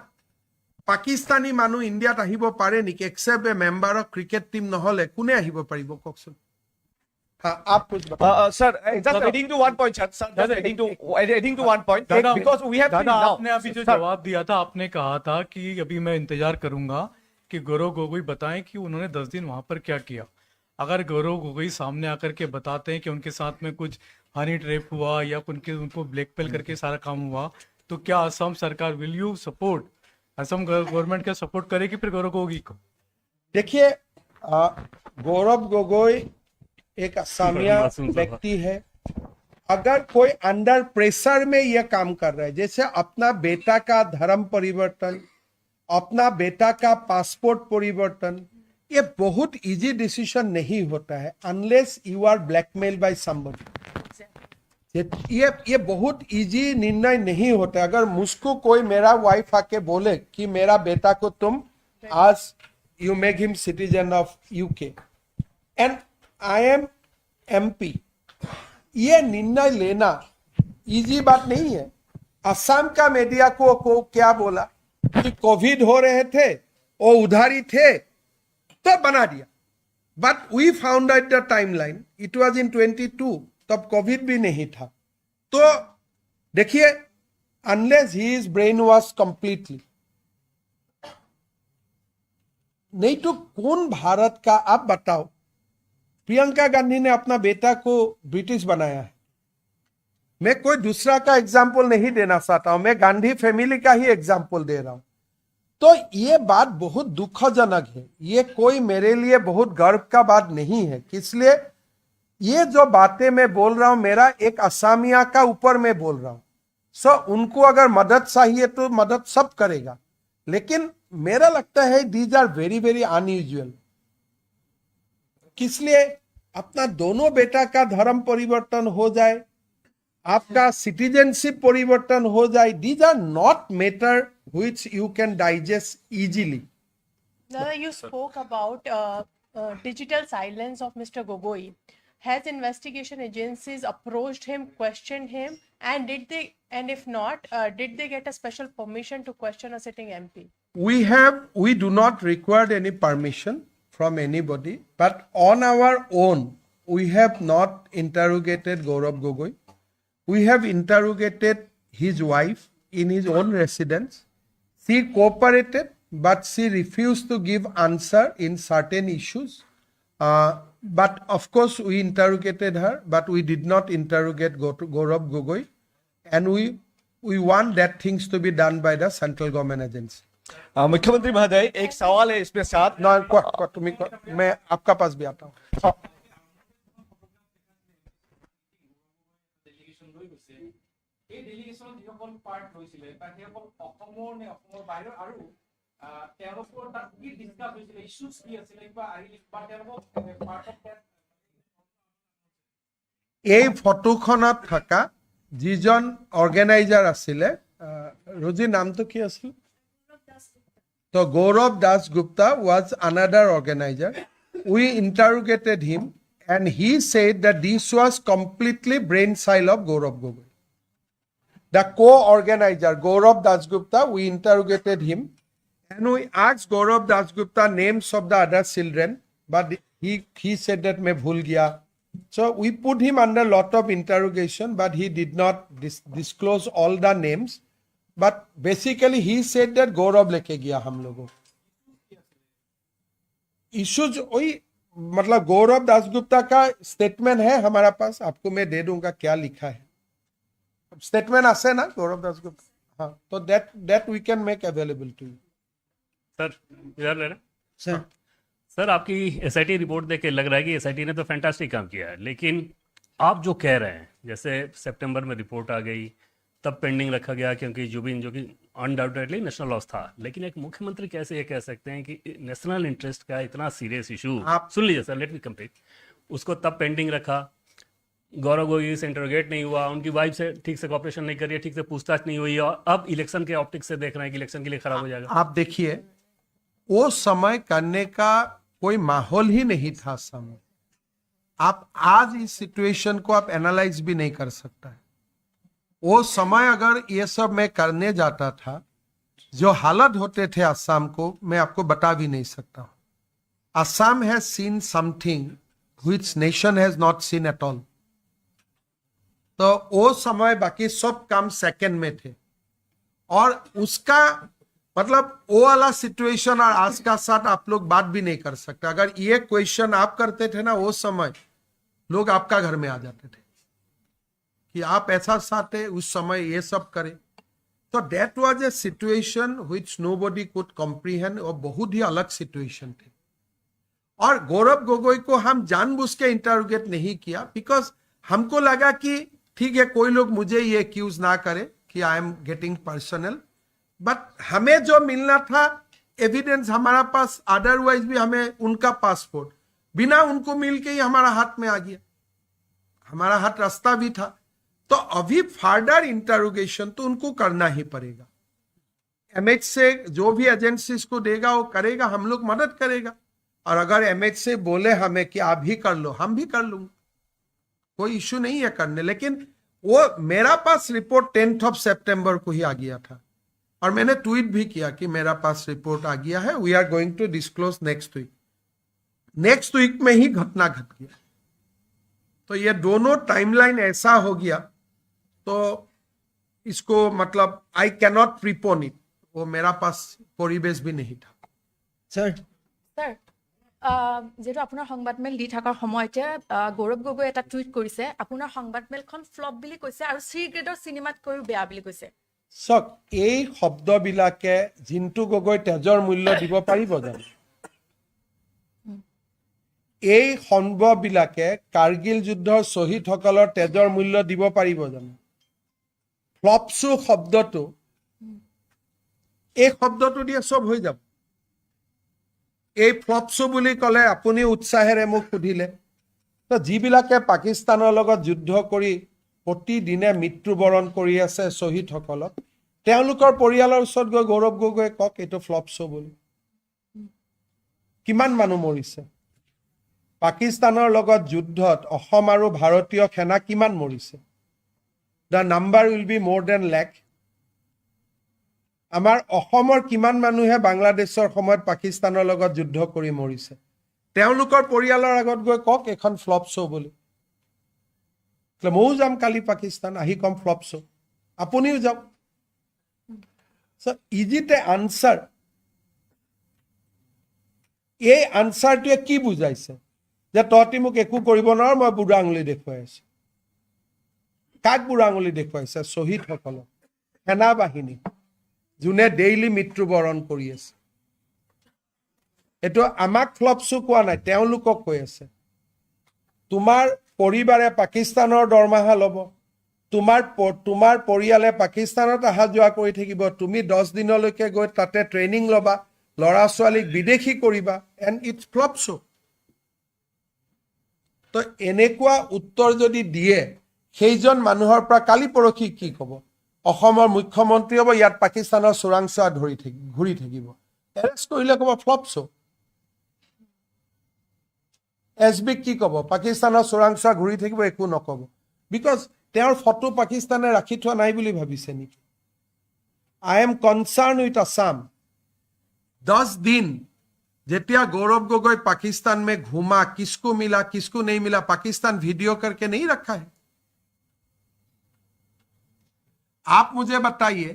পাকিস্তানী মানুহ ইণ্ডিয়াত আহিব পাৰে নেকি? Except A member of cricket team নহলে কোনে আহিব পাৰিব কওকচোন? आप कुछ sir, just adding to one point, sir. Just adding to one point, because we have दादा now. आपने अभी जो Sir, जवाब दिया था, आपने कहा था कि अभी मैं इंतजार करूंगा कि गौरव गोगोई बताएं कि उन्होंने 10 दिन वहां पर क्या किया. अगर गौरव गोगोई सामने आकर के बताते हैं कि उनके साथ में कुछ हनी ट्रैप हुआ या उनको ब्लैकमेल करके सारा काम हुआ, तो क्या असम सरकार will you support, Assam government क्या सपोर्ट करेगी फिर गौरव गोगोई को? देखिए, गौरव गोगोई एक असमिया व्यक्ति है. अगर कोई अंडर प्रेशर में यह काम कर रहा है, जैसे अपना बेटा का धर्म परिवर्तन, अपना बेटा का पासपोर्ट परिवर्तन, ये बहुत इजी डिसीजन नहीं होता है unless you are blackmail by somebody. ये बहुत इजी निर्णय नहीं होता. अगर मुझको कोई मेरा वाइफ आके बोले कि मेरा बेटा को तुम आज you make him citizen of UK and I am MP, ये निर्णय लेना इजी बात नहीं है. असम का मीडिया को क्या बोला कि कोविड हो रहे थे, वो उधारी थे तो बना दिया. But we found out the timeline, it was in 22, तब कोविड भी नहीं था. तो देखिए, unless he is brainwashed completely. नहीं तो कौन भारत का, आप बताओ, प्रियंका गांधी ने अपना बेटा को ब्रिटिश बनाया है. मैं कोई दूसरा का एग्जाम्पल नहीं देना चाहता हूं, मैं गांधी फैमिली का ही एग्जाम्पल दे रहा हूं. तो ये बात बहुत दुखजनक है, ये कोई मेरे लिए बहुत गर्व का बात नहीं है. इसलिए ये जो बातें मैं बोल रहा हूं, मेरा एक असमिया का ऊपर मैं बोल रहा हूं. सो उनको अगर मदद चाहिए तो मदद सब करेगा, लेकिन मेरा लगता है these are very very unusual. इसलिए अपना दोनों बेटा का धर्म परिवर्तन हो जाए, आपका सिटीजनशिप परिवर्तन हो जाए, these are not matter which you can digest easily. Nada, you spoke about digital silence of Mr. Gogoi. Has investigation agencies approached him, questioned him, and if not, did they get a special permission to question a sitting MP? We do not require any permission from anybody, but on our own, we have not interrogated Gaurav Gogoi. We have interrogated his wife in his own residence. She cooperated, but she refused to give answer in certain issues. But of course, we interrogated her, but we did not interrogate Gaurav Gogoi, and we want that things to be done by the central government agency. मुख्यमंत्री महोदय, एक सवाल है इसमें साथ. मैं आपका पास भी आता हूँ. এই ডেলিগেশ্যনত যিসকল পাৰ্ট লৈছিলে তাক সেইসকল অসমৰ নে অসমৰ বাহিৰৰ, আৰু তেওঁলোকৰ তাত কি ডিছকাছ হৈছিলে, ইছ্যুজ কি আছিলে, কিবা আহিলে বা তেওঁলোকক পাৰ্ট অফ দ্যাট. এই ফটোখনত থকা যিজন অৰ্গেনাইজাৰ আছিলে, ৰজিৰ নামটো কি আছিল? তো Gaurav Das Gupta was another organizer. We interrogated him and he said that this was completely brainchild of Gaurav Gogoi. The co-organizer, Gaurav Das Gupta, we interrogated him and we asked Gaurav Das Gupta names of the other children, but he said that मैं भूल गया. So we put him under lot of interrogation, but he did not disclose all the names. But basically he said that Gaurav लेके गया हम लोगों. Issues वही, मतलब गौरव दासगुप्ता का स्टेटमेंट है हमारा पास, आपको मैं दे दूंगा क्या लिखा है. स्टेटमेंट आसे ना गौरव दासगुप्ता, हाँ, तो that we can make available to you. Sir इधर ले सर. सर आपकी एसआईटी रिपोर्ट देख के लग रहा है कि एसआईटी ने तो फैंटास्टिक काम किया है, लेकिन आप जो कह रहे हैं, जैसे सितंबर में रिपोर्ट आ गई, तब पेंडिंग रखा गया क्योंकि जो कि अनडाउटेडली नेशनल लॉस था, लेकिन एक मुख्यमंत्री कैसे ये कह सकते हैं कि नेशनल इंटरेस्ट का इतना सीरियस इशू, आप सुन लीजिए सर, लेट मी कंप्लीट, उसको तब पेंडिंग रखा, गौरव गोगोई से इंटरोगेट नहीं हुआ, उनकी वाइफ से ठीक से कॉपरेशन नहीं करी, ठीक से पूछताछ नहीं हुई, और अब इलेक्शन के ऑप्टिक्स से देख रहे हैं कि इलेक्शन के लिए खराब हो जाएगा. आप देखिए, वो समय करने का कोई माहौल ही नहीं था समय. आप आज इस सिचुएशन को आप एनालाइज भी नहीं कर सकता है. वो समय अगर ये सब मैं करने जाता था, जो हालत होते थे असम को, मैं आपको बता भी नहीं सकता. Assam has seen something which nation has not seen at all. तो वो समय बाकी सब काम सेकंड में थे, और उसका मतलब वो वाला सिचुएशन और आज का साथ आप लोग बात भी नहीं कर सकते. अगर ये क्वेश्चन आप करते थे ना, वो समय लोग आपका घर में आ जाते थे कि आप ऐसा चाहते उस समय ये सब करे. तो that was a situation which nobody could comprehend, और बहुत ही अलग सिचुएशन थे. और गौरव गोगोई को हम जानबूझ के इंटरोगेट नहीं किया, बिकॉज हमको लगा कि ठीक है, कोई लोग मुझे ये एक्यूज ना करे कि I am getting personal, but हमें जो मिलना था एविडेंस हमारा पास, अदरवाइज भी हमें उनका पासपोर्ट बिना उनको मिल के ही हमारा हाथ में आ गया, हमारा हाथ रास्ता भी था. तो अभी फर्दर इंटरोगेशन तो उनको करना ही पड़ेगा. एमएच से जो भी एजेंसीज को देगा वो करेगा, हम लोग मदद करेगा. और अगर एमएच से बोले हमें कि आप भी कर लो, हम भी कर लूंगा, कोई इश्यू नहीं है करने. लेकिन वो मेरा पास रिपोर्ट 10 सितंबर को ही आ गया था, और मैंने ट्वीट भी किया कि मेरा पास रिपोर्ट आ गया है, we are going to disclose next week. Next week में ही घटना घट गया. तो ये दोनों टाइमलाइन ऐसा हो गया. तो इसको मतलब आई कैनॉट प्रीपोन इट, वो मेरा पास परिवेश भी नहीं था। Sir. Sir, যেহেতু আপোনাৰ সংবাদমেল দি থকাৰ সময়তে গৌৰৱ গগৈ এটা টুইট কৰিছে, আপোনাৰ সংবাদমেলখন ফ্লপ বুলি কৈছে আৰু চি গ্ৰেডৰ চিনেমাতকৈও বেয়া বুলি কৈছে। চক, এই শব্দবিলাকে জিন্তু গগৈ তেজৰ মূল্য দিব পাৰিব জানো? এই সম্ভৱবিলাকে কাৰ্গিল যুদ্ধৰ শ্বহীদসকলৰ তেজৰ মূল্য দিব পাৰিব জানো? ফ্লপছু শব্দটো, এই শব্দটো দিয়ে চব হৈ যাব। এই ফ্লপছু বুলি ক'লে আপুনি উৎসাহেৰে মোক সুধিলে, তো যিবিলাকে পাকিস্তানৰ লগত যুদ্ধ কৰি প্ৰতিদিনে মৃত্যুবৰণ কৰি আছে শ্বহীদসকলক, তেওঁলোকৰ পৰিয়ালৰ ওচৰত গৈ গৌৰৱ গগৈয়ে কওক এইটো ফ্লপছু বুলি। কিমান মানুহ মৰিছে? পাকিস্তানৰ লগত যুদ্ধত অসম আৰু ভাৰতীয় সেনা কিমান মৰিছে? দ্য নাম্বাৰ উইল বি মোৰ দেন লাখ। আমাৰ অসমৰ কিমান মানুহে বাংলাদেশৰ সময়ত পাকিস্তানৰ লগত যুদ্ধ কৰি মৰিছে? তেওঁলোকৰ পৰিয়ালৰ আগত গৈ কওক এখন ফ্লপ শ্ব' বুলি। ময়ো যাম কালি পাকিস্তান, আহি কম ফ্লপ শ্ব', আপুনিও যাওক। Is it A answer? এই আনচাৰটোৱে কি বুজাইছে? যে তহঁতি মোক একো কৰিব নোৱাৰ, মই বুঢ়া আঙুলি দেখুৱাই আছো। কাক বুঢ়া আঙুলি দেখুৱাইছে? শ্বহীদসকলক, সেনা বাহিনী, যোনে ডেইলি মৃত্যুবৰণ কৰি আছে। এইটো আমাক ফ্লপছু কোৱা নাই, তেওঁলোকক কৈ আছে। তোমাৰ পৰিবাৰে পাকিস্তানৰ দৰমহা ল'ব, তোমাৰ পৰিয়ালে পাকিস্তানত অহা যোৱা কৰি থাকিব, তুমি 10 দিনলৈকে গৈ তাতে ট্ৰেইনিং ল'বা, ল'ৰা ছোৱালীক বিদেশী কৰিবা, এণ্ড ইটছ ফ্লপছু। তো এনেকুৱা উত্তৰ যদি দিয়ে, সেইজন মানুহৰ পৰা কালি পৰহি কি ক'ব? অসমৰ মুখ্যমন্ত্ৰী হ'ব, ইয়াত পাকিস্তানৰ চোৰাংচোৱা ঘূৰি থাকিব, এৰেষ্ট কৰিলে ক'ব ফ্লপছু। SB কি ক'ব? পাকিস্তানৰ চোৰাংচোৱা ঘূৰি থাকিব, একো নক'ব। বিকজ তেওঁৰ ফটো পাকিস্তানে ৰাখি থোৱা নাই বুলি ভাবিছে নেকি? I am concerned with Assam. 10 दिन जेतिया गौरव गोगोई पाकिस्तान में घूमा, किसको मिला किसको नहीं मिला, पाकिस्तान वीडियो करके नहीं रखा है। आप मुझे बताइए,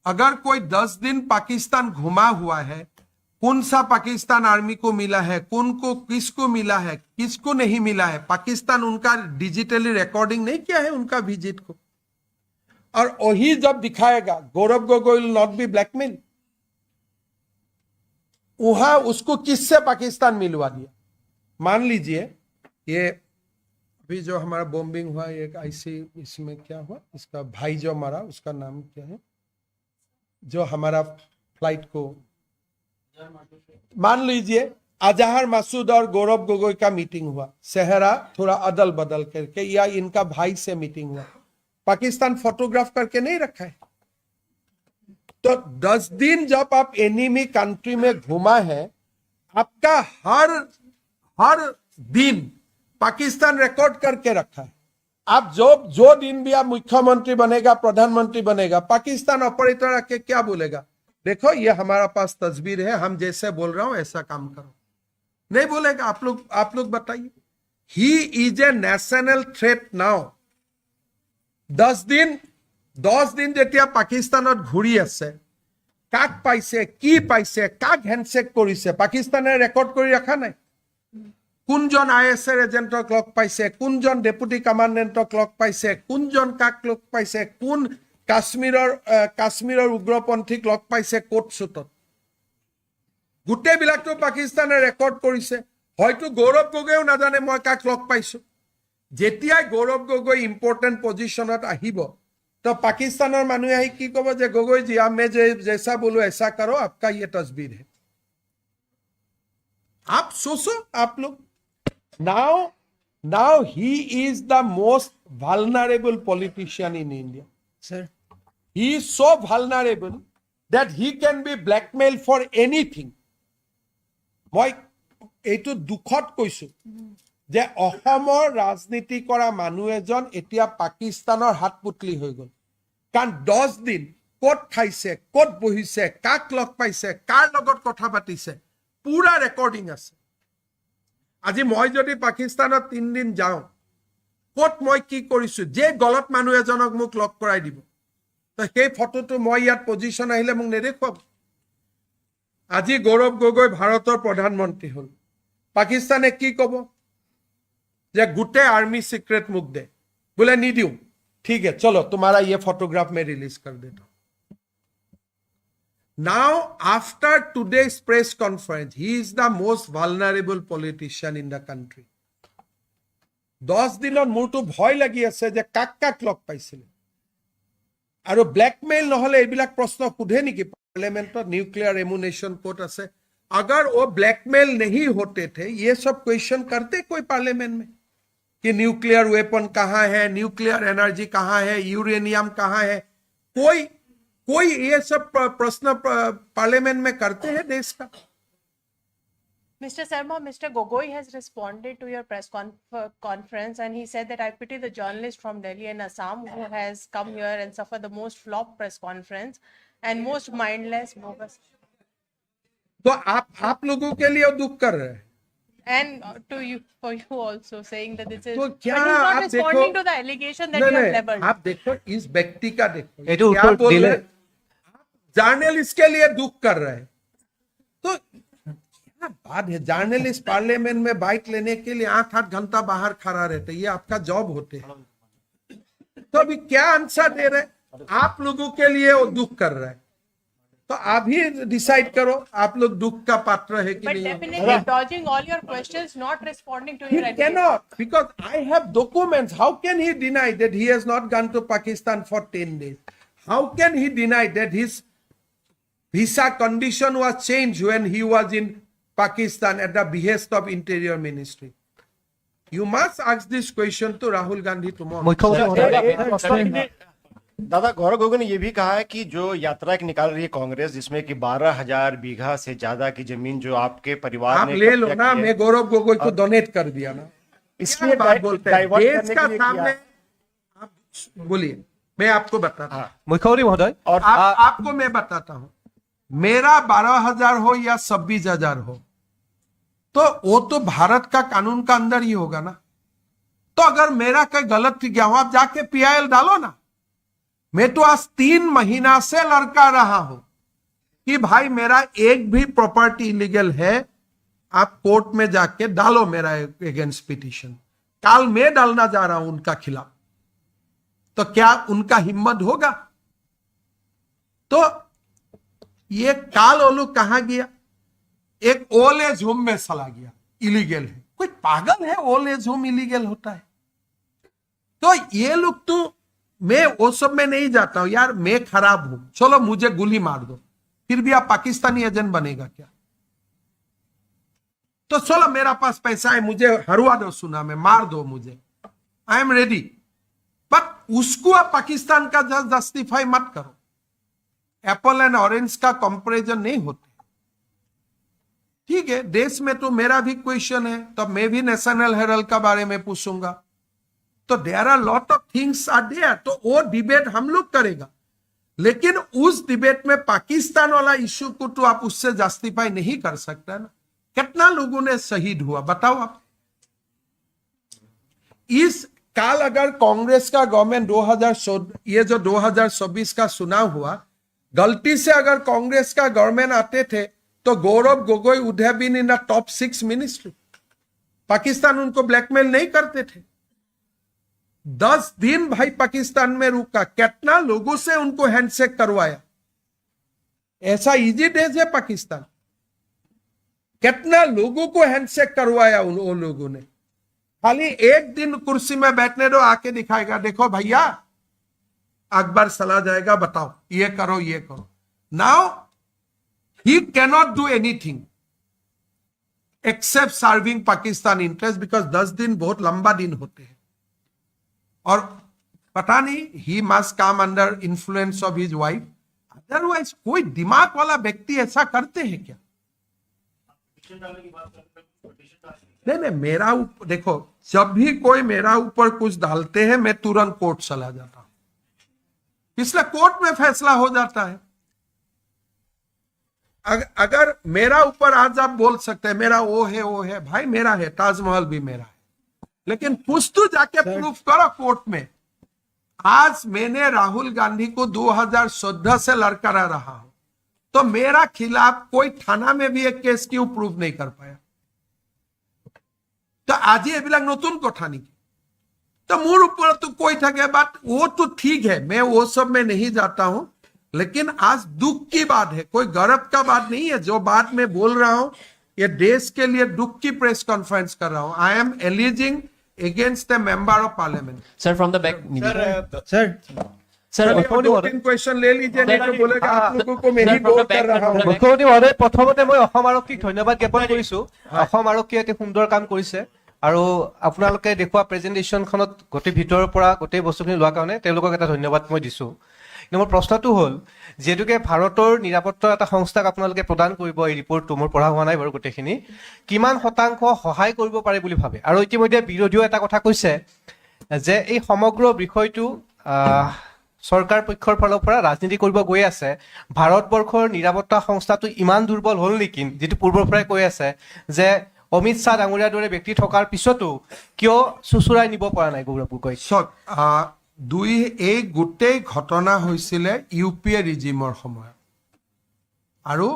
अगर कोई 10 दिन पाकिस्तान घुमा हुआ है, कौन सा पाकिस्तान आर्मी को मिला है, किसको मिला है, किसको नहीं मिला है? पाकिस्तान उनका डिजिटली रिकॉर्डिंग नहीं किया है उनका विजिट को, और वही जब दिखाएगा Gaurav Gogoi will not be blackmail. वहां उसको किससे पाकिस्तान मिलवा दिया? मान लीजिए ये अभी जो हमारा बॉम्बिंग हुआ, एक ऐसी इसमें क्या हुआ, इसका भाई जो मारा, उसका नाम क्या है, जो हमारा फ्लाइट को, मान लीजिए अजहर मसूद और गौरव गोगोई का मीटिंग हुआ, सेहरा थोड़ा अदल बदल करके, या इनका भाई से मीटिंग हुआ, पाकिस्तान फोटोग्राफ करके नहीं रखा है। तो 10 दिन जब आप एनिमी कंट्री में घुमा है, आपका हर दिन पाकिस्तान रिकॉर्ड करके रखा है। आप जो दिन भी आप मुख्यमंत्री बनेगा, प्रधानमंत्री बनेगा, पाकिस्तान ऑपरेटर आके क्या बोलेगा? देखो ये हमारा पास तस्वीर है, हम जैसे बोल रहा हूं ऐसा काम करो। नहीं बोलेगा। आप लोग बताइए। He is a national threat now. 10 दिन যেতিয়া পাকিস্তানত ঘূৰি আছে, কাক পাইছে, কি পাইছে, কাক হেণ্ডশেক কৰিছে, পাকিস্তানে ৰেকৰ্ড কৰি ৰখা নাই। কোনজন ISR এজেণ্টক লগ পাইছে, কোনজন ডেপুটি কমাণ্ডেণ্টক লগ পাইছে, কোনজন কাক লগ পাইছে, কোন কাশ্মীৰৰ উগ্ৰপন্থীক লগ পাইছে, কোট চুটত, গোটেইবিলাকতো পাকিস্তানে ৰেকৰ্ড কৰিছে। হয়তো গৌৰৱ গগৈও নাজানে মই কাক লগ পাইছো। যেতিয়াই গৌৰৱ গগৈ ইম্পৰ্টেণ্ট পজিশ্যনত আহিব, तो पाकिस्तान मानुहे आहि की कब जे गोगोई जी आप मैं जैसा बोलो ऐसा करो, आपका ये तस्वीर है। आप सोचो आप लोग। Now he is the most vulnerable politician in India. Sir, he is so vulnerable that he can be blackmailed for anything. মই এইটো দুখত কৈছো যে অসমৰ ৰাজনীতি কৰা মানুহ এজন এতিয়া পাকিস্তানৰ হাত পুতলি হৈ গ'ল। কাৰণ 10 দিন ক'ত খাইছে, ক'ত বহিছে, কাক লগ পাইছে, কাৰ লগত কথা পাতিছে, পুৰা ৰেকৰ্ডিং আছে। আজি মই যদি পাকিস্তানত 3 দিন যাওঁ, ক'ত মই কি কৰিছো, যে গলত মানুহ এজনক মোক লগ কৰাই দিব, তো সেই ফটোটো মই ইয়াত পজিশন আহিলে মোক নেদেখুৱাব। আজি গৌৰৱ গগৈ ভাৰতৰ প্ৰধানমন্ত্ৰী হল, পাকিস্তানে কি কব যে গোটেই आर्मी सीक्रेट मुख दे, बोले नहीं दूं, ठीक है चलो तुम्हारा ये फोटोग्राफ मैं रिलीज कर देता हूं। Now after today's press conference he is the most vulnerable politician in the country. 10 দিনৰ মোৰটো ভয় লাগি আছে যে কাক কাক লগ পাইছিলে আৰু ব্লैकमेल নহলে এইবিলাক প্ৰশ্ন সুধে নেকি पार्लियामेंट। न्यूक्लियर एमुनेशन कोर्ट আছে, अगर वो ब्लैकमेल नहीं होते थे ये सब क्वेश्चन करते कोई पार्लियामेंट में कि न्यूक्लियर वेपन कहाँ है, न्यूक्लियर एनर्जी कहाँ है, यूरेनियम कहाँ है, कोई ये सब प्रश्न पार्लियामेंट में करते हैं देश का। Mr. Sharma, Mr. Gogoi has responded to your press conference and he said that I pity the journalist from Delhi and Assam who has come here and suffered the most flop press conference and most mindless, bogus. तो आप लोगों के लिए दुख कर रहे हैं And to you, for you also, saying that this is. तो क्या But he's not आप responding देखो, to the allegation that you have leveled. आप देखो इस व्यक्ति का देखो ये तो क्या उत्तर बोल दिले- रहे हैं? जर्नलिस्ट के लिए दुख कर रहे हैं। तो क्या बात है, जर्नलिस्ट पार्लियामेंट में बाइट लेने के लिए 8-8 घंटा बाहर खड़ा रहते, ये आपका जॉब होते हैं। तो अभी क्या आंसर दे रहे हैं? आप लोगों के लिए वो दुख कर रहे हैं, तो आप ही डिसाइड करो आप लोग दुख का पात्र है कि But नहीं। definitely dodging all your questions, not responding to He your allegation. cannot, because I have documents. How can he deny that he has not gone to Pakistan for 10 days? How can he deny that his visa condition was changed when he was in Pakistan at the behest of Interior Ministry? You must ask this question to Rahul Gandhi tomorrow. दादा गौरव गोगोई ने यह भी कहा है कि जो यात्रा एक निकाल रही है कांग्रेस, जिसमें कि 12,000 बीघा से ज्यादा की जमीन जो आपके परिवार आप ने ले लो कब्जा ना, की है, मैं गौरव गोगोई को डोनेट कर दिया ना, इसलिए क्या बात बोलते हैं डाइवर्ट देश करने का के लिए सामने। किया। आप बोलिए, मैं आपको बताता हूँ। मुख्यमंत्री महोदय और आपको मैं बताता हूं, मेरा 12,000 हो या 26,000 हो, तो वो तो भारत का कानून का अंदर ही होगा ना। तो अगर मेरा कोई गलत गया हो, आप जाके PIL डालो ना। मैं तो आज 3 महीना से लड़का रहा हूं कि भाई मेरा एक भी प्रॉपर्टी इलीगल है, आप कोर्ट में जाके डालो मेरा अगेंस्ट पिटीशन। कल मैं डालना जा रहा हूं उनका खिलाफ, तो क्या उनका हिम्मत होगा? तो ये काल ओलू कहां गया? एक ओल्ड एज होम में चला गया, इलीगल है। कोई पागल है ओल्ड एज होम इलीगल होता है? तो ये लोग तो, मैं वो सब में नहीं जाता हूं यार, मैं खराब हूं, चलो मुझे गोली मार दो, फिर भी आप पाकिस्तानी एजेंट बनेगा क्या? तो चलो मेरा पास पैसा है, मुझे हरवा दो सुना में, मार दो मुझे, आई एम रेडी। बट उसको आप पाकिस्तान का जस्टिफाई मत करो। एप्पल एंड ऑरेंज का कंपैरिजन नहीं होते। ठीक है, देश में तो मेरा भी क्वेश्चन है, तो मैं भी नेशनल हेराल्ड का बारे में पूछूंगा। तो there are lot of things are there, तो वो डिबेट हम लोग करेगा। लेकिन उस डिबेट में पाकिस्तान वाला इश्यू को तो आप उससे जस्टिफाई नहीं कर सकता ना। कितना लोगों ने शहीद हुआ बताओ आप। इस काल अगर कांग्रेस का गवर्नमेंट 2024 का चुनाव हुआ, गलती से अगर कांग्रेस का गवर्नमेंट आते थे तो Gaurav Gogoi would have been in the top 6 ministry. Pakistan उनको ब्लैकमेल नहीं करते थे। 10 दिन भाई पाकिस्तान में रुका, कितना लोगों से उनको हैंडशेक करवाया। ऐसा इजी डेज है पाकिस्तान, कितना लोगों को हैंडशेक करवाया उन लोगों ने। खाली एक दिन कुर्सी में बैठने दो, आके दिखाएगा देखो भैया अकबर चला जाएगा, बताओ ये करो ये करो। Now he cannot do anything accept serving Pakistan interest, because 10 दिन बहुत लंबा दिन होते हैं। और पता नहीं he must come under influence of his wife, otherwise कोई दिमाग वाला व्यक्ति ऐसा करते हैं क्या? नहीं, मेरा देखो, जब भी कोई मेरा ऊपर कुछ डालते हैं मैं तुरंत कोर्ट चला जाता हूं, इसलिए कोर्ट में फैसला हो जाता है। अगर मेरा ऊपर आज आप बोल सकते हैं मेरा वो है, भाई मेरा है, ताजमहल भी मेरा है, लेकिन कुछ तो जाके प्रूफ करो कोर्ट में। आज मैंने राहुल गांधी को 2014 से लड़का रहा हूं, तो मेरा खिलाफ कोई थाना में भी एक केस क्यों प्रूव नहीं कर पाया? तो आज ये नतुन कथा नहीं, तो मोर ऊपर तो कोई থাকে, बात वो तो ठीक है, मैं वो सब में नहीं जाता हूं, लेकिन आज दुख की बात है, कोई गर्व का बात नहीं है। जो बात मैं बोल रहा हूं, ये देश के लिए दुख की प्रेस कॉन्फ्रेंस कर रहा हूं। I am aliasing against the member of parliament. Sir, from the back. Sir, दो तीन क्वेश्चन ले लीजिए, नहीं तो बोलेगा आप लोगों को मैं ही बोल कर रहा हूं। মুখ্যমন্ত্ৰী মহোদয়, প্ৰথমতে মই অসম আৰক্ষীক ধন্যবাদ জ্ঞাপন কৰিছো। অসম আৰক্ষীয়ে অতি সুন্দৰ কাম কৰিছে আৰু আপোনালোকে দেখুওৱা প্ৰেজেন্টেশ্যনখনত গোটেই ভিতৰৰ পৰা গোটেই বস্তুখিনি লোৱাৰ কাৰণে তেওঁলোকক এটা ধন্যবাদ মই দিছো। কিন্তু মোৰ প্ৰশ্নটো হ'ল, যিহেতুকে ভাৰতৰ নিৰাপত্তা এটা সংস্থাক আপোনালোকে প্ৰদান কৰিব, এই ৰিপৰ্টটো মোৰ পঢ়া হোৱা নাই বাৰু গোটেইখিনি, কিমান শতাংশ সহায় কৰিব পাৰে বুলি ভাবে? আৰু ইতিমধ্যে বিৰোধীও এটা কথা কৈছে যে এই সমগ্ৰ বিষয়টো চৰকাৰ পক্ষৰ ফালৰ পৰা ৰাজনীতি কৰিব গৈ আছে, ভাৰতবৰ্ষৰ নিৰাপত্তা সংস্থাটো ইমান দুৰ্বল হ'ল নেকি, যিটো পূৰ্বৰ পৰাই কৈ আছে যে অমিত শ্বাহ ডাঙৰীয়াৰ দৰে ব্যক্তি থকাৰ পিছতো কিয় চুচুৰাই নিব পৰা নাই গৌৰৱ গগৈ? এই গোটেই ঘটনা হৈছিলে ইউপিএ ৰিজিমৰ সময়ত, আৰু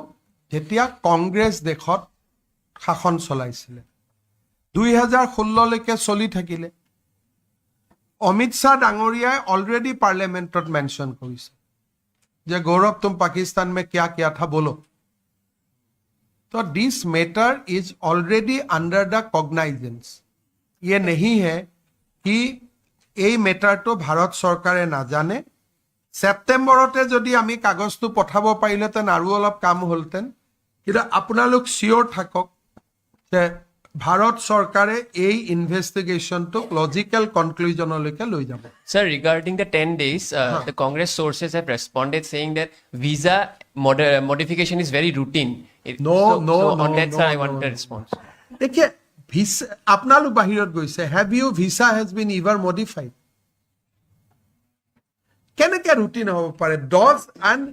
যেতিয়া কংগ্ৰেছ দেশত শাসন চলাইছিলে 2016লৈকে চলি থাকিলে। অমিত শ্বাহ ডাঙৰীয়াই অলৰেডি পাৰ্লিয়ামেণ্টত মেনশ্যন কৰিছে যে গৌৰৱ তুম পাকিস্তান में क्या किया था बोलो। तो this matter is already under the cognizance. ये नहीं है कि এই মেটাৰটো ভাৰত চৰকাৰে নাজানে। ছেপ্টেম্বৰতে যদি আমি কাগজটো পঠাব পাৰিলেহেঁতেন আৰু অলপ কাম হ'লহেঁতেন, কিন্তু আপোনালোক চিয়ৰ থাকক যে ভাৰত চৰকাৰে এই ইনভেষ্টিগেশ্যনটোক লজিকেল কনক্লুজনলৈকে লৈ যাব। Sir, regarding the 10 days, the Congress sources have responded saying that visa modification is very routine. On that, sir, I want a response. देखिए, ভিসা আপোনালোক বাহিৰত গৈছে, have you visa has been ever modified? কেনেকে routine হ'ব পাৰে? Does and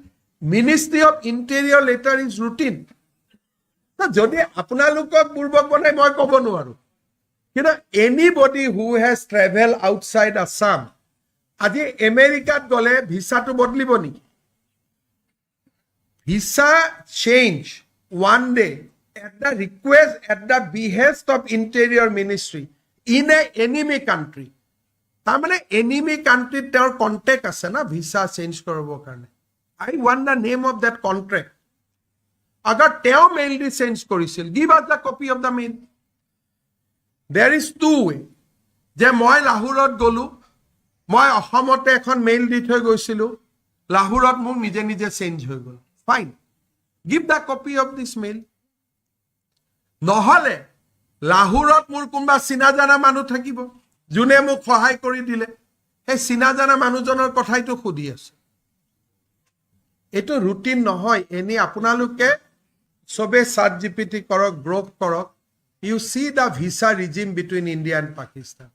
ministry of interior letter is routine. যদি আপোনালোকক পূৰ্বক বনাই মই ক'ব নোৱাৰো, কিন্তু anybody who has travel outside Assam আজি আমেৰিকাত গ'লে ভিসাটো বদলিব নেকি? Visa change one day at the request, at the behest of Interior Ministry in a enemy country. তাৰমানে enemy country তেওঁৰ কন্টেক্ট আছে না ভিসা চেঞ্জ কৰিবৰ কাৰণে। I want the name of that contract. अगर তেওঁ মেইল দি চেঞ্জ কৰিছিল, give us the copy of the mail. There is two way. যে মই লাহোৰত গলো, মই অসমতে এখন মেইল দি থৈ গৈছিলো, লাহোৰত মোক নিজে নিজে চেঞ্জ হৈ গল, fine, give the copy of this mail. নহলে লাহোৰত মোৰ কোনবা চিনা জানা মানুহ থাকিব যোনে মোক সহায় কৰি দিলে, সেই চিনা জানা মানুহজনৰ কথাইতো খুদি আছে। এটো ৰুটিন নহয়। এনি আপোনালোকে সবে চাট জিপিটি কৰক, গ্ৰোক কৰক, you see the visa regime between India and Pakistan,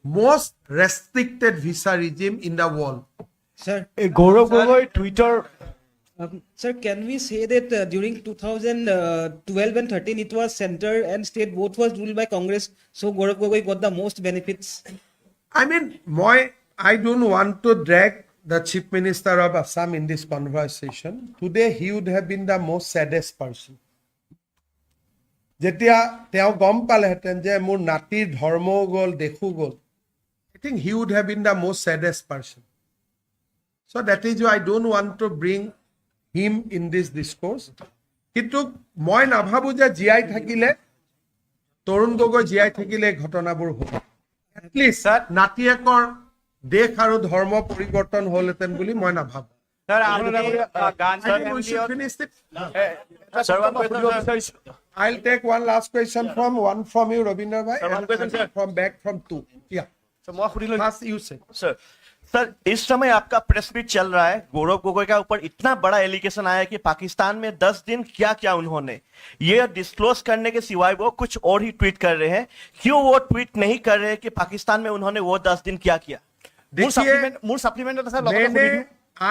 most restricted visa regime in the world. Sir, Gaurav Gogoi Twitter. Sir, can we say that during 2012 and 13 it was center and state both was ruled by Congress, so Gaurav Gogoi got the most benefits? I mean, I don't want to drag the Chief Minister of Assam in this conversation. Today he would have been the most saddest person. যেতিয়া তেওঁ গম পালেহেঁতেন যে মোৰ নাতিৰ ধৰ্মও গ'ল, দেখো গ'ল, I think he would have been the most saddest person. So that is why I don't want to bring him in this discourse. কিন্তু মই নাভাবো যে জীয়াই থাকিলে, তৰুণ গগৈ জীয়াই থাকিলে ঘটনাবোৰ হ'ব। এটলিষ্ট নাতিয়েকৰ দেশ আৰু ধৰ্ম পৰিৱৰ্তন হ'লহেঁতেন বুলি মই নাভাবো। I'll take one last question from you, Rabindra bhai, and from two. Yeah. First you say. Sir, इस समय आपका प्रेस मीट चल रहा है, गौरव गोगोई का ऊपर इतना बड़ा एलिगेशन आया कि पाकिस्तान में 10 दिन क्या क्या उन्होंने ये डिस्क्लोज करने के सिवाय वो कुछ और ही ट्वीट कर रहे हैं। क्यों वो ट्वीट नहीं कर रहे हैं कि पाकिस्तान में उन्होंने वो 10 दिन क्या किया?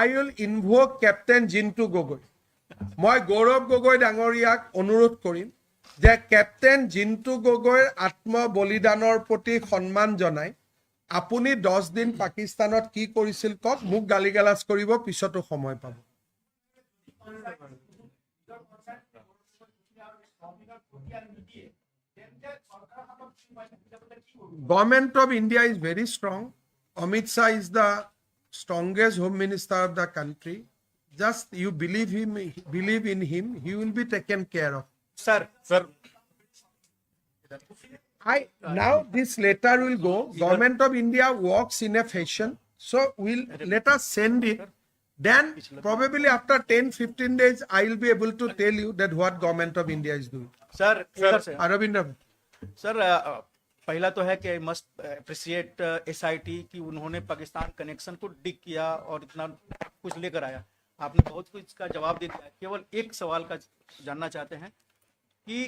I will invoke Captain Jintu Gogoi. মই গৌৰৱ গগৈ ডাঙৰীয়াক অনুৰোধ কৰিম যে কেপ্টেইন জিন্তু গগৈৰ আত্ম বলিদানৰ প্ৰতি সন্মান জনাই আপুনি 10 দিন পাকিস্তানত কি কৰিছিল কওক, মোক গালিগালাজ কৰিব, পিছতো সময় পাব। Government of India is very strong. Amit Shah is the strongest home minister of the country. Just you believe in him, he will be taken care of. Sir, Now this letter will go. Government of India works in a fashion. So let us send it. Then probably after 10-15 days, I will be able to tell you that what Government of India is doing. sir, Aravinda. Sir पहला तो है कि I must appreciate SIT कि उन्होंने Pakistan connection को डिग किया और इतना कुछ लेकर आया। आपने बहुत कुछ का जवाब दे दिया। केवल एक सवाल का जानना चाहते हैं कि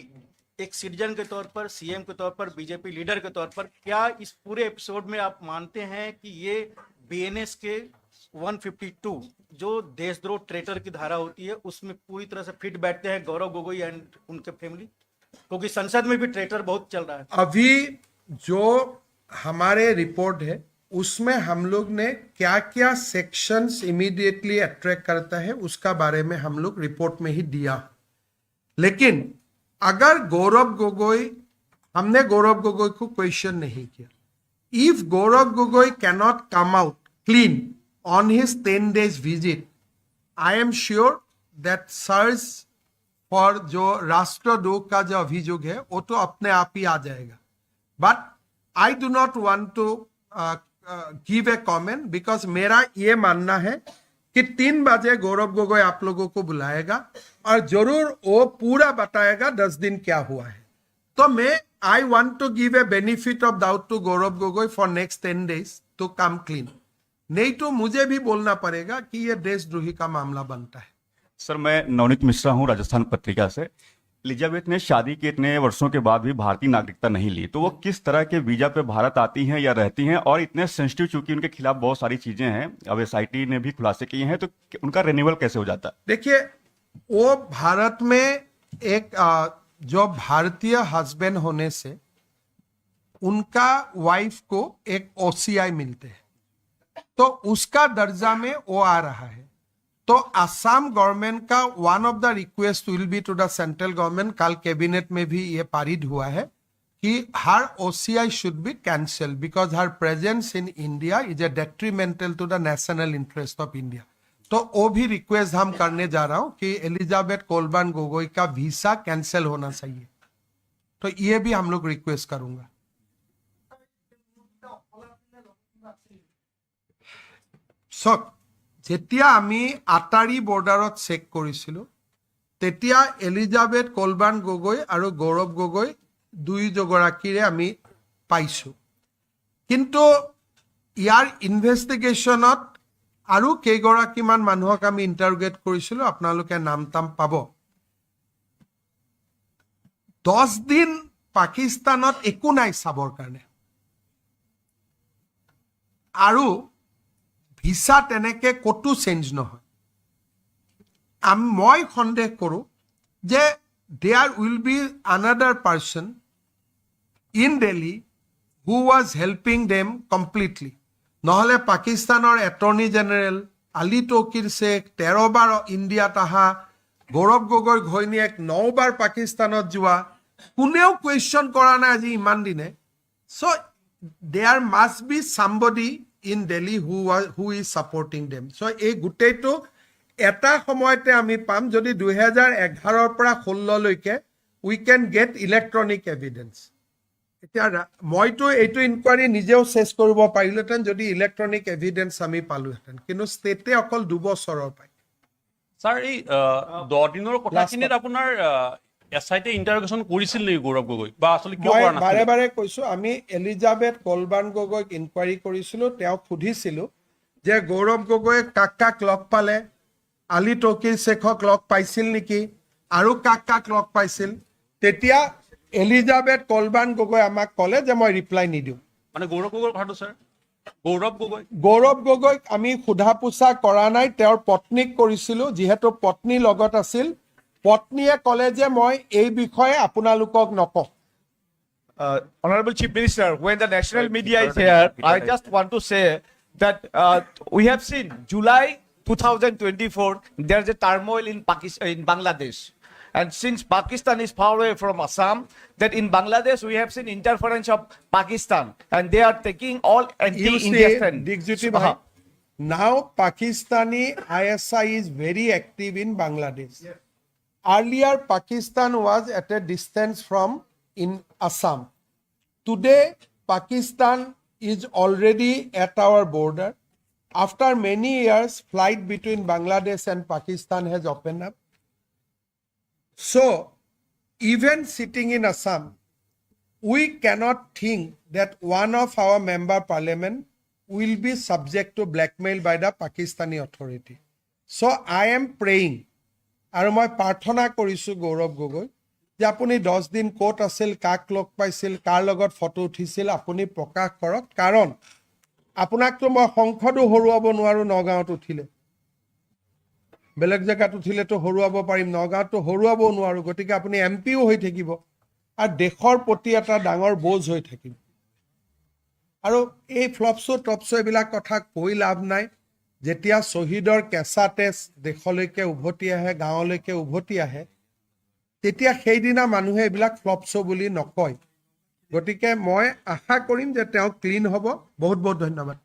एक सिटीजन के तौर पर, सीएम के तौर पर, बीजेपी लीडर के तौर पर, क्या इस पूरे एपिसोड में आप मानते हैं कि ये बीएनएस के 152 जो देशद्रोह ट्रेटर की धारा होती है उसमें पूरी तरह से फिट बैठते हैं गौरव गोगोई एंड उनके फैमिली? क्योंकि संसद में भी ट्रेटर बहुत चल रहा है। अभी जो हमारे रिपोर्ट है उसमें हम लोग ने क्या क्या सेक्शंस इमीडिएटली अट्रैक्ट करता है उसका बारे में हम लोग रिपोर्ट में ही दिया। लेकिन अगर गौरव गोगोई, हमने गौरव गोगोई को क्वेश्चन नहीं किया। If Gaurav Gogoi cannot come out clean on his 10 days visit, I am sure that search और जो राष्ट्रद्रोह का जो अभियोग है वो तो अपने आप ही आ जाएगा। But I do not want to give a comment because मेरा ये मानना है कि 3 बजे गौरव गोगोई आप लोगों को बुलाएगा और जरूर वो पूरा बताएगा 10 दिन क्या हुआ है। तो मैं I want to give a benefit of doubt to Gaurav Gogoi for next 10 days to come clean. नहीं तो मुझे भी बोलना पड़ेगा कि ये देशद्रोही का मामला बनता है। सर मैं नवनीत मिश्रा हूं राजस्थान पत्रिका से। एलिजाबेथ ने शादी के इतने वर्षों के बाद भी भारतीय नागरिकता नहीं ली, तो वो किस तरह के वीजा पे भारत आती हैं या रहती हैं? और इतने सेंसिटिव चूंकि उनके खिलाफ बहुत सारी चीजें हैं, अब एसआईटी ने भी खुलासे किए हैं, तो उनका रिन्यूअल कैसे हो जाता है? देखिए, वो भारत में एक जो भारतीय हस्बैंड होने से उनका वाइफ को एक ओसीआई मिलते हैं, तो उसका दर्जा में वो आ रहा है। तो असम गवर्नमेंट का one of the request will be to the central government, कल कैबिनेट में भी ये पारित हुआ है कि हर OCI should be cancel because her presence in India is a detrimental to the national interest of India. तो वो भी रिक्वेस्ट हम करने जा रहा हूं कि एलिजाबेथ कोलबर्न गोगोई का वीसा कैंसिल होना चाहिए। तो ये भी हम लोग रिक्वेस्ट करूंगा। যেতিয়া আমি আটাৰী বৰ্ডাৰত চেক কৰিছিলোঁ তেতিয়া এলিজাবেথ কোলবাৰ্ণ গগৈ আৰু গৌৰৱ গগৈ দুয়োগৰাকীৰে আমি পাইছোঁ। কিন্তু ইয়াৰ ইনভেষ্টিগেশ্যনত আৰু কেইগৰাকীমান মানুহক আমি ইণ্টাৰোগেট কৰিছিলোঁ, আপোনালোকে নাম তাম পাব। 10 দিন পাকিস্তানত একো নাই চাবৰ কাৰণে, আৰু ভিসা তেনেকে কতো চেঞ্জ নহয়। মই সন্দেহ কৰোঁ যে there will be another person in Delhi who was helping them completely. নহ'লে পাকিস্তানৰ এটৰ্নি জেনেৰেল আলী তৌকিৰ শ্বেখ 13 বাৰ ইণ্ডিয়াত অহা, গৌৰৱ গগৈৰ ঘৈণীয়েক 9 বাৰ পাকিস্তানত যোৱা, কোনেও কুৱেশ্যন কৰা নাই আজি ইমান দিনে। So' there must be somebody in Delhi who is supporting them. So এই গোটেইটো এটা সময়তে আমি পাম যদি 2011 পৰা 16 লৈকে we can get electronic evidence. এতিয়া মইতো এইটো ইনকুৱাৰী নিজেও চেছ কৰিব পাৰিলোহেঁতেন যদি ইলেক্ট্ৰনিক এভিডেন্স আমি পালোহেঁতেন, কিন্তু ষ্টেটে অকল 2 বছৰৰ পায়। ছাৰ এই 10 দিনৰ কথাখিনিত আপোনাৰ এছআইটি ইণ্টাৰোগেশ্যন কৰিছিল নেকি গৌৰৱ গগৈ, বা আসলে কিয় কৰা নাছিল? বাৰে বাৰে কৈছো, আমি এলিজাবেথ কোলবাৰ্ণ গগৈক ইনকুৱাৰী কৰিছিলো। তেওঁক সুধিছিলো যে গৌৰৱ গগৈয়ে কাক কাক লগ পালে, আলী তৌকিৰ শ্বেখক লগ পাইছিল নেকি, আৰু কাক কাক লগ পাইছিল। তেতিয়া এলিজাবেথ কোলবাৰ্ণ গগৈ আমাক ক'লে যে মই ৰিপ্লাই নিদিওঁ। মানে গৌৰৱ গগৈৰ কথাটো ছাৰ, গৌৰৱ গগৈক আমি সোধা পোছা কৰা নাই, তেওঁৰ পত্নীক কৰিছিলো। যিহেতু পত্নী লগত আছিল, পত্নীয়ে ক'লে যে মই এই বিষয়ে আপোনালোকক নকওঁ। Honorable Chief Minister, when the national media is here, I just want to say that we have seen July 2024, there's a turmoil in Bangladesh. And since Pakistan is far away from Assam, that in Bangladesh we have seen interference of Pakistan, and they are taking all anti-India stand. Digjuti bhai, now Pakistani ISI is very active in Bangladesh. Yes. Earlier, Pakistan was at a distance from in Assam. Today, Pakistan is already at our border. After many years, flight between Bangladesh and Pakistan has opened up. So, even sitting in Assam, we cannot think that one of our member parliament will be subject to blackmail by the Pakistani authority. So, I am praying, আৰু মই প্ৰাৰ্থনা কৰিছোঁ গৌৰৱ গগৈ যে আপুনি 10 দিন ক'ত আছিল, কাক লগ পাইছিল, কাৰ লগত ফটো উঠিছিল, আপুনি প্ৰকাশ কৰক। কাৰণ আপোনাকতো মই সংসদো হৰুৱাব নোৱাৰো নগাঁৱত উঠিলে, বেলেগ জেগাত উঠিলেতো হৰুৱাব পাৰিম, নগাঁৱতো হৰুৱাব নোৱাৰো। গতিকে আপুনি এমপিও হৈ থাকিব আৰু দেশৰ প্ৰতি এটা ডাঙৰ বোজ হৈ থাকিব। আৰু এই ফ্লপছো টপছো এইবিলাক কথা কৈ লাভ নাই। যেতিয়া শ্বহীদৰ কেঁচা তেজ দেশলৈকে উভতি আহে, গাঁৱলৈকে উভতি আহে, তেতিয়া সেইদিনা মানুহে এইবিলাক ফ্লপছো বুলি নকয়। গতিকে মই আশা কৰিম যে তেওঁ ক্লিন হ'ব। বহুত বহুত ধন্যবাদ।